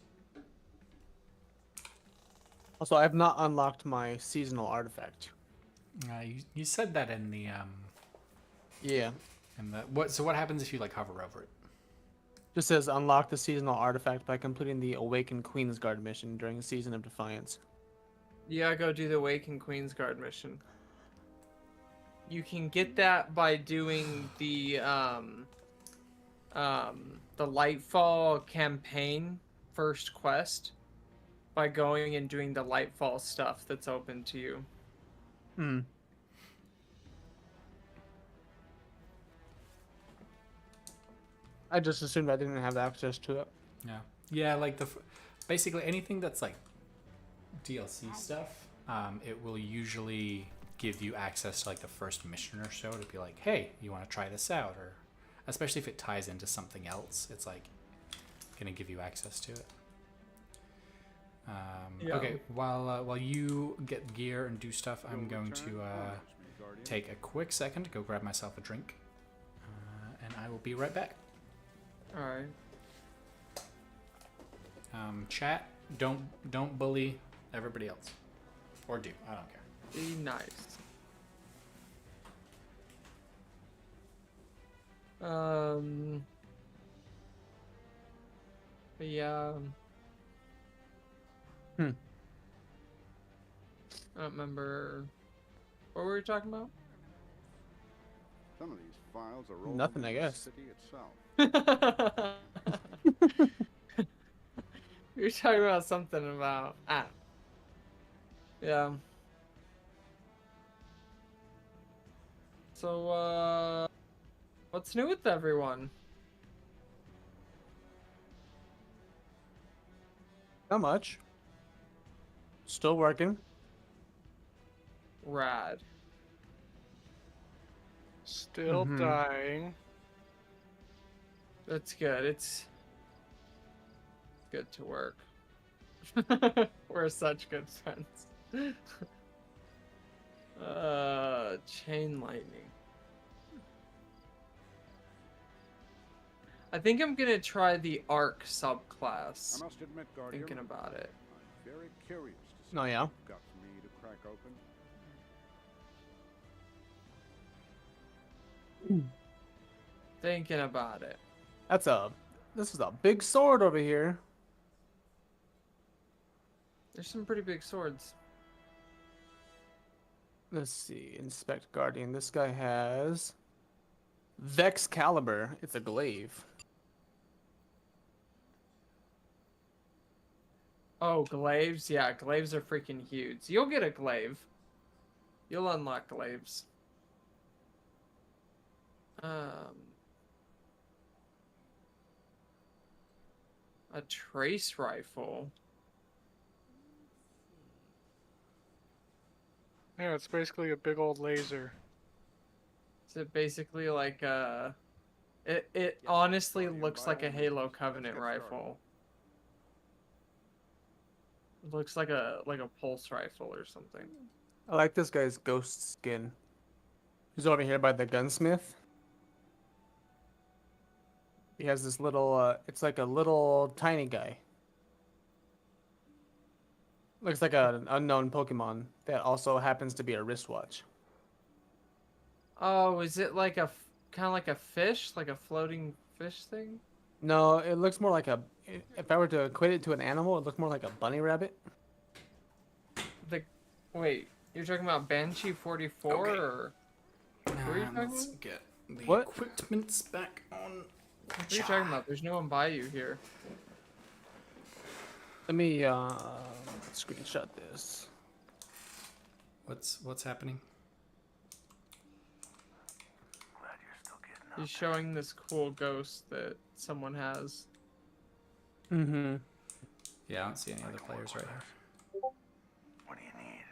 Also, I have not unlocked my seasonal artifact. You said that in the Yeah. So what happens if you like hover over it? Just says unlock the seasonal artifact by completing the Awakened Queensguard mission during the Season of Defiance. Yeah, go do the Awakened Queensguard mission. You can get that by doing the Lightfall campaign first quest by going and doing the Lightfall stuff that's open to you. I just assumed I didn't have access to it. Yeah, like basically anything that's like DLC stuff, it will usually give you access to like the first mission or so to be like, hey, you want to try this out? Or especially if it ties into something else, it's like gonna give you access to it. Okay, while you get gear and do stuff, I'm going to take a quick second to go grab myself a drink, and I will be right back. All right. Chat, don't bully everybody else, or do, I don't care. Be nice. But yeah. I don't remember what were we talking about. Some of these files are rolled Nothing, I into the guess. city itself. We were talking about something about yeah. So what's new with everyone? Not much. Still working. Rad. Still dying. That's good. It's good to work. We're such good friends. Chain lightning. I think I'm gonna try the Arc subclass. I must admit, Guardian, Thinking about it. I'm very curious to see Oh, yeah? what you've got for me to crack open. Thinking about it. This is a big sword over here. There's some pretty big swords. Let's see. Inspect Guardian. This guy has Vex Caliber. It's a glaive. Oh, glaives? Yeah, glaives are freaking huge. You'll get a glaive. You'll unlock glaives. A trace rifle. Yeah, it's basically a big old laser. Is it basically like a... It honestly looks like a Halo Covenant rifle. It looks like a pulse rifle or something. I like this guy's ghost skin. He's over here by the gunsmith. He has this little, it's like a little tiny guy. Looks like an unknown Pokemon that also happens to be a wristwatch. Oh, is it like a kind of like a fish, like a floating fish thing? No, it looks more like a. If I were to equate it to an animal, it looks more like a bunny rabbit. Wait, you're talking about Banshee 44 Okay. or? What are you talking Let's about? get the What? equipments back on. What are you talking about? There's no one by you here. Let me screenshot this. What's happening? He's showing this cool ghost that someone has. Mm-hmm. Yeah, I don't see any other players right here. What do you need?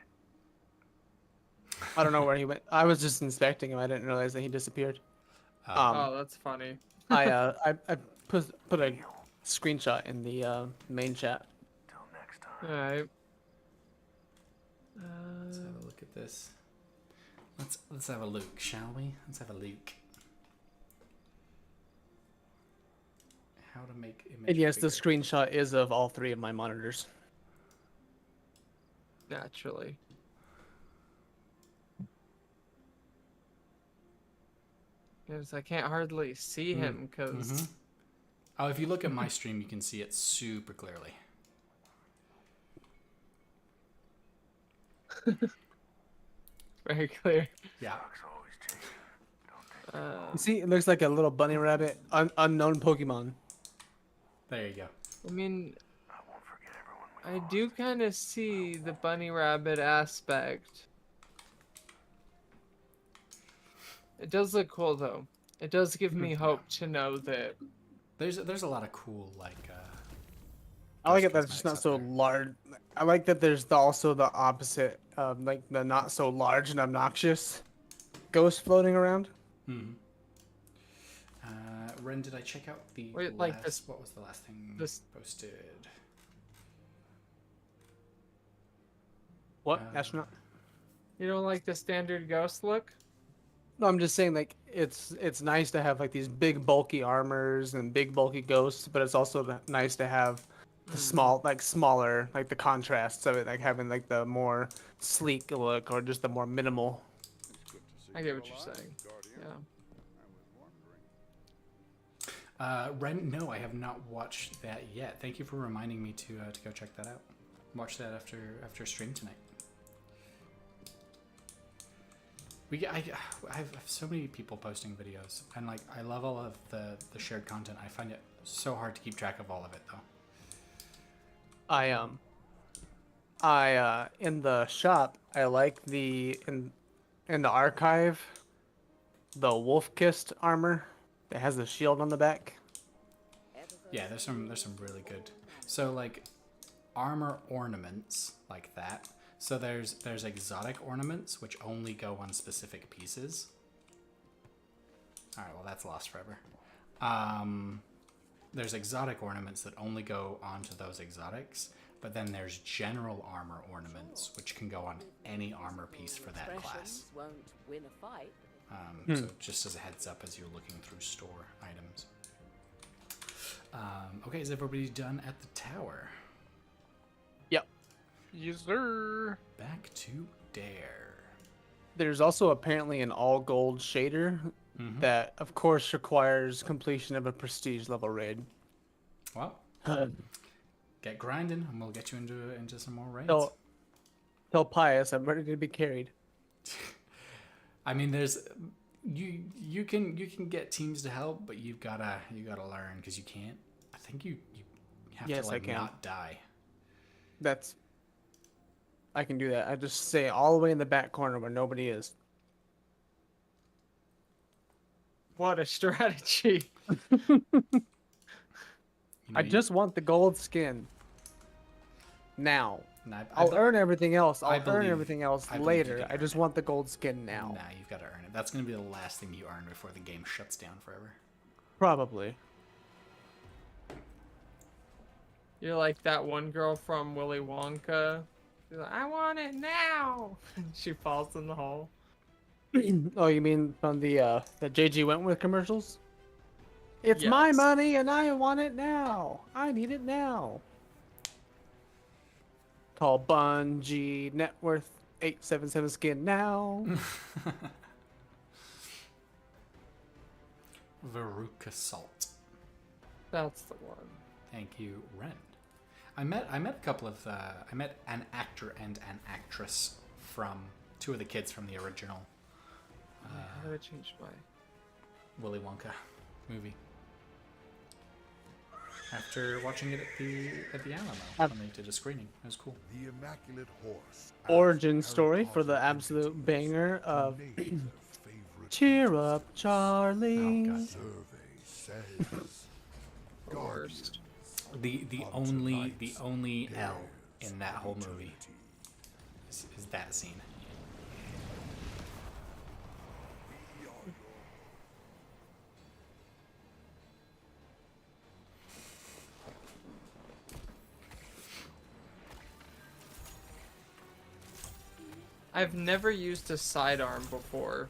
I don't know where he went. I was just inspecting him. I didn't realize that he disappeared. Oh, that's funny. I put a screenshot in the main chat. Till next time. Alright. Let's have a look at this. Let's have a look, shall we? Let's have a look. How to make image And yes, the bigger. screenshot is of all three of my monitors. Naturally. Because I can't hardly see him because... Oh, if you look at my stream, you can see it super clearly. Very clear. Yeah. You see, it looks like a little bunny rabbit, unknown Pokemon. There you go. I mean, I do kind of see the bunny rabbit aspect. It does look cool though. It does give me hope to know that There's a lot of cool like. I like it that ghost it's just not cosmetics so out there. large. I like that there's also the opposite, like the not so large and obnoxious ghost floating around. Ren, did I check out the Wait, last, like this- what was the last thing this- posted? What, astronaut? you don't like the standard ghost look. No, I'm just saying like it's nice to have like these big bulky armors and big bulky ghosts, but it's also nice to have the smaller, like the contrasts of it, like having like the more sleek look or just the more minimal. I get what you're saying. Yeah. Ren, no, I have not watched that yet. Thank you for reminding me to go check that out. Watch that after stream tonight. I have so many people posting videos, and like I love all of the shared content. I find it so hard to keep track of all of it though. I in the shop, I like in the archive, the wolf kissed armor that has the shield on the back. Yeah, there's some really good. So like armor ornaments like that. So there's exotic ornaments which only go on specific pieces. All right, well that's lost forever. There's exotic ornaments that only go onto those exotics, but then there's general armor ornaments which can go on any armor piece for that class. Won't win a fight. So just as a heads up as you're looking through store items. Okay, is everybody done at the tower? Yep. Yes, sir. Back to Dare. There's also apparently an all gold shader that, of course, requires completion of a prestige level raid. Well, get grinding, and we'll get you into some more raids. Tell Pius I'm ready to be carried. I mean, there's you can get teams to help, but you gotta learn because you can't. I think you have Yes, to like I can. not die. That's. I can do that. I just stay all the way in the back corner where nobody is. What a strategy. You know, I just want the gold skin. Now. I'll earn everything else. I'll earn everything else I believe you later. can I just earn want the gold skin now. Nah, you've got to earn it. That's going to be the last thing you earn before the game shuts down forever. Probably. You're like that one girl from Willy Wonka. She's like, I want it now. She falls in the hole. Oh, you mean from the JG Wentworth commercials? It's my Yes. money and I want it now. I need it now. Call Bungie net worth 877 skin now. Veruca Salt. That's the one. Thank you, Ren. I met a couple of I met an actor and an actress from two of the kids from the original How did I change my Willy Wonka movie. After watching it at the Alamo when they did a screening, it was cool. The immaculate horse. Origin story for the absolute banger of Cheer Up, Charlie. Oh, God. Survey says. worst? The only L in that whole movie is that scene. I've never used a sidearm before.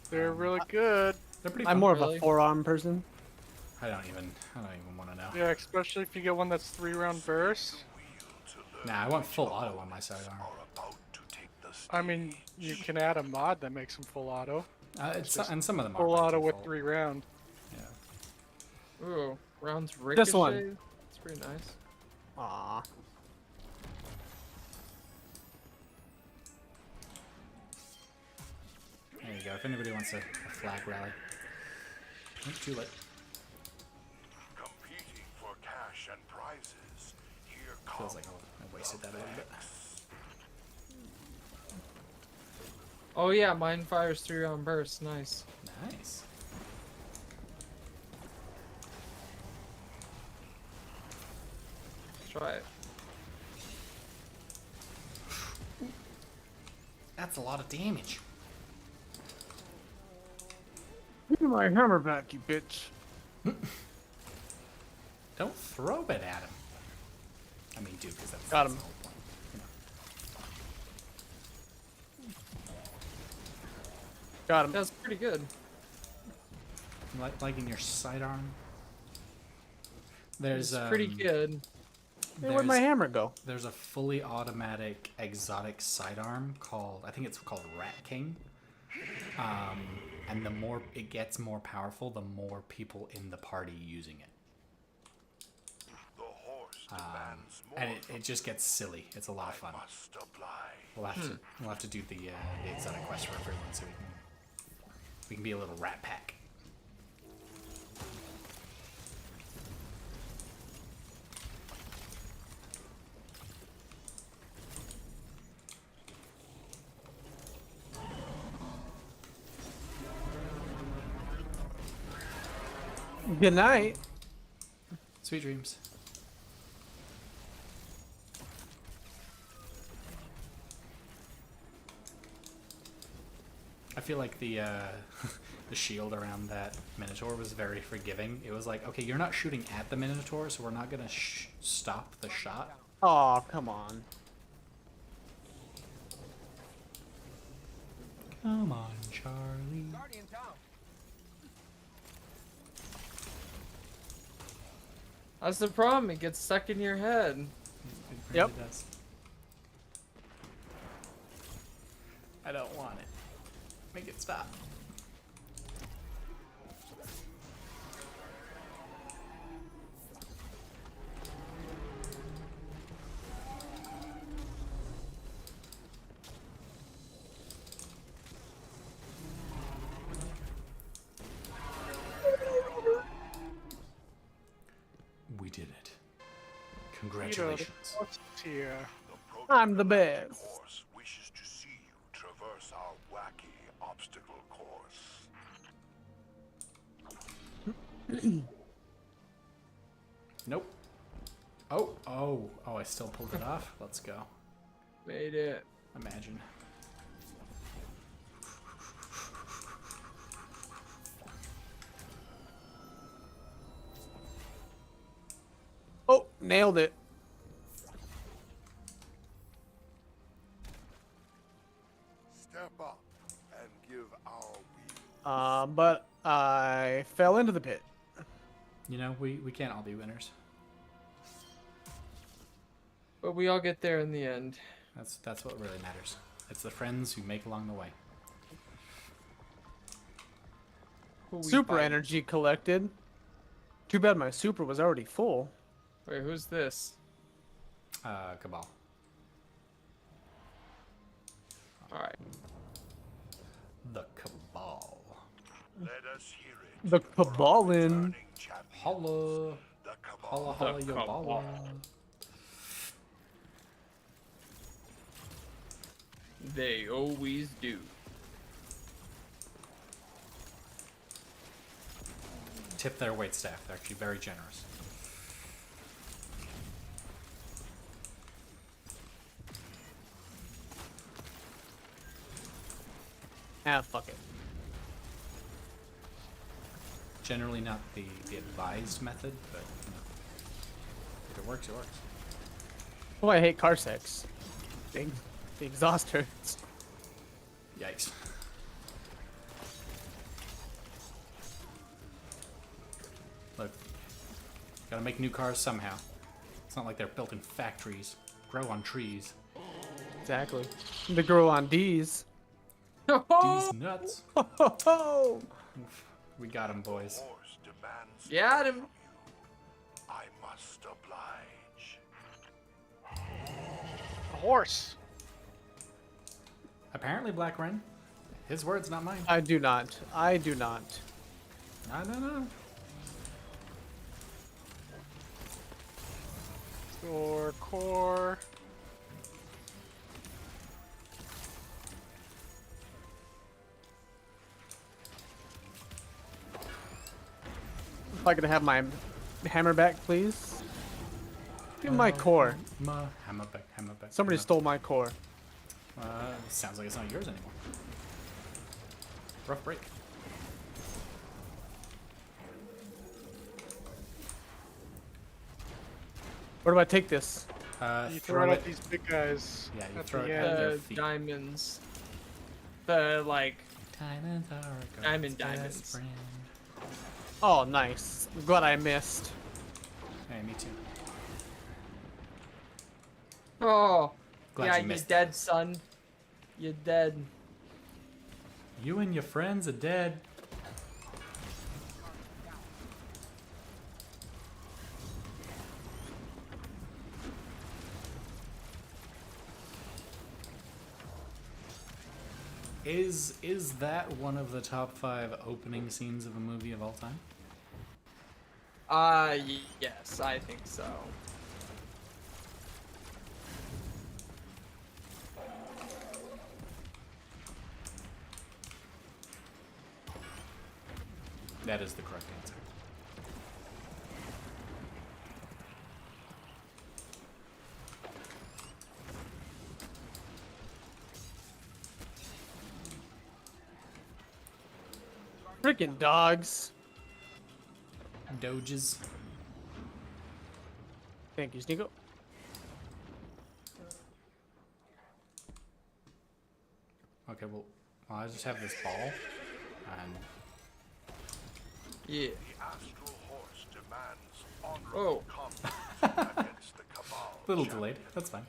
They're really good. They're pretty I'm fun. more of Really? a forearm person. I don't even want to know. Yeah, especially if you get one that's 3-round burst. Nah, I want full auto on my sidearm. I mean, you can add a mod that makes them full auto. And some of them are Full by auto with default. 3 round. Yeah. Ooh, rounds ricochet. This one. It's pretty nice. Aw. There you go. If anybody wants a flag rally. Oh, too late. Competing for cash and prizes. Here Feels like I wasted that a little bit. Oh yeah, mine fires 3-round bursts. Nice. Nice. Let's try it. That's a lot of damage. Give me my hammer back, you bitch. Don't throw it at him. I mean, dude, because that's Got that's him. the whole point. Got him. That's pretty good. Like in your sidearm. There's It's pretty good. Hey, where'd my hammer go? There's a fully automatic exotic sidearm called, I think it's called Rat King. And the more it gets more powerful, the more people in the party using it. The horse And it just gets silly. It's a lot of fun. must oblige. We'll have to do the exotic quest for everyone so we can be a little rat pack. Good night. Sweet dreams. I feel like the the shield around that Minotaur was very forgiving. It was like, okay, you're not shooting at the Minotaur, so we're not gonna stop the shot. Oh, come on. Come on, Charlie. That's the problem. It gets stuck in your head. It really does. I don't want it. Make it stop. We did it. Congratulations. Congratulations. What's here? I'm the best. Horse wishes to see you traverse our wacky obstacle course. Nope. Oh, I still pulled it off. Let's go. Made it. Imagine. Oh, nailed it. Step up and give our wheel. But I fell into the pit. You know, we can't all be winners. But we all get there in the end. That's what really matters. It's the friends who make along the way. Who we Super fight. energy collected. Too bad my super was already full. Wait, who's this? Cabal. Alright. The Cabal. Let us hear it. The from our Cabalin. returning champion, Holla. the Holla, Cabal. holla, The yo, Cabal. balla. They always do. Tip their waitstaff. They're actually very generous. Ah, fuck it. Generally not the advised method, but you know, if it works, it works. Oh, I hate car sex. The exhaust hurts. Yikes. Look, gotta make new cars somehow. It's not like they're built in factories, grow on trees. Exactly. The girl on D's. These nuts. Ho, ho, ho. We got him, boys. Horse demands Got him. from you. I must oblige. A horse. Apparently, Black Ren. His words, not mine. I do not. I do not. I don't know. Or core. If I could have my hammer back, please. Give me my core. Hammer back, hammer back. Somebody hammer stole my core. back. Sounds like it's not yours anymore. Rough break. Where do I take this? You Throw throw it. at these big guys. Yeah, you at throw the it at end. their The feet. diamonds. The, like, Diamonds are a Diamond girl's diamonds. best friend. Oh, nice. I'm glad I missed. Hey, me too. oh. Glad yeah, you you're missed dead, son. You're dead. You and your friends are dead. Is that one of the top 5 opening scenes of a movie of all time? Yes, I think so. That is the correct answer. Freaking dogs. Doges. Thank you, Sneeko. Okay, well, I just have this ball, and Yeah. The astral horse demands Oh. honorable combat against the Cabal. a little delayed. That's fine.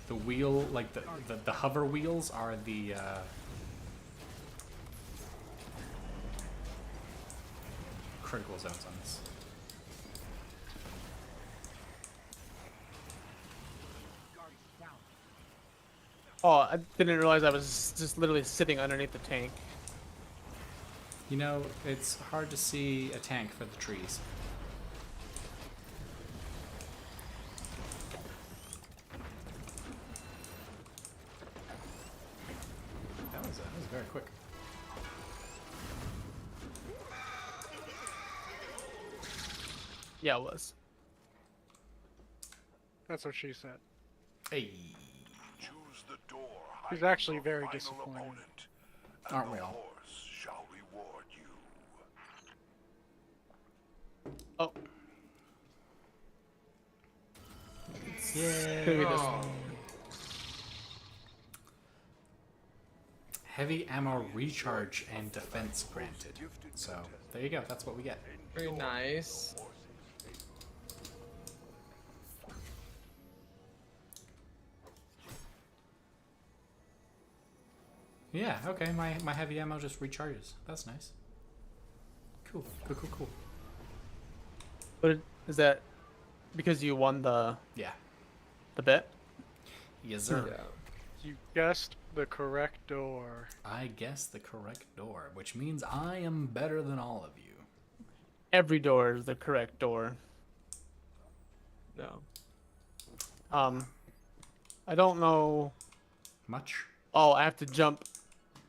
The wheel, like the hover wheels, are the critical zones on this. Oh, I didn't realize I was just literally sitting underneath the tank. You know, it's hard to see a tank for the trees. That was very quick. Yeah, it was. That's what she said. Hey, Choose the door. He's actually very disappointed. aren't we all? Horse shall reward you. Oh. Yeah. Gonna be this one. Heavy ammo recharge and defense granted. So there you go. That's what we get. Very nice. Yeah. Okay. My heavy ammo just recharges. That's nice. Cool. Cool. Cool. Cool. But is that because you won the Yeah. bet? Yes, sir. Yeah. You guessed the correct door. I guessed the correct door, which means I am better than all of you. Every door is the correct door. No. I don't know. Much? Oh, I have to jump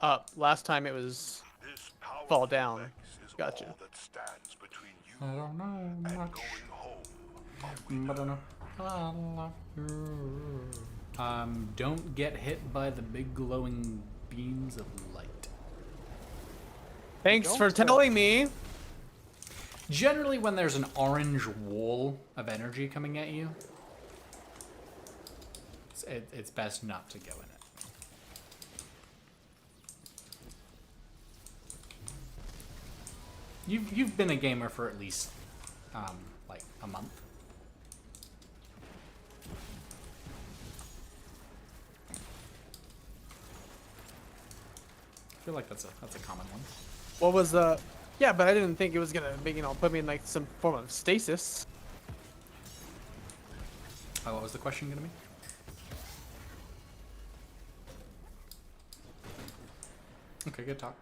up. Last time it was This powerful fall down. flex is Gotcha. all that stands between you I don't know and much, going home. but I know I love you. Don't get hit by the big glowing beams of light. Thanks for telling me. Generally, when there's an orange wall of energy coming at you, it's best not to go in it. You've been a gamer for at least like a month. I feel like that's a common one. What was the? Yeah, but I didn't think it was gonna, put me in like some form of stasis. Oh, what was the question gonna be? Okay, good talk.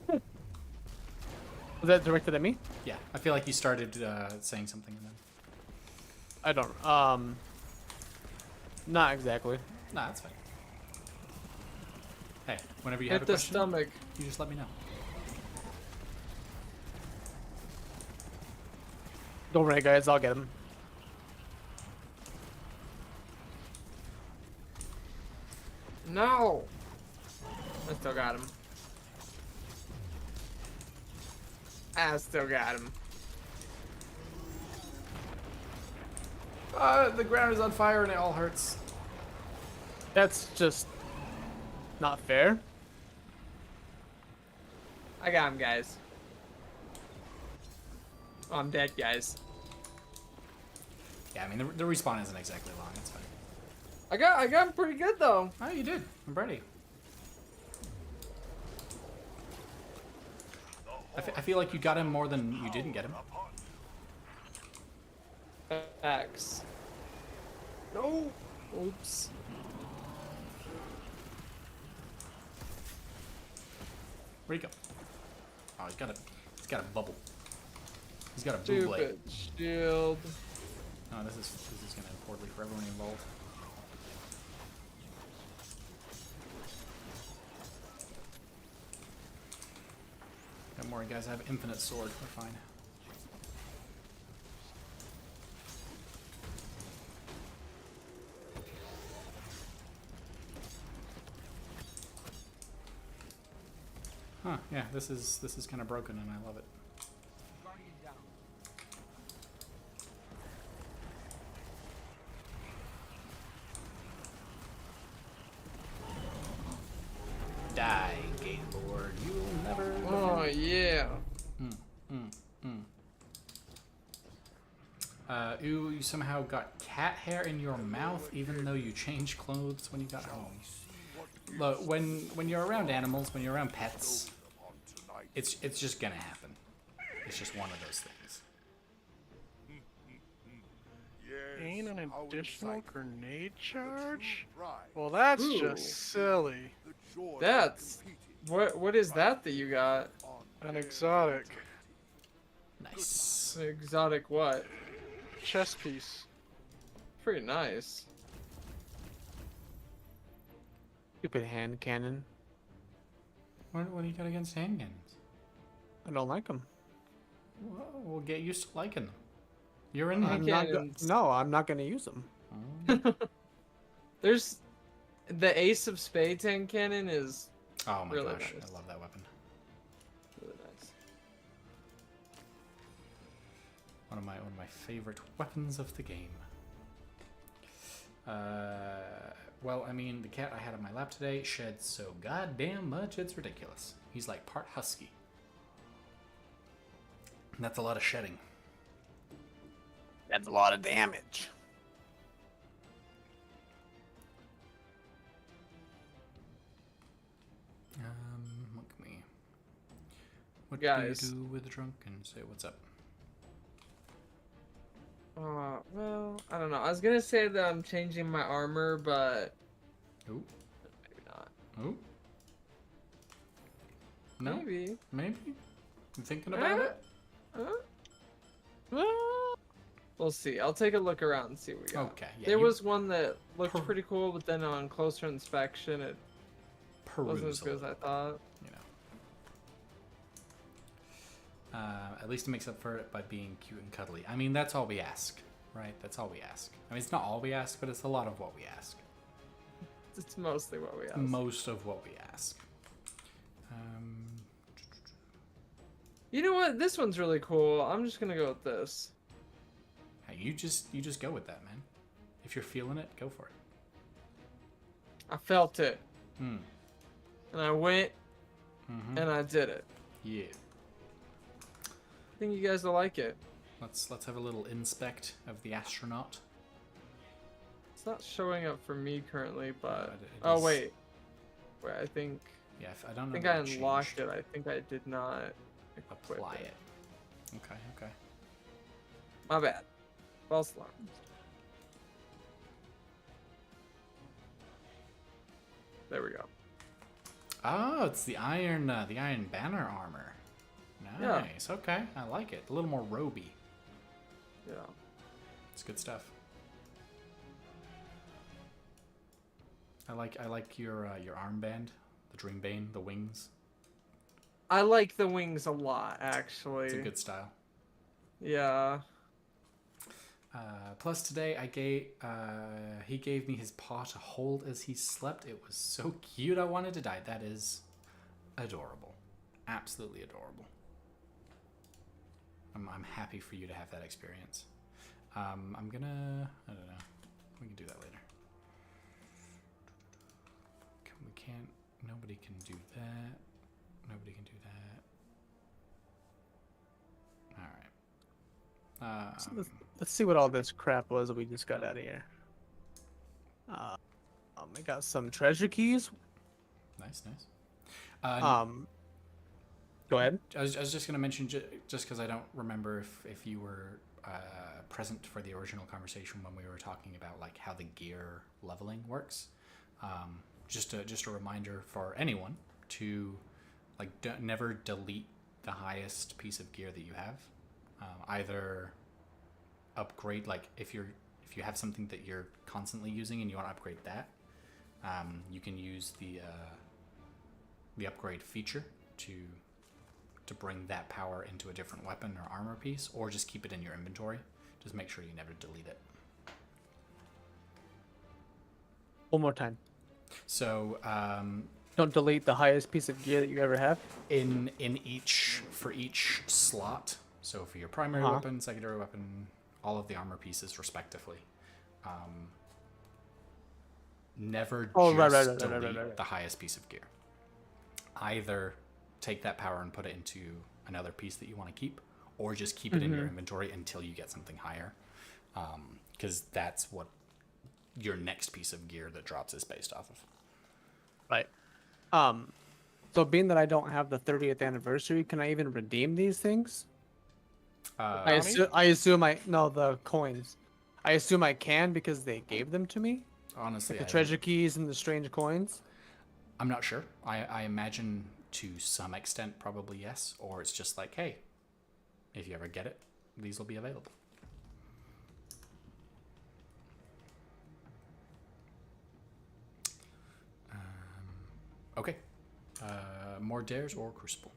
Was that directed at me? Yeah, I feel like you started saying something and then. I don't. Not exactly. Nah, that's fine. Hey, whenever you have Hit a the question, stomach. you just let me know. Don't worry, guys. I'll get him. No. I still got him. I still got him. The ground is on fire and it all hurts. That's just not fair. I got him, guys. Oh, I'm dead, guys. Yeah, I mean the respawn isn't exactly long. It's fine. I got him pretty good though. Oh, you did. I'm ready. I feel like you got him more than you didn't get him. X. No. Oops. Where'd he go? Oh, he's got a bubble. He's got a buble. Stupid shield. Oh, this is gonna end poorly for everyone involved. Don't worry, guys. I have infinite sword. We're fine. Huh? Yeah. This is kind of broken, and I love it. Die, Game Lord. You will never. Oh yeah. Ooh, you somehow got cat hair in your mouth, even though you changed clothes when you got home. Look, when you're around animals, when you're around pets, it's just gonna happen. It's just one of those things. Gain an how additional insightful. grenade The true charge? pride Well, that's Ooh. just silly. the joy of That's competing what is that you got? on An dares exotic Nice. An exotic what? chess piece. Pretty nice. Stupid hand cannon. What do you got against hand cannons? I don't like them. Well, we'll get used to liking them. You're in Hand there. cannons. No, I'm not gonna use them. There's the Ace of Spades hand cannon is Oh my really gosh, nice. I love that weapon. really nice. One of my favorite weapons of the game. Well, I mean, the cat I had on my lap today sheds so goddamn much, it's ridiculous. He's like part husky. And that's a lot of shedding. That's a lot of damage. What can we... What Guys. do you do with the drunk and say what's up? Well, I don't know. I was gonna say that I'm changing my armor, but Ooh. maybe not. Ooh. No? Maybe. Maybe? You thinking about it? We'll see. I'll take a look around and see what we got. Okay, yeah, there you- was one that looked Per- pretty cool, but then on closer inspection, it wasn't as Peruse a good as I little, thought. you know. At least it makes up for it by being cute and cuddly. I mean, that's all we ask, right? That's all we ask. I mean, it's not all we ask, but it's a lot of what we ask. It's mostly what we asked. Most of what we ask. You know what? This one's really cool. I'm just gonna go with this. Hey, you just go with that, man. If you're feeling it, go for it. I felt it, Hmm. and I went, Mm-hmm. and I did it. Yeah. I think you guys will like it. Let's have a little inspect of the astronaut. It's not showing up for me currently, but it oh is- wait, I think Yeah, I don't know. I that unlocked changed. it. I think I did not equip Apply it. Okay. Okay. My bad. False alarm. There we go. Oh, it's the iron banner armor. Yeah. Nice. Okay, I like it. A little more roby. Yeah. It's good stuff. I like your armband, the Dreambane, the wings. I like the wings a lot, actually. It's a good style. Yeah. Plus today he gave me his paw to hold as he slept. It was so cute. I wanted to die. That is adorable. Absolutely adorable. I'm happy for you to have that experience. I'm gonna, I don't know. We can do that later. Nobody can do that. Nobody can do that. Alright. So let's see what all this crap was that we just got out of here. I got some treasure keys. Nice. Go ahead. I was just going to mention, just because I don't remember if you were present for the original conversation when we were talking about like how the gear leveling works. Just a reminder for anyone to like never delete the highest piece of gear that you have. Either upgrade, like if you have something that you're constantly using and you want to upgrade that, you can use the upgrade feature to bring that power into a different weapon or armor piece, or just keep it in your inventory. Just make sure you never delete it. One more time. So don't delete the highest piece of gear that you ever have. For each slot. So for your primary weapon, secondary weapon, all of the armor pieces respectively. Never delete the highest piece of gear. Either take that power and put it into another piece that you want to keep, or just keep it in your inventory until you get something higher. Because that's what your next piece of gear that drops is based off of. Right. So being that I don't have the 30th anniversary, can I even redeem these things? I assume the coins. I assume I can because they gave them to me. Honestly, Like the treasure keys and the strange coins. I'm not sure. I imagine to some extent probably yes, or it's just like, hey, if you ever get it, these will be available. Okay. More dares or crucible?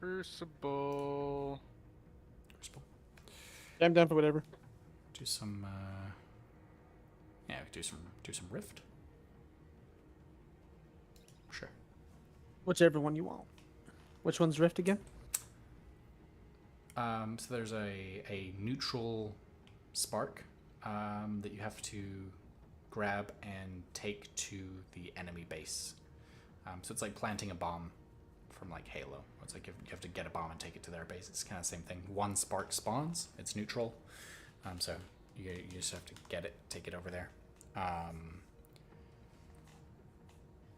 Crucible. Crucible. Yeah, I'm down for whatever. Do some. Yeah, we could do some rift. Sure. Whichever one you want. Which one's Rift again? So there's a neutral spark that you have to grab and take to the enemy base. So it's like planting a bomb from like Halo. It's like you have to get a bomb and take it to their base. It's kind of the same thing. One spark spawns. It's neutral. So you just have to get it, take it over there.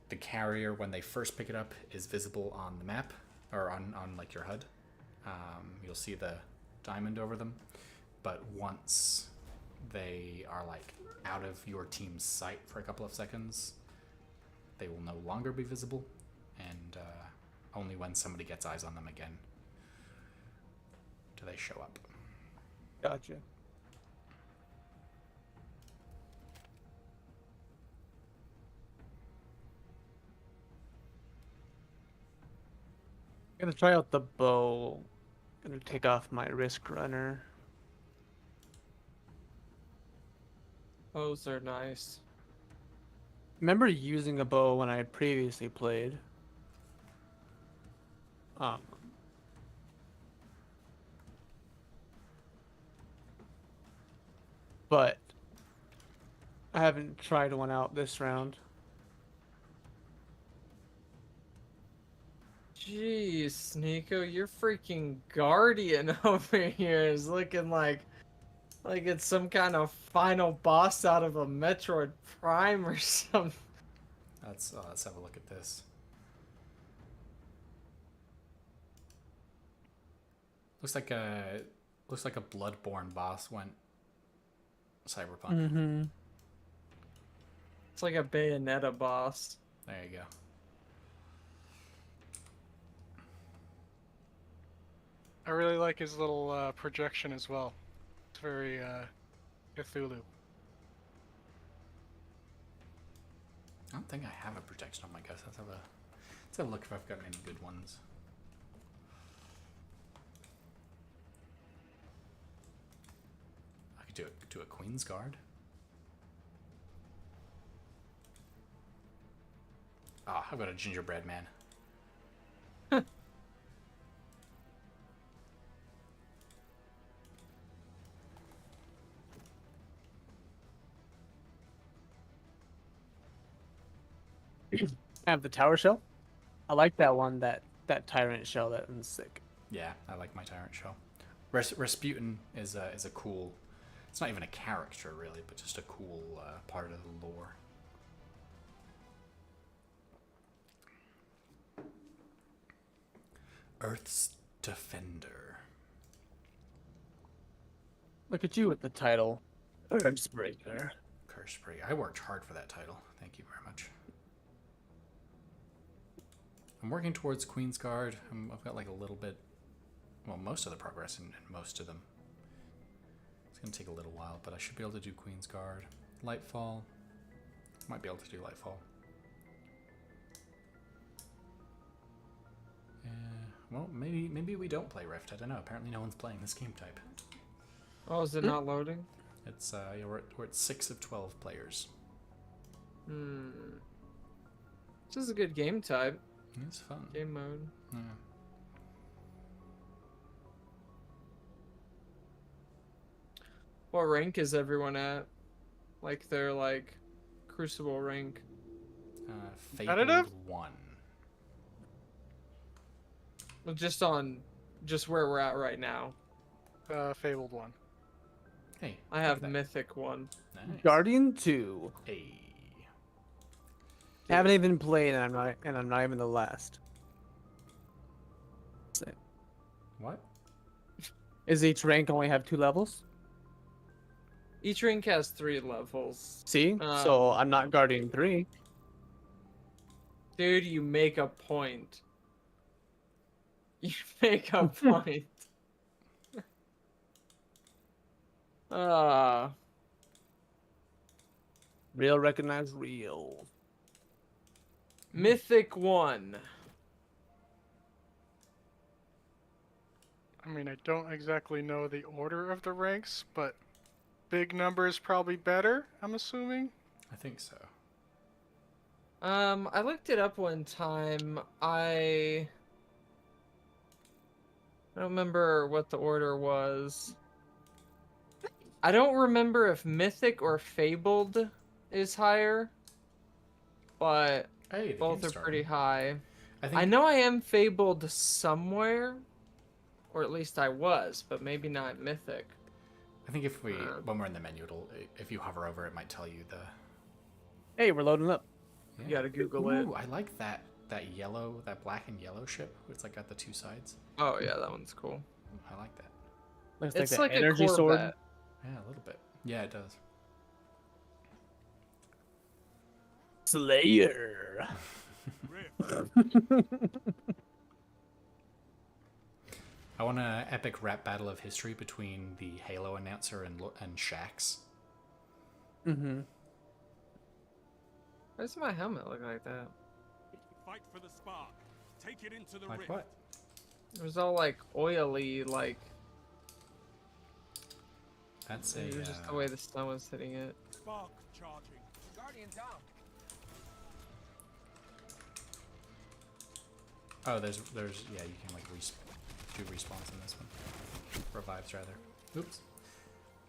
The carrier, when they first pick it up, is visible on the map or on like your HUD. You'll see the diamond over them, but once they are like out of your team's sight for a couple of seconds, they will no longer be visible, and only when somebody gets eyes on them again do they show up. Gotcha. Gonna try out the bow. Gonna take off my Risk Runner. Those are nice. Remember using a bow when I had previously played. But I haven't tried one out this round. Jeez, Nico, your freaking guardian over here is looking like it's some kind of final boss out of a Metroid Prime or something. Let's have a look at this. Looks like a Bloodborne boss went cyberpunk. Mm-hmm. It's like a Bayonetta boss. There you go. I really like his little projection as well. It's very Cthulhu. I don't think I have a protection on my guys. Let's have a look if I've got any good ones. I could do a Queen's Guard. Ah, I've got a gingerbread man. I have the tower shell. I like that one, that tyrant shell. That one's sick. Yeah, I like my tyrant shell. Rasputin is a cool. It's not even a character really, but just a cool part of the lore. Earth's Defender. Look at you with the title. Cursebreaker. Cursebreaker. I worked hard for that title. Thank you very much. I'm working towards Queen's Guard. I've got like a little bit, well, most of the progress in most of them. It's going to take a little while, but I should be able to do Queen's Guard. Lightfall. Might be able to do Lightfall. Well, maybe we don't play Rift. I don't know. Apparently no one's playing this game type. Oh, is it not loading? It's yeah, we're at 6 of 12 players. This is a good game type. It's fun. Game mode. Yeah. What rank is everyone at? Like their Crucible rank. Fabled 1. Well, just where we're at right now. Fabled 1. Hey, I have Mythic 1. Nice. Guardian 2. Hey. Haven't even played, and I'm not even the last. What? Is each rank only have 2 levels? Each rank has 3 levels. See? So I'm not Guardian 3. Dude, you make a point. You make a point. Real recognize real. Mythic 1. I mean, I don't exactly know the order of the ranks, but big number is probably better, I'm assuming. I think so. I looked it up one time. I don't remember what the order was. I don't remember if Mythic or Fabled is higher, but Hey, the both game's are pretty high. I I know I am Fabled somewhere, or at least I was, but maybe not Mythic. I think if when we're in the menu, if you hover over, it might tell you the. Hey, we're loading up. Yeah. You gotta Google Ooh, it. I like that black and yellow ship. It's like got the 2 sides. Oh yeah, that one's cool. I like that. Looks It's like like an energy a sword. Corvette. Yeah, a little bit. Yeah, it does. Slayer. I want an epic rap battle of history between the Halo announcer and Shax. Mm-hmm. Why does my helmet look like that? Fight for the spark. Take it into the Like rift. what? It was all like oily, like. That's a. It was just the way the sun was hitting it. Spark charging. Guardian down. Oh, there's yeah, you can like do respawns in this one. Revives rather. Oops.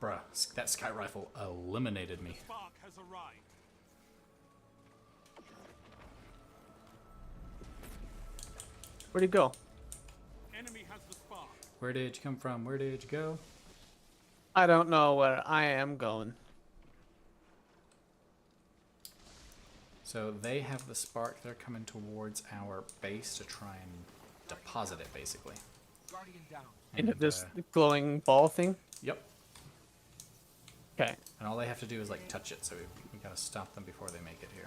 Bruh, that sky rifle eliminated me. Spark has arrived. Where'd he go? Enemy has the spark. Where did you come from? Where did you go? I don't know where I am going. So they have the spark. They're coming towards our base to try and deposit it, basically. Guardian down. Into this glowing ball thing? Yep. Okay. And all they have to do is like touch it, so we gotta stop them before they make it here.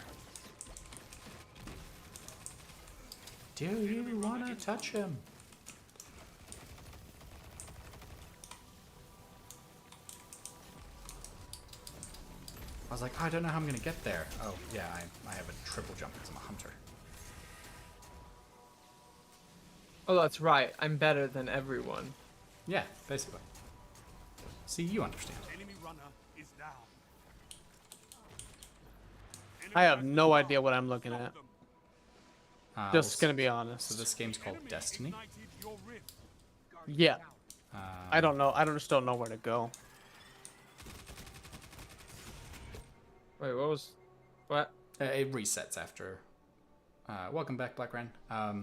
Do you wanna touch him? I was like, oh, I don't know how I'm gonna get there. Oh, yeah, I have a triple jump because I'm a hunter. Oh, that's right. I'm better than everyone. Yeah, basically. See, you understand. Enemy runner is down. I have no idea what I'm looking at. Just gonna be honest. So this game's called Destiny. Yeah. I don't know. I just don't know where to go. Wait, what? It resets after. Welcome back, Black Ren.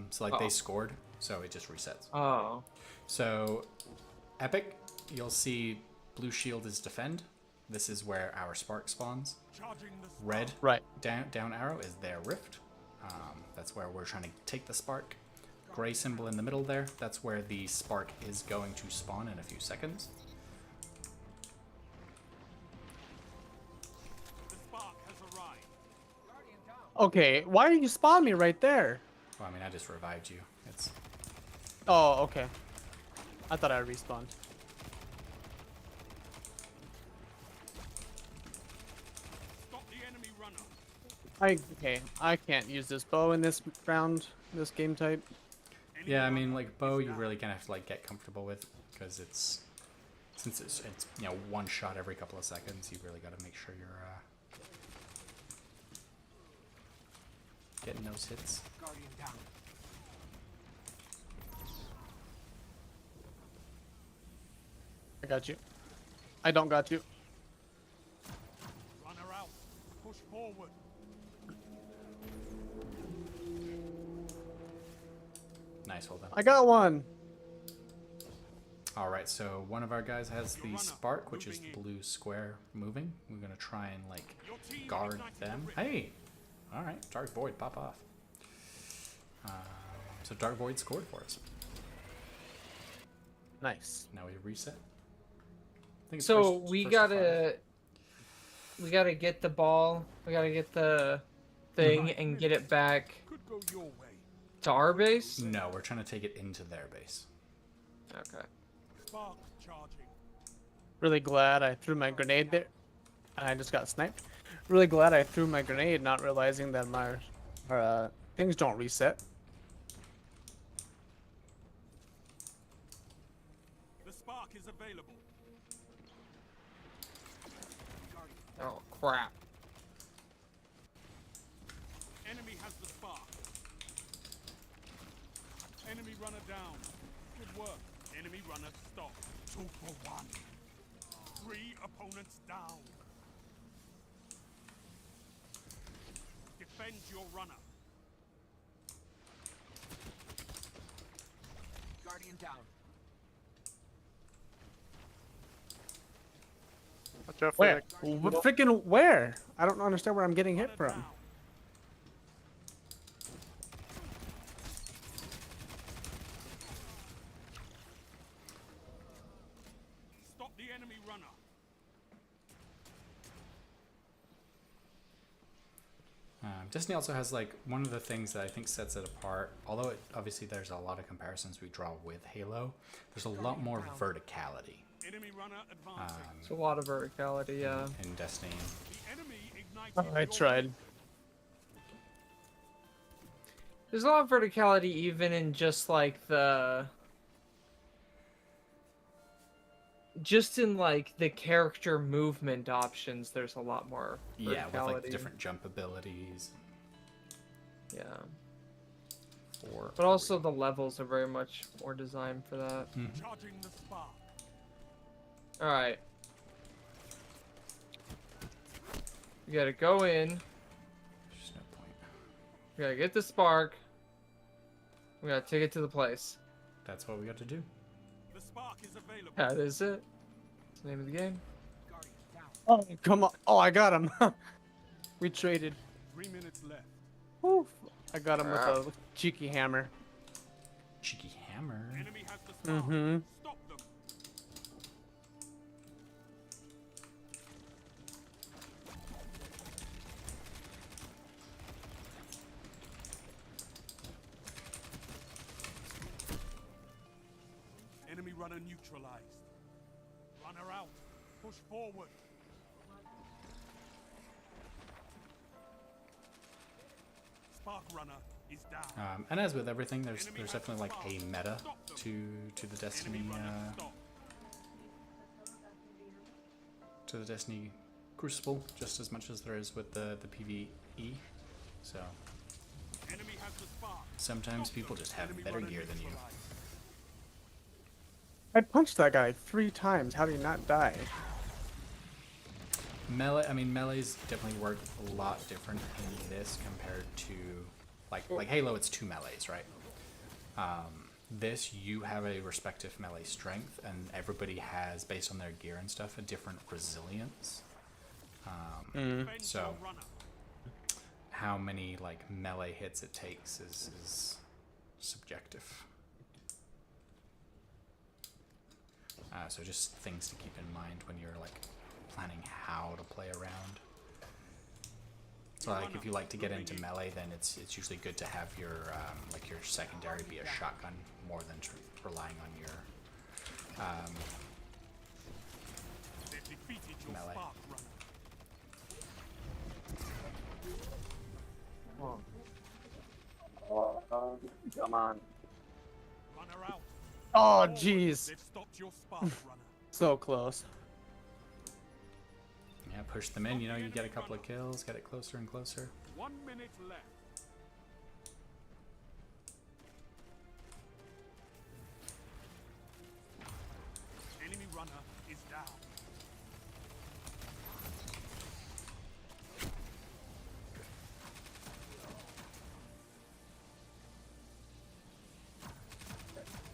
So like they scored, so it just resets. Oh. So, Epic, you'll see blue shield is defend. This is where our spark spawns. Red, down arrow is their rift. That's where we're trying to take the spark. Gray symbol in the middle there, that's where the spark is going to spawn in a few seconds. Okay, why are you spawning me right there? Well, I mean, I just revived you. It's. Oh, okay. I thought I respawned. Stop the enemy runner. Okay, I can't use this bow in this round, this game type. Yeah, I mean, like bow, you really gonna have to like get comfortable with because since it's you know one shot every couple of seconds. You really got to make sure you're getting those hits. Guardian down. I got you. I don't got you. Runner out. Push forward. Nice, hold on. I got one. All right, so one of our guys has the spark, which is the blue square moving. We're gonna try and like guard them. Hey, all right, Dark Void, pop off. So Dark Void scored for us. Nice. Now we reset. I think it's So first we to gotta we gotta get the ball. We gotta get the thing and get it back Could go your way. to our base. No, we're trying to take it into their base. Okay. Spark charging. Really glad I threw my grenade there. I just got sniped. Really glad I threw my grenade, not realizing that our things don't reset. The spark is available. Oh crap. Enemy has the spark. Enemy runner down. Good work. Enemy runner stop. 2 for 1. 3 opponents down. Defend your runner. Guardian down. Watch out for Where? the- Freaking where? I don't understand where I'm getting hit Runner from. down. Stop the enemy runner. Destiny also has like one of the things that I think sets it apart. Although obviously there's a lot of comparisons we draw with Halo. There's a lot more verticality Enemy runner advancing. It's a lot of verticality, yeah. in Destiny. The enemy ignited Oh, I your tried. There's a lot of verticality even in just like the the character movement options. There's a lot more verticality. Yeah, with like the different jump abilities. Yeah. For But also the levels are very much more designed for that. Charging the spark. Alright. We gotta go in. There's no point. We gotta get the spark. We gotta take it to the place. That's what we got to do. The spark is available. That is it. That's the name of the game. Guardian down. Oh, come on. Oh, I got him. We traded. 3 minutes left. Woo. I got him with a cheeky hammer. Cheeky hammer. Enemy has the spark. Mm-hmm. Stop them. Enemy runner neutralized. Runner out. Push forward. Spark runner is down. And as with everything, there's definitely like a meta to the Destiny Enemy runner stop. to the Destiny Crucible, just as much as there is with the PvE. So Enemy has the spark. sometimes people just have Enemy better runner gear than you. neutralized. I punched that guy 3 times. How did he not die? Melee, I mean, melees definitely work a lot different in this compared to like Halo. It's 2 melees, right? This you have a respective melee strength, and everybody has, based on their gear and stuff, a different resilience. Defend So your runner. how many like melee hits it takes is subjective. So just things to keep in mind when you're like planning how to play around. So like if you like to get into melee, then it's usually good to have your like your secondary be a shotgun more than relying on your They've defeated your melee. spark runner. Come on. Runner out. Oh, Forward. jeez. They've stopped your spark runner. So close. Yeah, push them in. You know, you get a couple of kills, get it closer and closer. 1 minute left. Enemy runner is down.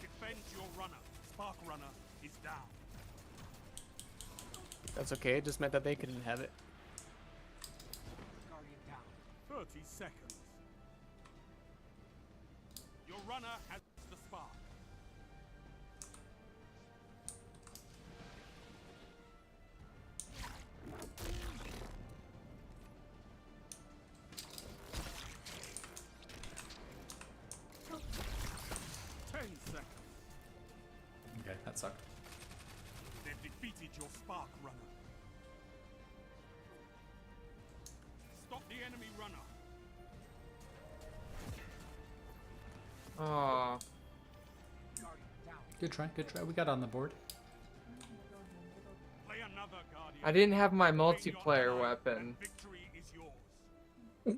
Defend your runner. Spark runner is down. That's okay. It just meant that they couldn't have it. Guardian down. 30 seconds. Your runner has the spark. your spark runner. Stop the enemy runner. Oh, Good try, good try. We got on the board. Play another guardian. I didn't have my Remain your multiplayer ally, weapon. and victory is yours.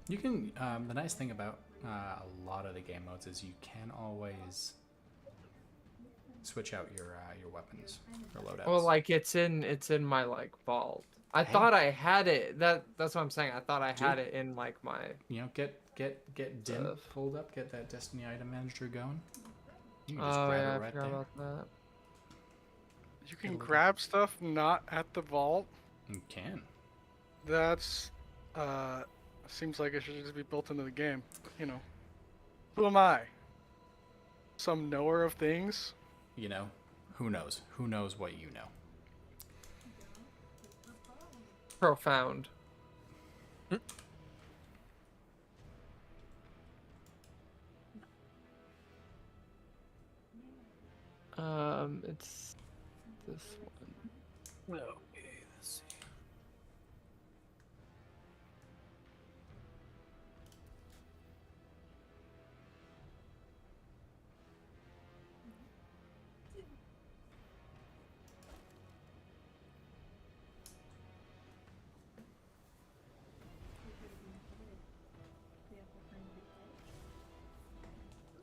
You can, the nice thing about a lot of the game modes is you can always switch out your weapons or loadouts. Well, like it's in my like vault. I Hey. thought I had it. That's what I'm saying. I thought I had Dude. it in like my. You know, get DIN Stuff. pulled up, get that Destiny item manager going. You can just Oh grab yeah, it I right forgot there. about that. You can grab stuff not at the vault. You can. That's seems like it should just be built into the game. You know, who am I? Some knower of things? You know, who knows? Who knows what you know? Profound. It's this one. Okay, let's see.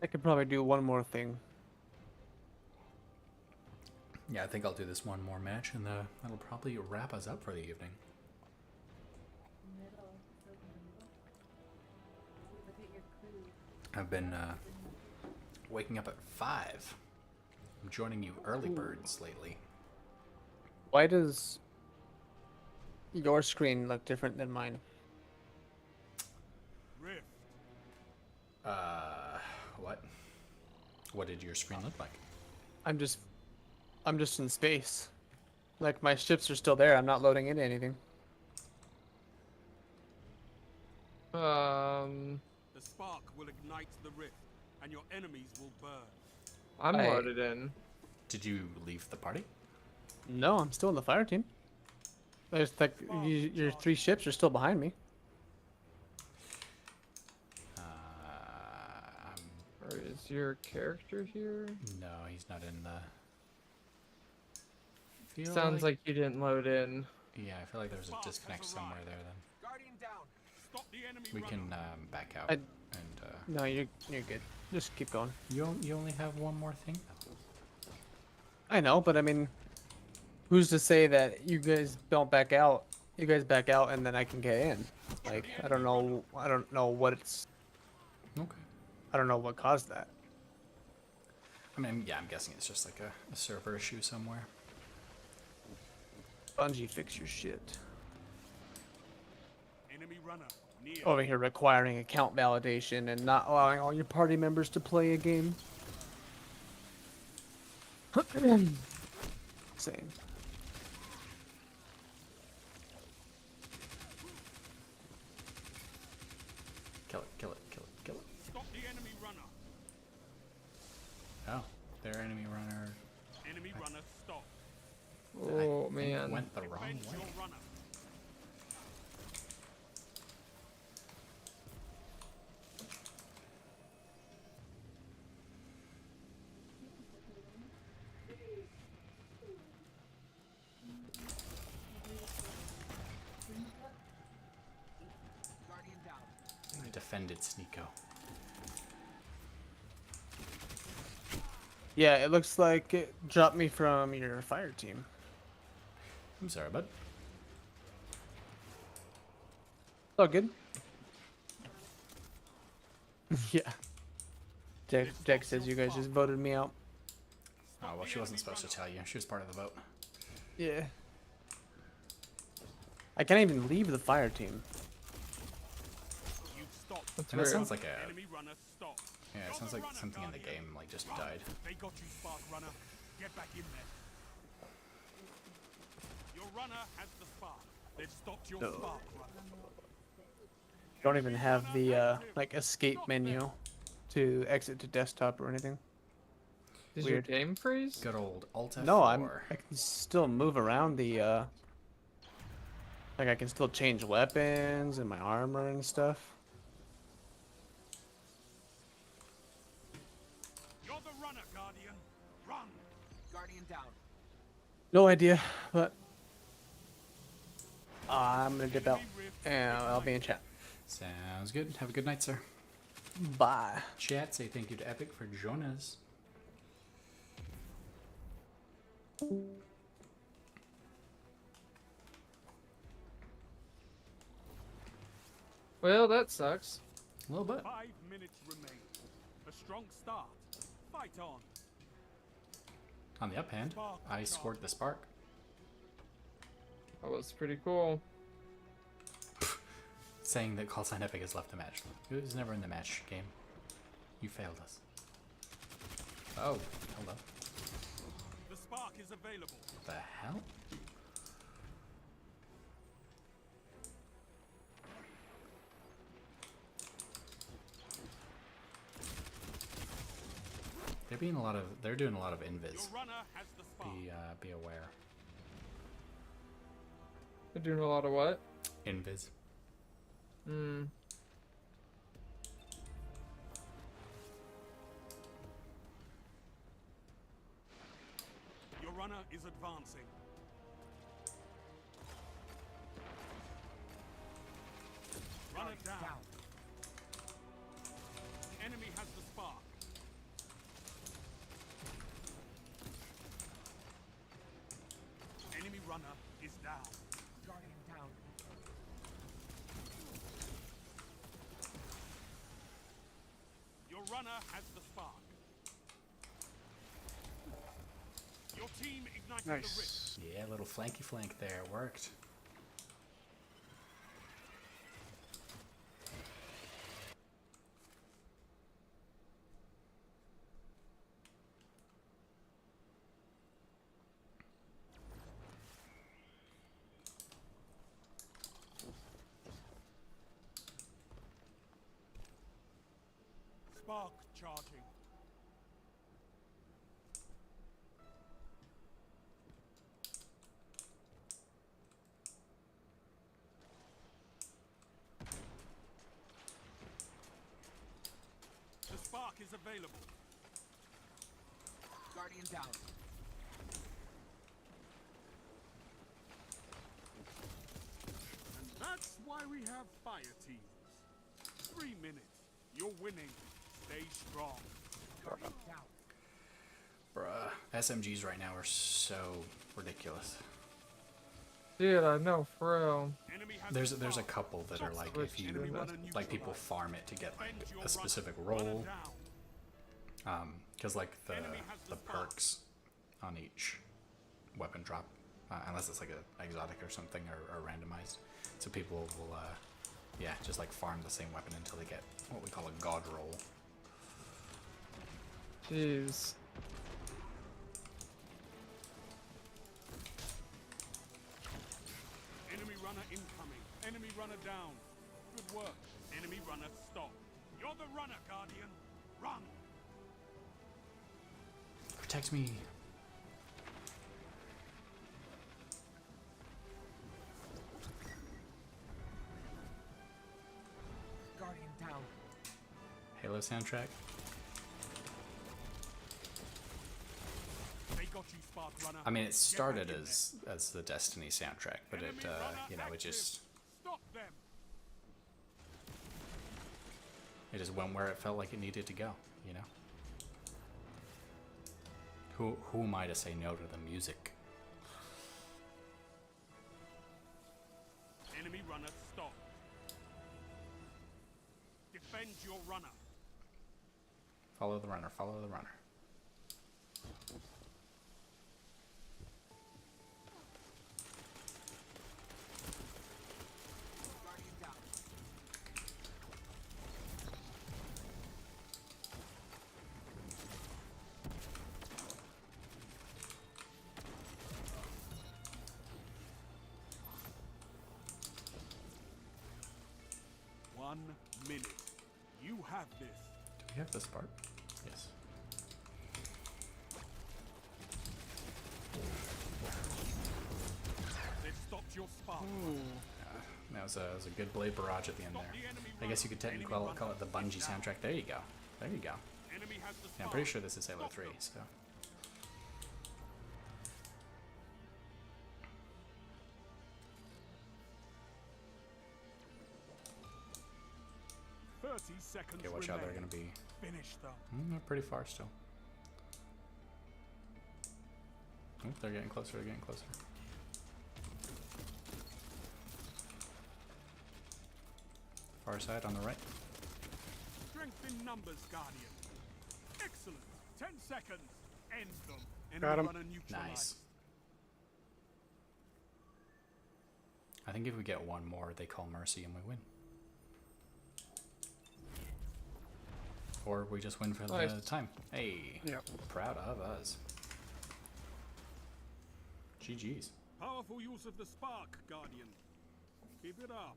I could probably do one more thing. Yeah, I think I'll do this one more match, and that'll probably wrap us up for the evening. I've been waking up at 5. I'm joining you early birds lately. Why does your screen look different than mine? Rift. What? What did your screen look like? I'm just in space. Like my ships are still there. I'm not loading into anything. Um, The spark will ignite the rift, and your enemies will burn. I'm I- loaded in. Did you leave the party? No, I'm still in the fire team. There's like your 3 ships are still behind me. Or is your character here? No, he's not in the. Feel Sounds like you didn't load in. Yeah, I feel like there's a disconnect somewhere there. Then Guardian down. Stop the enemy we runner. can back out. I- And No, you're good. Just keep going. you only have one more thing. I know, but I mean, who's to say that you guys don't back out? You guys back out, and then I can get in. Like I don't know. I don't know what it's. Okay. I don't know what caused that. I mean, yeah, I'm guessing it's just like a server issue somewhere. Bungie, fix your shit. Enemy runner. Near. Over here requiring account validation and not allowing all your party members to play a game. Same. Kill it, kill it, kill it, kill it. Stop the enemy runner. Oh, their enemy runner Enemy runner, stop. Oh I think man. went the wrong Avenge way. your runner. I defended Sneeko. Yeah, it looks like it dropped me from your fire team. I'm sorry, bud. It's all good. Yeah. Jack says you guys just voted me out. Oh, well, she wasn't supposed to tell you. She was part of the vote. Yeah. I can't even leave the fire team. You've stopped. That's And it weird. sounds like a. Enemy runner, stop. Yeah, it sounds like something in the game like just died. They got you, spark runner. Get back in there. Your runner has the spark. They've stopped your No. spark runner. Don't even have the like escape menu to exit to desktop or anything. Did your Weird. game freeze? Good old Alt F4. No, I can still move around the like I can still change weapons and my armor and stuff. You're the runner, Guardian. Run. Guardian down. No idea, but I'm gonna dip out and I'll be in chat. Sounds good. Have a good night, sir. Bye. Chat, say thank you to Epic for joining us. Well, that sucks. A little bit. 5 minutes remain. A strong start. Fight on. On the uphand, I scored the spark. That was pretty cool. Saying that Call Sign Epic has left the match. It was never in the match game. You failed us. Oh, hello. The spark is available. What the hell? They're doing a lot of invis. Your runner has the spark. Be aware. They're doing a lot of what? Invis. Hmm. Your runner is advancing. Runner down. Enemy has the spark. Enemy runner is down. Guardian down. Your runner has the spark. Your team ignited the rift. Nice. Yeah, a little flanky flank there. It worked. Spark charging. The spark is available. Guardian down. And that's why we have fire teams. 3 minutes. You're winning. Stay strong. Guardian down. Bruh. SMGs right now are so ridiculous. Dude, I know, for real. Enemy has There's the a spark. couple that are like if you Enemy runner like people neutralized. farm it to get like Defend your a specific runner. role. Runner down. Because like the Enemy has the spark. perks on each weapon drop, unless it's like a exotic or something or randomized, so people will yeah, just like farm the same weapon until they get what we call a god roll. Jeez. Enemy runner incoming. Enemy runner down. Good work. Enemy runner stop. You're the runner, Guardian. Run. Protect me. Guardian down. Halo soundtrack. They got you, Spark runner. I mean, it Get started back in as the Destiny soundtrack, but there. it Enemy runner you know, it active. just Stop them. went where it felt like it needed to go, you know. Who am I to say no to the music? Enemy runner stop. Defend your runner. Follow the runner. Follow the runner. Guardian down. One minute. You have this. Do we have this part? Yes. They've stopped your spark. That was a good blade barrage at the end there. I guess you could technically call it the Bungie soundtrack. There you go. There you go. Enemy has the Yeah, I'm pretty sure this is Halo 3, so. 30 seconds. Okay, watch out, they're gonna be. Finish them. They're pretty far still. Oh, they're getting closer, they're getting closer. Far side on the right. Strength in numbers, Guardian. Excellent. 10 seconds. End them. Enemy Got him. runner neutralized. Nice. I think if we get one more, they call mercy and we win. Or we just win for the Nice. time. Hey, Yep. proud of us. GG's. Powerful use of the spark, Guardian. Keep it up.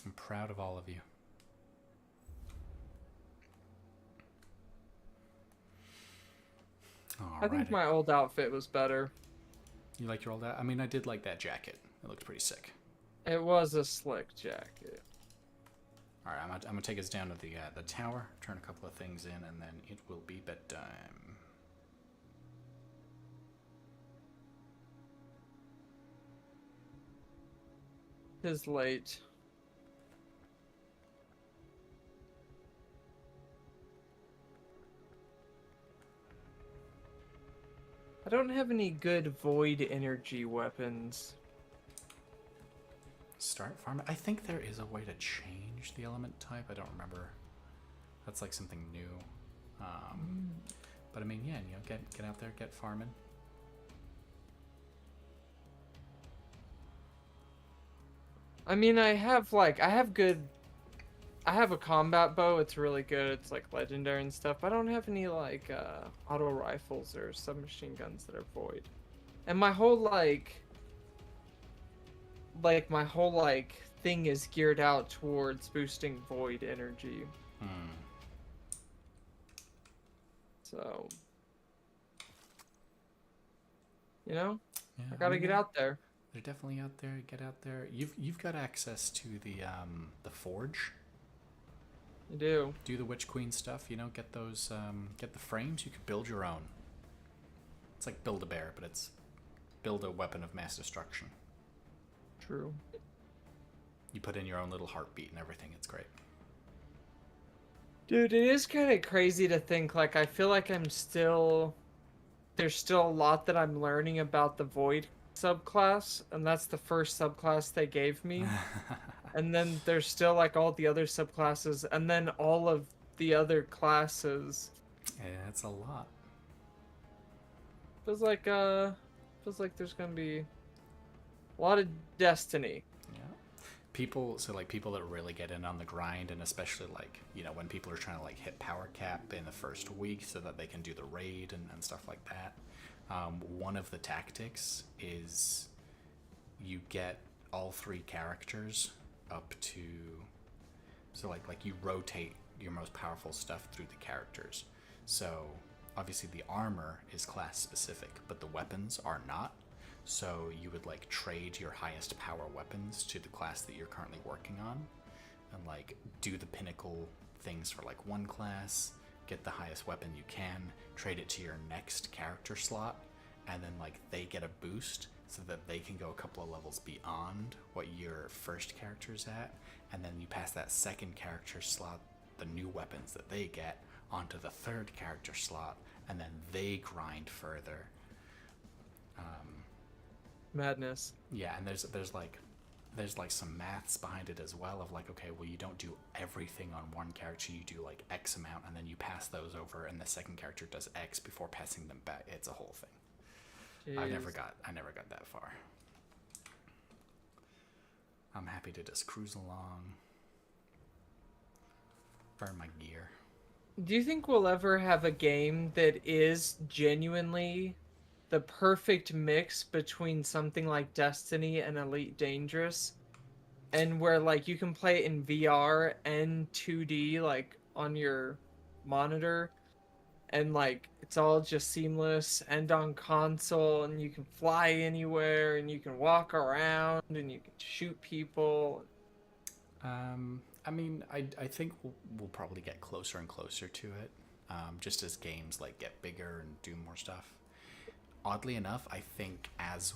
I'm proud of all of you. I think Alrighty. my old outfit was better. You like your old I mean, I did like that jacket. It looked pretty sick. It was a slick jacket. All right, I'm gonna take us down to the tower, turn a couple of things in, and then it will be bedtime. Tis late. I don't have any good void energy weapons. Start farming. I think there is a way to change the element type. I don't remember. That's like something new. But I mean, yeah, you know, get out there, get farming. I mean, I have a combat bow. It's really good. It's like legendary and stuff. But I don't have any like auto rifles or submachine guns that are void. And my whole my whole thing is geared out towards boosting void energy. So, you know, Yeah, I gotta mean, get out there. They're definitely out there. Get out there. You've got access to the forge. You do. Do the Witch Queen stuff. You know, get those get the frames. You could build your own. It's like build a bear, but it's build a weapon of mass destruction. True. You put in your own little heartbeat and everything. It's great. Dude, it is kind of crazy to think, like, I feel like there's still a lot that I'm learning about the Void subclass, and that's the first subclass they gave me. And then there's still, like, all the other subclasses, and then all of the other classes. Yeah, it's a lot. Feels like there's gonna be a lot of Destiny. People that really get in on the grind, and especially like, you know, when people are trying to like hit power cap in the first week so that they can do the raid and stuff like that, one of the tactics is you get all three characters up to, so like you rotate your most powerful stuff through the characters. So obviously the armor is class specific, but the weapons are not. So you would like trade your highest power weapons to the class that you're currently working on, and like do the pinnacle things for like one class, get the highest weapon you can, trade it to your next character slot, and then like they get a boost so that they can go a couple of levels beyond what your first character's at, and then you pass that second character slot, the new weapons that they get, onto the third character slot, and then they grind further. Madness. Yeah, and there's like some maths behind it as well, of like, okay, well, you don't do everything on one character, you do like X amount, and then you pass those over, and the second character does X before passing them back. It's a whole thing. I never got that far. I'm happy to just cruise along, burn my gear. Do you think we'll ever have a game that is genuinely the perfect mix between something like Destiny and Elite Dangerous, and where like you can play it in VR and 2D like on your monitor, and like it's all just seamless, and on console, and you can fly anywhere, and you can walk around, and you can shoot people. I mean, I think we'll probably get closer and closer to it, just as games like get bigger and do more stuff. Oddly enough, I think as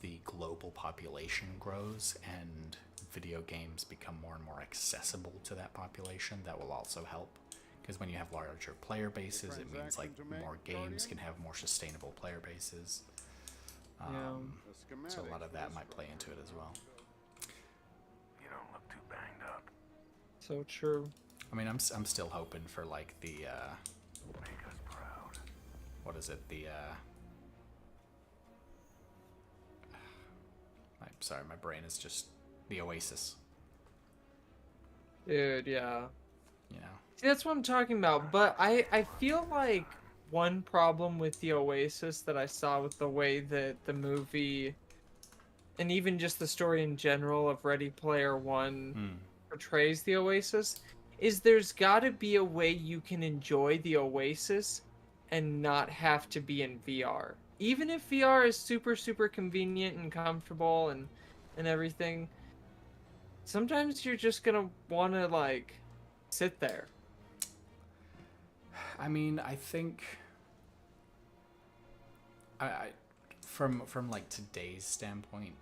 the global population grows and video games become more and more accessible to that population, that will also help. Because when you have larger player bases, it means like more games can have more sustainable player bases. So a lot of that might play into it as well. You don't look too banged up. So true. I mean, I'm still hoping for like the Make us proud. what is it? Sorry, my brain is just the Oasis. Dude, yeah. You know. See, that's what I'm talking about. But I feel like one problem with the Oasis that I saw with the way that the movie, and even just the story in general of Ready Player One portrays the Oasis, is there's got to be a way you can enjoy the Oasis and not have to be in VR. Even if VR is super, super convenient and comfortable and everything, sometimes you're just gonna want to like sit there. I mean, I think I from like today's standpoint,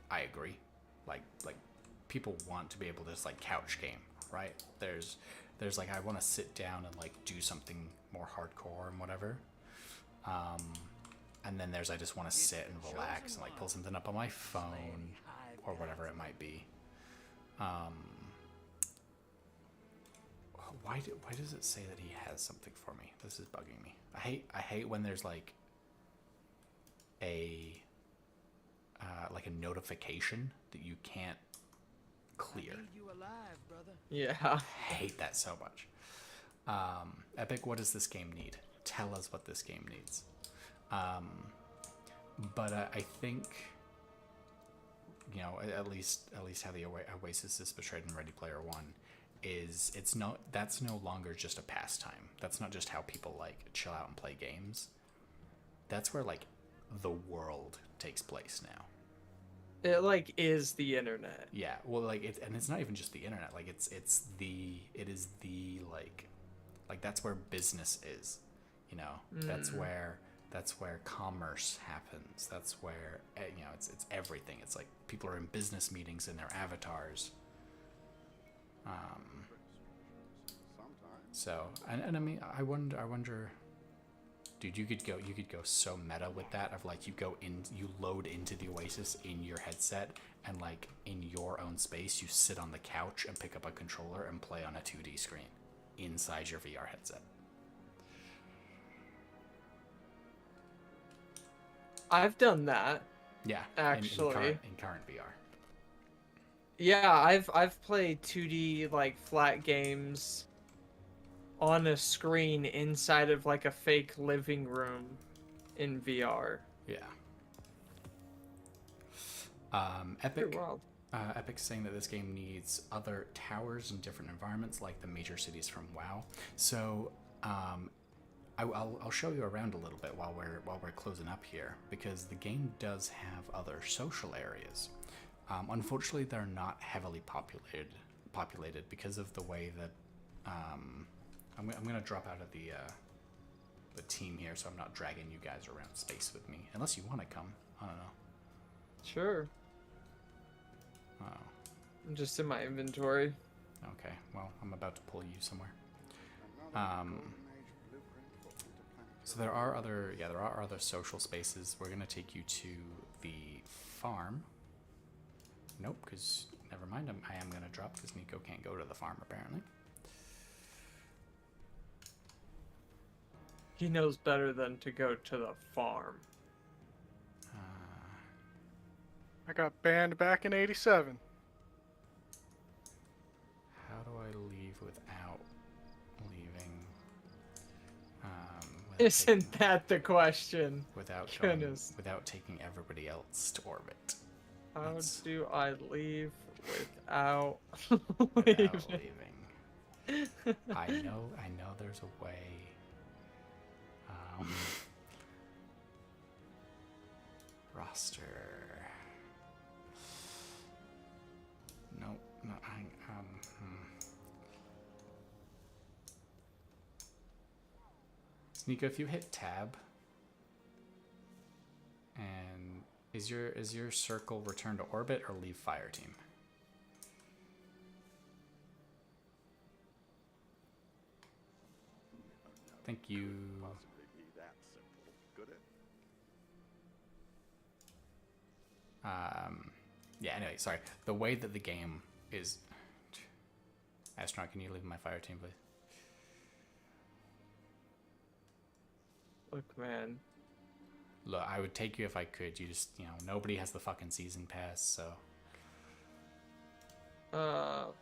I agree. Like people want to be able to just like couch game, right? There's like I want to sit down and like do something more hardcore and whatever. And then there's I just want to sit and relax and like pull something up on my phone or whatever it might be. Why does it say that he has something for me? This is bugging me. I hate when there's like a notification that you can't clear. Yeah. I hate that so much. Epic, what does this game need? Tell us what this game needs. But I think, you know, at least how the Oasis is portrayed in Ready Player One is that's no longer just a pastime. That's not just how people like chill out and play games. That's where like the world takes place now. It like is the internet. Yeah, well, like it's not even just the internet. Like it is the like that's where business is. You know, that's where commerce happens. That's where you know it's everything. It's like people are in business meetings in their avatars. So and I mean I wonder. Dude, you could go so meta with that of like you load into the Oasis in your headset and like in your own space you sit on the couch and pick up a controller and play on a 2D screen inside your VR headset. I've done that. Yeah, actually, in current VR. Yeah, I've played 2D like flat games on a screen inside of like a fake living room in VR. Yeah. Epic's saying that this game needs other towers and different environments like the major cities from WoW. So I'll show you around a little bit while we're closing up here, because the game does have other social areas. Unfortunately, they're not heavily populated because of the way that I'm going to drop out of the team here, so I'm not dragging you guys around space with me. Unless you want to come. I don't know. Sure. Oh. I'm just in my inventory. Okay, well, I'm about to pull you somewhere. So there are other social spaces. We're going to take you to the farm. Nope, because never mind, I am going to drop because Nico can't go to the farm apparently. He knows better than to go to the farm. I got banned back in '87. How do I leave without leaving? Isn't that the question? Goodness. without taking everybody else to orbit. How That's- do I leave without Without leaving? leaving. I know there's a way. Roster. No, Sneeko, if you hit tab, and is your circle return to orbit or leave fire team? Thank you. Possibly be that simple, could it? Yeah, anyway, sorry. The way that the game is... Astronaut, can you leave my fire team, please? Look, man. Look, I would take you if I could. You just, nobody has the fucking season pass, so... How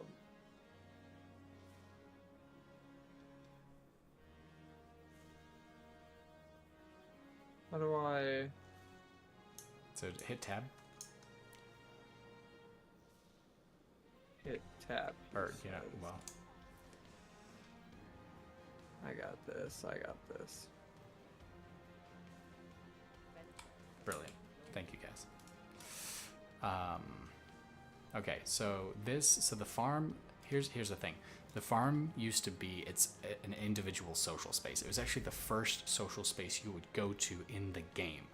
do I... So hit tab. Hit tab. Or, well... I got this. Brilliant. Thank you, guys. Okay, so the farm, here's the thing. The farm used to be, it's an individual social space. It was actually the first social space you would go to in the game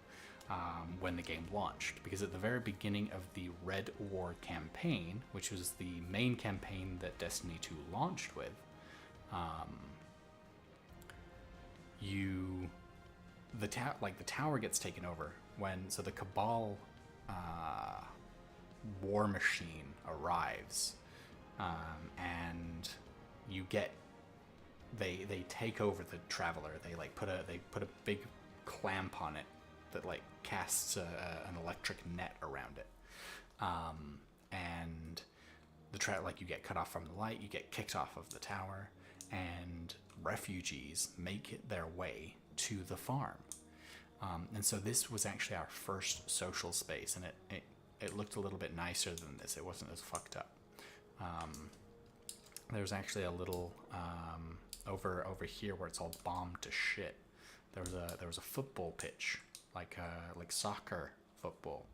when the game launched. Because at the very beginning of the Red War campaign, which was the main campaign that Destiny 2 launched with, the tower gets taken over so the Cabal war machine arrives, and they take over the Traveler. They put a big clamp on it that casts an electric net around it, and you get cut off from the light, you get kicked off of the tower, and refugees make their way to the farm. And so this was actually our first social space, and it looked a little bit nicer than this. It wasn't as fucked up. There's actually a little over here where it's all bombed to shit. There was a football pitch, like soccer football.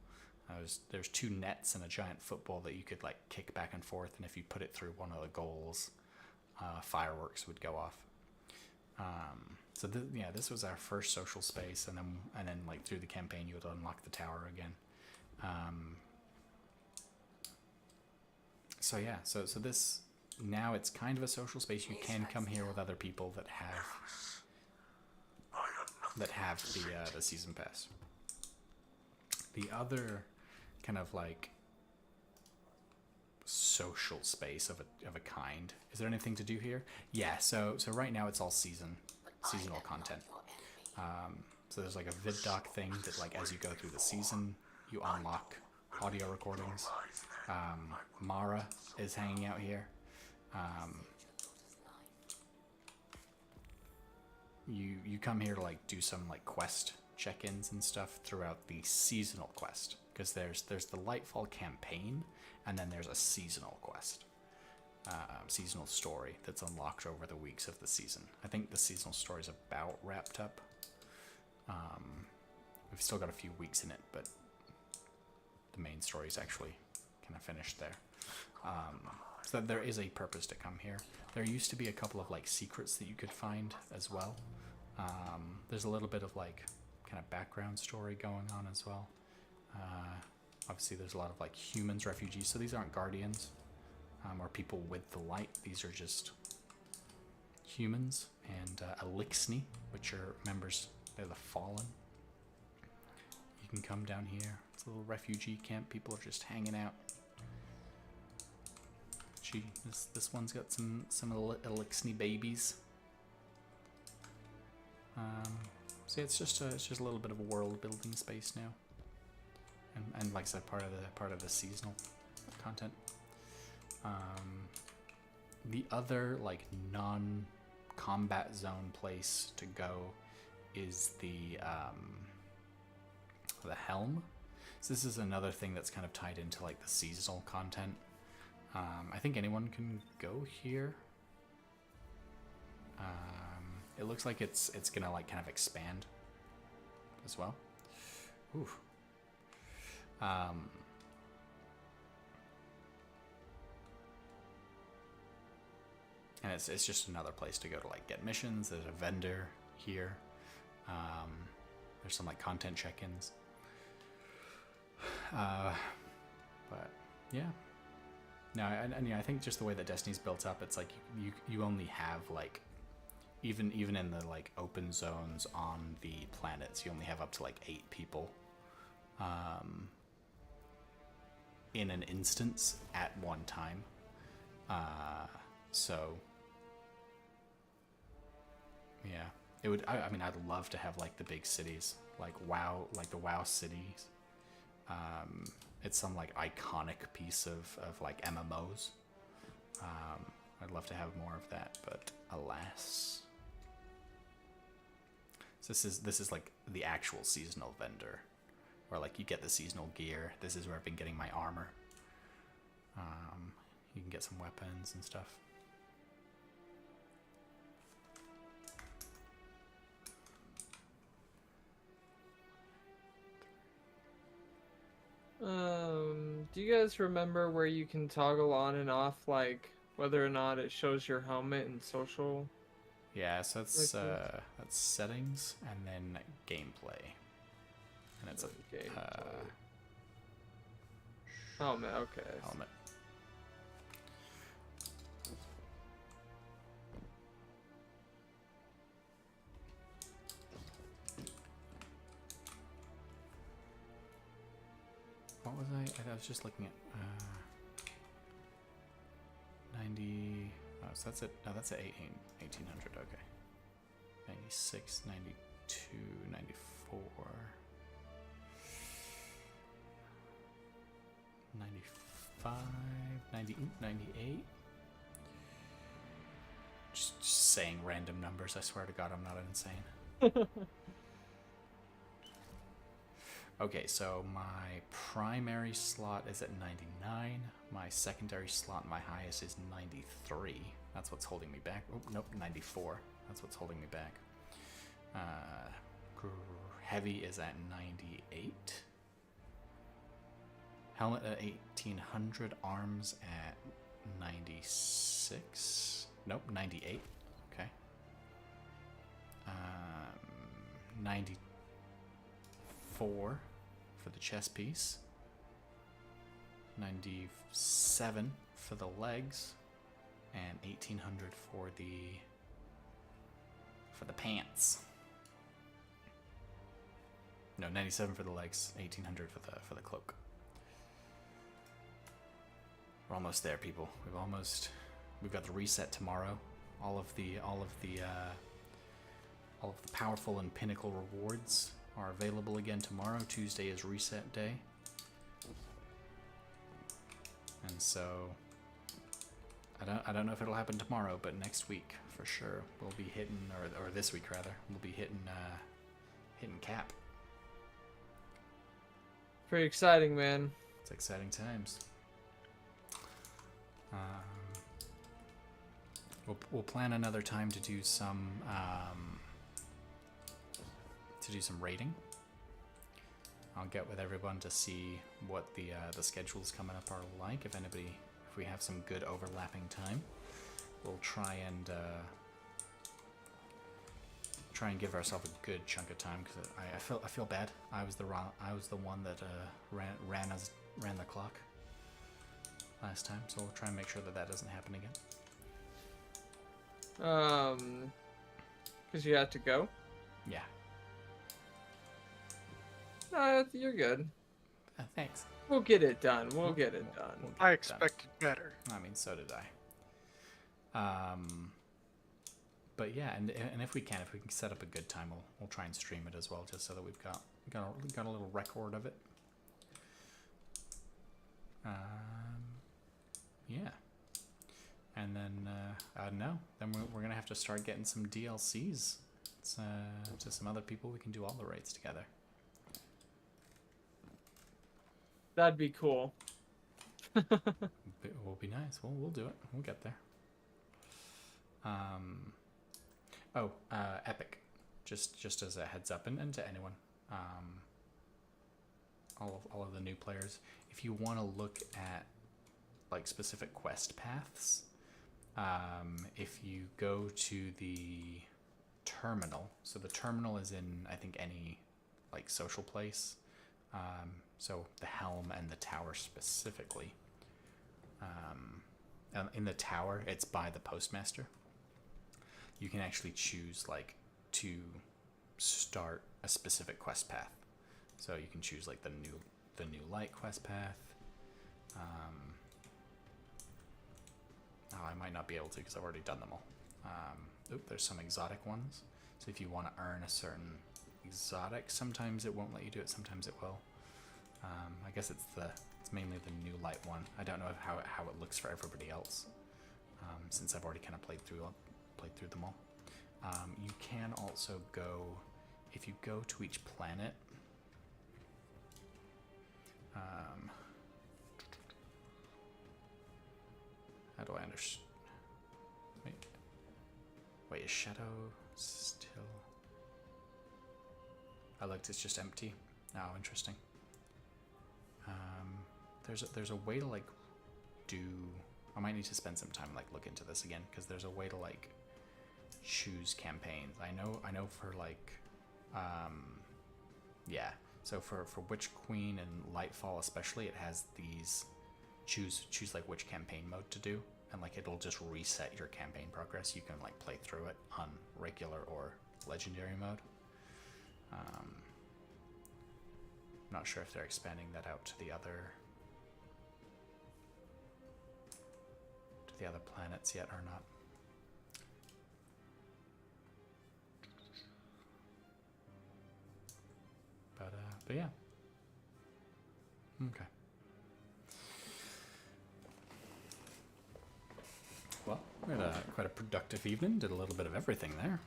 There's two nets and a giant football that you could kick back and forth, and if you put it through one of the goals, fireworks would go off. So this was our first social space, and then through the campaign you would unlock the tower again. So this, now it's kind of a social space. You can come here with other people that have the season pass. The other kind of social space of a kind. Is there anything to do here? Yeah, so right now it's all seasonal content. So there's a vid doc thing that as you go through the season, you unlock audio recordings. Mara is hanging out here. You come here to do some quest check-ins and stuff throughout the seasonal quest, because there's the Lightfall campaign, and then there's a seasonal quest, seasonal story that's unlocked over the weeks of the season. I think the seasonal story is about wrapped up. We've still got a few weeks in it, but the main story is actually kind of finished there. So that there is a purpose to come here. There used to be a couple of secrets that you could find as well. There's a little bit of kind of background story going on as well. Obviously there's a lot of humans, refugees, so these aren't guardians or people with the light. These are just humans, and Elixni, which are members, they're the Fallen. You can come down here. It's a little refugee camp. People are just hanging out. Gee, this one's got some Elixni babies. See, it's just a little bit of a world building space now, and like I said, part of the seasonal content. The other non-combat zone place to go is the helm. So this is another thing that's kind of tied into like the seasonal content. I think anyone can go here. It looks like it's gonna like kind of expand as well. Ooh. And it's just another place to go to like get missions. There's a vendor here. There's some like content check-ins. But yeah. No, and yeah, I think just the way that Destiny's built up, it's like you only have like even in the like open zones on the planets, you only have up to like 8 people in an instance at one time. So yeah, it would. I mean, I'd love to have like the big cities, like WoW, like the WoW cities. It's some like iconic piece of like MMOs. I'd love to have more of that, but alas. So this is like the actual seasonal vendor, where like you get the seasonal gear. This is where I've been getting my armor. You can get some weapons and stuff. Do you guys remember where you can toggle on and off, like whether or not it shows your helmet in social? Yeah, so that's settings and then gameplay, and it's a helmet. Okay. Helmet. What was I was just looking at 90. Oh, so that's it. No, that's at 1800. Okay. 96, 92, 94, 95, 90, 98. Just saying random numbers. I swear to God, I'm not insane. Okay, so my primary slot is at 99. My secondary slot, my highest is 93. That's what's holding me back. Oh, nope, 94. That's what's holding me back. Heavy is at 98. Helmet at 1800. Arms at 96. Nope, 98. Okay. 94 for the chest piece. 97 for the legs, and 1800 for the pants. No, 97 for the legs, 1800 for the cloak. We're almost there, people. We've got the reset tomorrow. All of the powerful and pinnacle rewards are available again tomorrow. Tuesday is reset day. And so I don't know if it'll happen tomorrow, but next week for sure we'll be hitting, or this week rather, we'll be hitting cap. Pretty exciting, man. It's exciting times. We'll plan another time to do some raiding. I'll get with everyone to see what the schedules coming up are like. If we have some good overlapping time, we'll try and give ourselves a good chunk of time, because I feel bad. I was the one that ran the clock last time, so we'll try and make sure that doesn't happen again. Because you had to go? Yeah. You're good. Thanks. We'll get it done. We'll get it done. I expected better. I mean, so did I. But yeah, and if we can set up a good time, we'll try and stream it as well, just so that we've got a little record of it. Yeah. And then then we're gonna have to start getting some DLCs to some other people, we can do all the raids together. That'd be cool. It will be nice. We'll do it. We'll get there. Epic. Just as a heads up, and to anyone, all of the new players, if you want to look at like specific quest paths, if you go to the terminal, so the terminal is in, I think, any like social place, so the helm and the tower specifically. In the tower, it's by the postmaster. You can actually choose like to start a specific quest path. So you can choose like the new light quest path. I might not be able to because I've already done them all. There's some exotic ones. So if you want to earn a certain exotic, sometimes it won't let you do it. Sometimes it will. I guess it's mainly the new light one. I don't know how it looks for everybody else, since I've already kind of played through them all. You can also go, if you go to each planet. How do I understand? Wait, is Shadow still? I looked, it's just empty. Oh, interesting. There's a way to like do. I might need to spend some time like look into this again, because there's a way to like choose campaigns. I know for like yeah. So for Witch Queen and Lightfall especially, it has these choose like which campaign mode to do, and like it'll just reset your campaign progress. You can like play through it on regular or legendary mode. Not sure if they're expanding that out to the other planets yet or not. But yeah. Okay. Well, we had quite a productive evening. Did a little bit of everything there.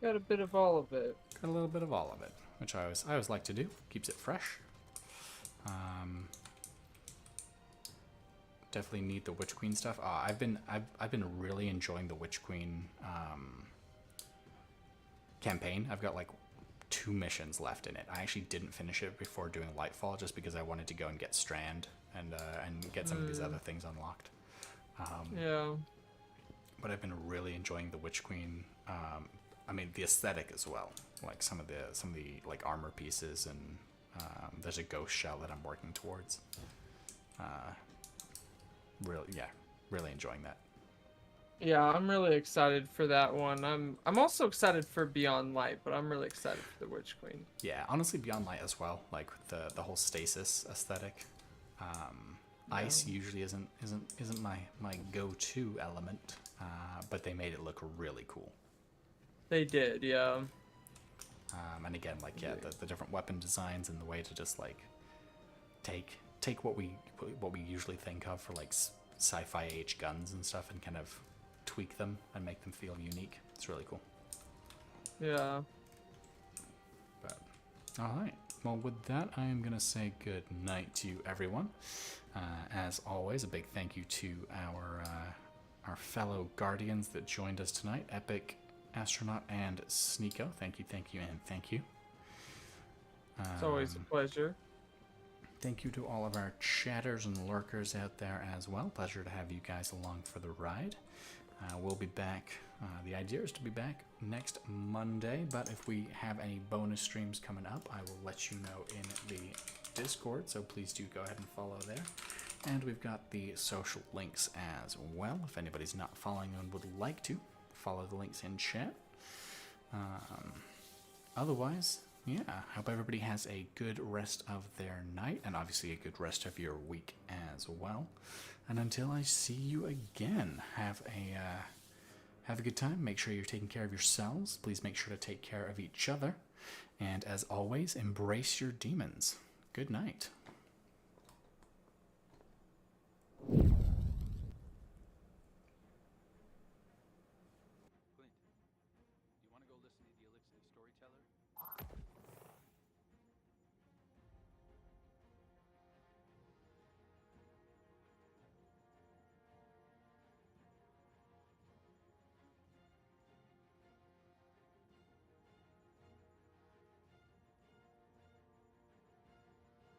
Got a bit of all of it. Got a little bit of all of it, which I always like to do. Keeps it fresh. Definitely need the Witch Queen stuff. I've been really enjoying the Witch Queen campaign. I've got like 2 missions left in it. I actually didn't finish it before doing Lightfall, just because I wanted to go and get Strand and get some of these other things unlocked. Yeah. But I've been really enjoying the Witch Queen. I mean, the aesthetic as well. Like some of the like armor pieces, and there's a ghost shell that I'm working towards. Really enjoying that. Yeah, I'm really excited for that one. I'm also excited for Beyond Light, but I'm really excited for the Witch Queen. Yeah, honestly, Beyond Light as well. Like the whole stasis aesthetic. Ice usually isn't my go-to element, but they made it look really cool. They did, yeah. And again, like the different weapon designs and the way to just like take what we usually think of for like sci-fi age guns and stuff, and kind of tweak them and make them feel unique. It's really cool. Yeah. But all right. Well, with that, I am gonna say good night to everyone. As always, a big thank you to our fellow guardians that joined us tonight, Epic, Astronaut, and Sneeko. Thank you, and thank you. It's always a pleasure. Thank you to all of our chatters and lurkers out there as well. Pleasure to have you guys along for the ride. We'll be back. The idea is to be back next Monday, but if we have any bonus streams coming up, I will let you know in the Discord, so please do go ahead and follow there. And we've got the social links as well. If anybody's not following and would like to, follow the links in chat. Otherwise, yeah, hope everybody has a good rest of their night, and obviously a good rest of your week as well. And until I see you again, have a good time. Make sure you're taking care of yourselves. Please make sure to take care of each other. And as always, embrace your demons. Good night.